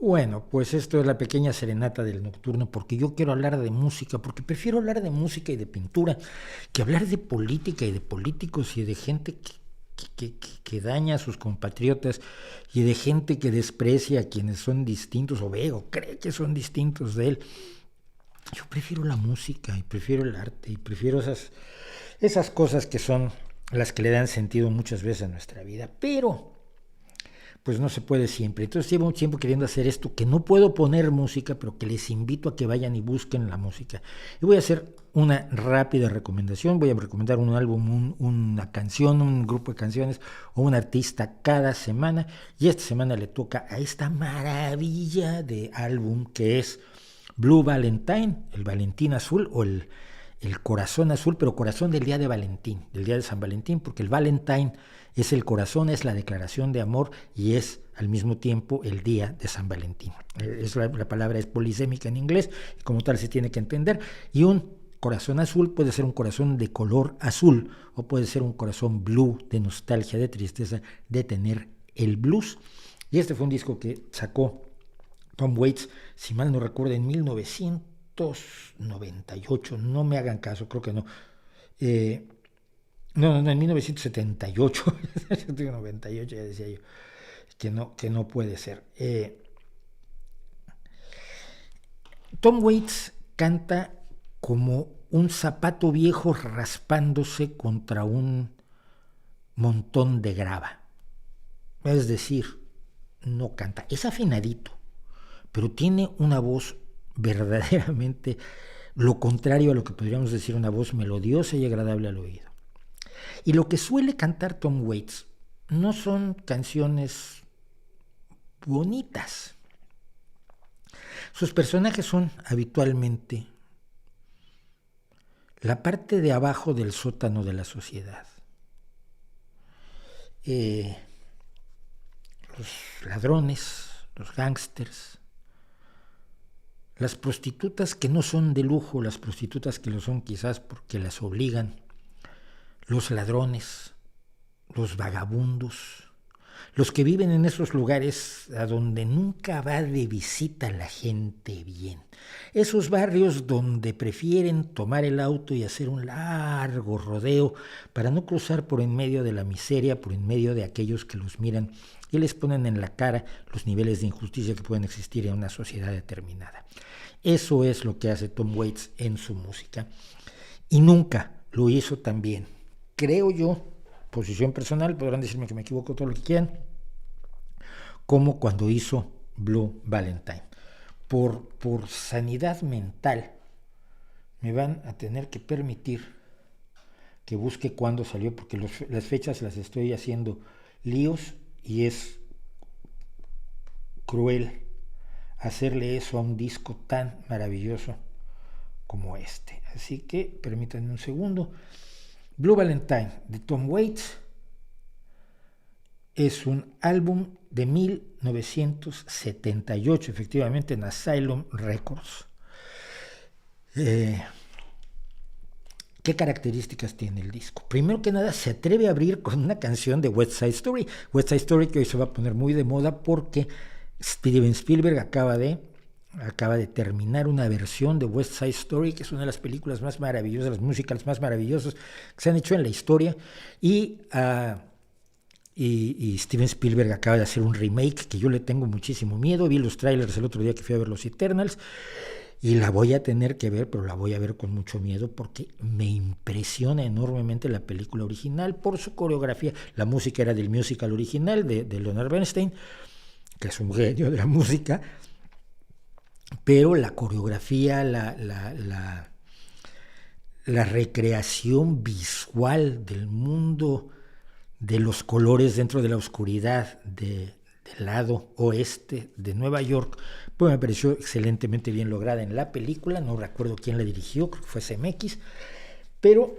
Bueno, pues esto es la pequeña serenata del nocturno, porque yo quiero hablar de música, porque prefiero hablar de música y de pintura que hablar de política y de políticos y de gente que daña a sus compatriotas y de gente que desprecia a quienes son distintos o ve o cree que son distintos de él. Yo prefiero la música y prefiero el arte y prefiero esas cosas que son las que le dan sentido muchas veces a nuestra vida, pero pues no se puede siempre. Entonces llevo un tiempo queriendo hacer esto, que no puedo poner música, pero que les invito a que vayan y busquen la música. Y voy a hacer una rápida recomendación, voy a recomendar un álbum, una canción, un grupo de canciones o un artista cada semana, y esta semana le toca a esta maravilla de álbum que es Blue Valentine, el Valentín azul o el corazón azul, pero corazón del día de Valentín, del día de San Valentín, porque el Valentine es el corazón, es la declaración de amor y es al mismo tiempo el día de San Valentín. La palabra es polisémica en inglés y como tal se tiene que entender. Y un corazón azul puede ser un corazón de color azul o puede ser un corazón blue de nostalgia, de tristeza, de tener el blues. Y este fue un disco que sacó Tom Waits, si mal no recuerdo, en 1998. No me hagan caso, creo que no. No, en 1978, 98 ya decía yo, que no puede ser. Tom Waits canta como un zapato viejo raspándose contra un montón de grava. Es decir, no canta, es afinadito, pero tiene una voz verdaderamente lo contrario a lo que podríamos decir una voz melodiosa y agradable al oído. Y lo que suele cantar Tom Waits no son canciones bonitas. Sus personajes son habitualmente la parte de abajo del sótano de la sociedad. Los ladrones, los gángsters, las prostitutas que no son de lujo, las prostitutas que lo son quizás porque las obligan, los ladrones, los vagabundos, los que viven en esos lugares a donde nunca va de visita la gente bien. Esos barrios donde prefieren tomar el auto y hacer un largo rodeo para no cruzar por en medio de la miseria, por en medio de aquellos que los miran y les ponen en la cara los niveles de injusticia que pueden existir en una sociedad determinada. Eso es lo que hace Tom Waits en su música. Y nunca lo hizo tan bien, creo yo, posición personal, podrán decirme que me equivoco todo lo que quieran, como cuando hizo Blue Valentine. Por sanidad mental, me van a tener que permitir que busque cuándo salió, porque las fechas las estoy haciendo líos y es cruel hacerle eso a un disco tan maravilloso como este. Así que permítanme un segundo. Blue Valentine de Tom Waits es un álbum de 1978, efectivamente en Asylum Records. ¿Qué características tiene el disco? Primero que nada, se atreve a abrir con una canción de West Side Story. West Side Story, que hoy se va a poner muy de moda porque Steven Spielberg acaba de terminar una versión de West Side Story, que es una de las películas más maravillosas, las musicals más maravillosas que se han hecho en la historia, y Steven Spielberg acaba de hacer un remake que yo le tengo muchísimo miedo. Vi los trailers el otro día que fui a ver los Eternals y la voy a tener que ver, pero la voy a ver con mucho miedo porque me impresiona enormemente la película original por su coreografía. La música era del musical original de Leonard Bernstein, que es un genio de la música, pero la coreografía, la recreación visual del mundo de los colores dentro de la oscuridad del lado oeste de Nueva York, pues me pareció excelentemente bien lograda en la película. No recuerdo quién la dirigió, creo que fue CMX, pero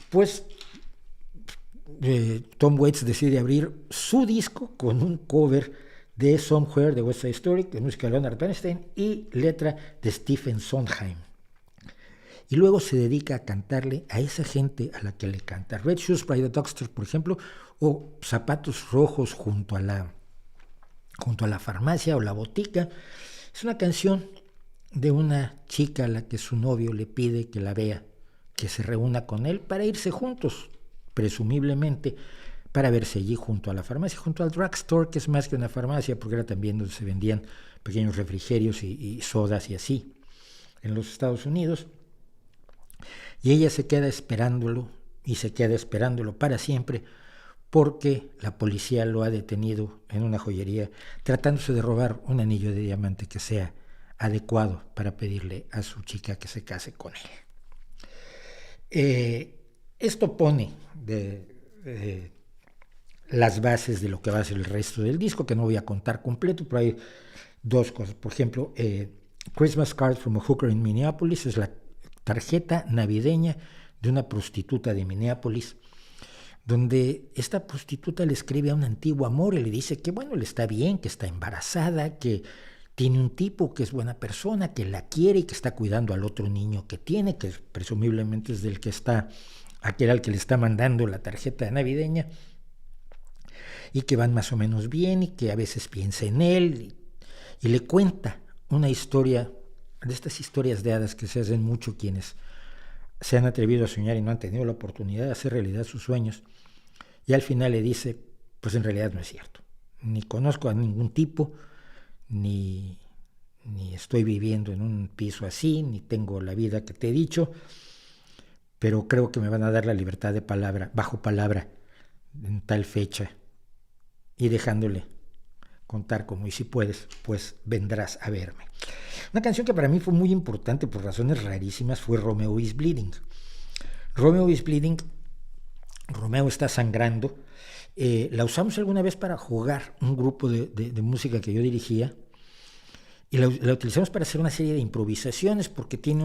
pues Tom Waits decide abrir su disco con un cover de Somewhere de West Side Story, de música de Leonard Bernstein y letra de Stephen Sondheim. Y luego se dedica a cantarle a esa gente a la que le canta. Red Shoes by the Doctor, por ejemplo, o Zapatos Rojos junto a la farmacia o la botica. Es una canción de una chica a la que su novio le pide que la vea, que se reúna con él para irse juntos, presumiblemente, para verse allí junto a la farmacia, junto al drugstore, que es más que una farmacia, porque era también donde se vendían pequeños refrigerios y sodas y así, en los Estados Unidos. Y ella se queda esperándolo, y se queda esperándolo para siempre, porque la policía lo ha detenido en una joyería, tratándose de robar un anillo de diamante que sea adecuado para pedirle a su chica que se case con él. Esto pone las bases de lo que va a ser el resto del disco, que no voy a contar completo, pero hay dos cosas. Por ejemplo, Christmas Card from a Hooker in Minneapolis es la tarjeta navideña de una prostituta de Minneapolis, donde esta prostituta le escribe a un antiguo amor y le dice que bueno, le está bien, que está embarazada, que tiene un tipo que es buena persona, que la quiere y que está cuidando al otro niño que tiene, que presumiblemente es del que está, aquel al que le está mandando la tarjeta navideña, y que van más o menos bien y que a veces piensa en él y le cuenta una historia, de estas historias de hadas que se hacen mucho quienes se han atrevido a soñar y no han tenido la oportunidad de hacer realidad sus sueños, y al final le dice, pues en realidad no es cierto, ni conozco a ningún tipo, ni estoy viviendo en un piso así, ni tengo la vida que te he dicho, pero creo que me van a dar la libertad de palabra, bajo palabra, en tal fecha, y dejándole contar como, y si puedes, pues vendrás a verme. Una canción que para mí fue muy importante por razones rarísimas fue Romeo is Bleeding. Romeo is Bleeding, Romeo está sangrando. La usamos alguna vez para jugar un grupo de música que yo dirigía, y la utilizamos para hacer una serie de improvisaciones porque tiene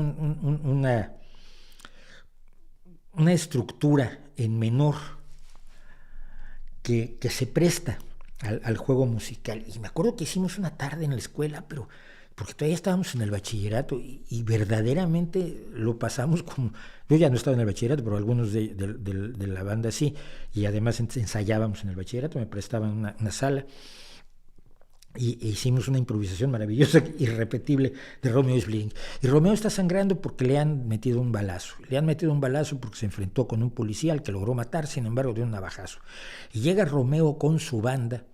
una estructura en menor que se presta al juego musical. Y me acuerdo que hicimos una tarde en la escuela, pero porque todavía estábamos en el bachillerato y verdaderamente lo pasamos como... Yo ya no estaba en el bachillerato, pero algunos de la banda sí, y además ensayábamos en el bachillerato, me prestaban una sala, e hicimos una improvisación maravillosa, irrepetible, de Romeo is Bleeding. Y Romeo está sangrando porque le han metido un balazo. Le han metido un balazo porque se enfrentó con un policía al que logró matar, sin embargo, de un navajazo. Y llega Romeo con su banda,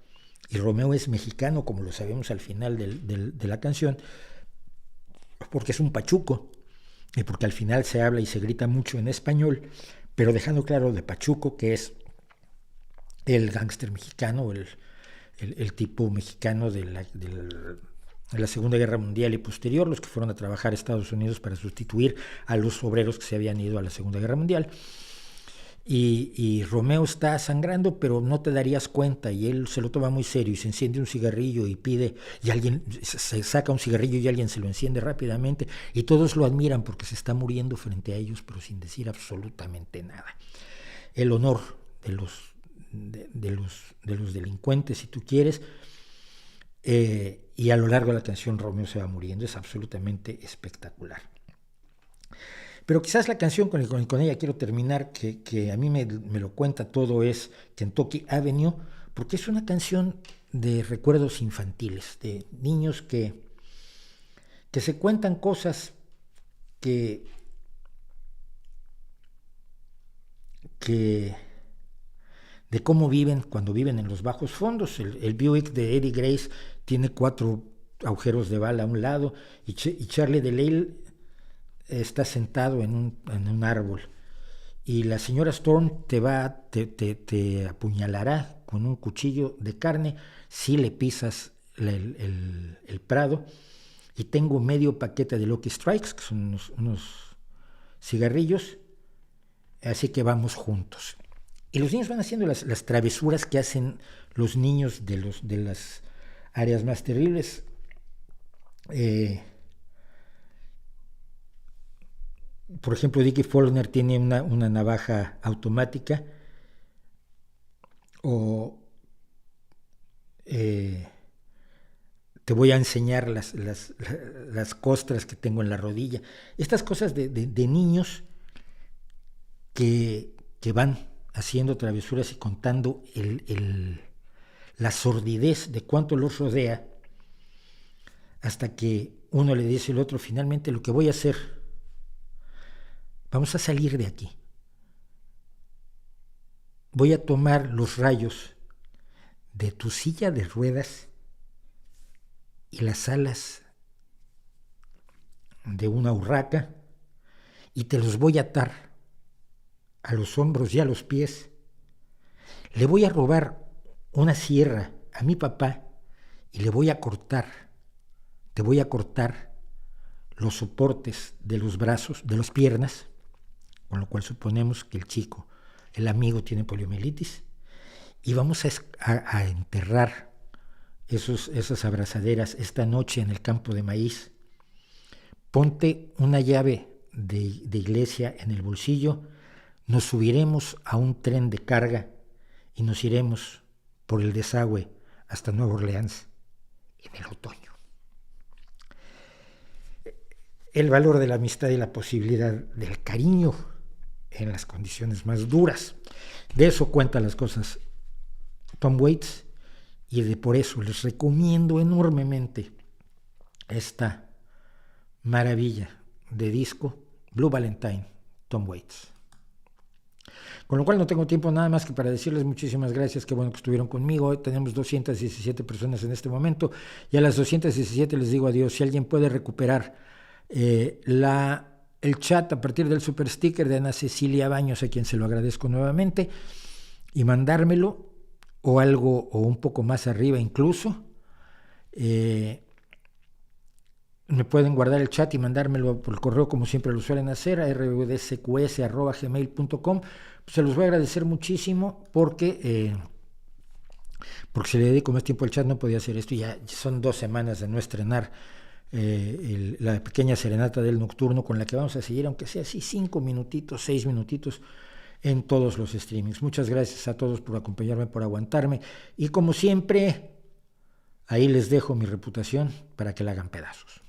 y Romeo es mexicano, como lo sabemos al final de la canción, porque es un pachuco, y porque al final se habla y se grita mucho en español, pero dejando claro de pachuco que es el gángster mexicano, el tipo mexicano de la Segunda Guerra Mundial y posterior, los que fueron a trabajar a Estados Unidos para sustituir a los obreros que se habían ido a la Segunda Guerra Mundial. Y Romeo está sangrando, pero no te darías cuenta, y él se lo toma muy serio y se enciende un cigarrillo y pide, y alguien se saca un cigarrillo y alguien se lo enciende rápidamente, y todos lo admiran porque se está muriendo frente a ellos, pero sin decir absolutamente nada. El honor de los delincuentes, si tú quieres, y a lo largo de la canción Romeo se va muriendo, es absolutamente espectacular. Pero quizás la canción con ella quiero terminar, que a mí me lo cuenta todo, es Kentucky Avenue, porque es una canción de recuerdos infantiles, de niños que se cuentan cosas que de cómo viven cuando viven en los bajos fondos. El Buick de Eddie Grace tiene 4 agujeros de bala a un lado, y Charlie DeLille está sentado en un árbol, y la señora Storm te apuñalará con un cuchillo de carne si le pisas el prado, y tengo medio paquete de Lucky Strikes, que son unos cigarrillos, así que vamos juntos. Y los niños van haciendo las travesuras que hacen los niños de las áreas más terribles. Por ejemplo, Dickie Faulkner tiene una navaja automática, o te voy a enseñar las costras que tengo en la rodilla. Estas cosas de niños que van haciendo travesuras y contando la sordidez de cuánto los rodea, hasta que uno le dice al otro, finalmente lo que voy a hacer, vamos a salir de aquí. Voy a tomar los rayos de tu silla de ruedas y las alas de una urraca, y te los voy a atar a los hombros y a los pies. Le voy a robar una sierra a mi papá y le voy a cortar, te voy a cortar los soportes de los brazos, de las piernas, con lo cual suponemos que el chico, el amigo, tiene poliomielitis, y vamos a enterrar esas abrazaderas esta noche en el campo de maíz. Ponte una llave de iglesia en el bolsillo, nos subiremos a un tren de carga y nos iremos por el desagüe hasta Nueva Orleans en el otoño. El valor de la amistad y la posibilidad del cariño en las condiciones más duras. De eso cuenta las cosas Tom Waits, y por eso les recomiendo enormemente esta maravilla de disco, Blue Valentine, Tom Waits. Con lo cual no tengo tiempo nada más que para decirles muchísimas gracias, qué bueno que estuvieron conmigo. Hoy tenemos 217 personas en este momento, y a las 217 les digo adiós. Si alguien puede recuperar el chat a partir del super sticker de Ana Cecilia Baños, a quien se lo agradezco nuevamente, y mandármelo, o algo, o un poco más arriba incluso, me pueden guardar el chat y mandármelo por el correo, como siempre lo suelen hacer, a rbdsqs@gmail.com. Pues se los voy a agradecer muchísimo, porque se le dedico más tiempo al chat, no podía hacer esto, y ya son 2 semanas de no estrenar la pequeña serenata del nocturno, con la que vamos a seguir, aunque sea así 5 minutitos, 6 minutitos, en todos los streamings. Muchas gracias a todos por acompañarme, por aguantarme, y como siempre, Ahí les dejo mi reputación para que la hagan pedazos.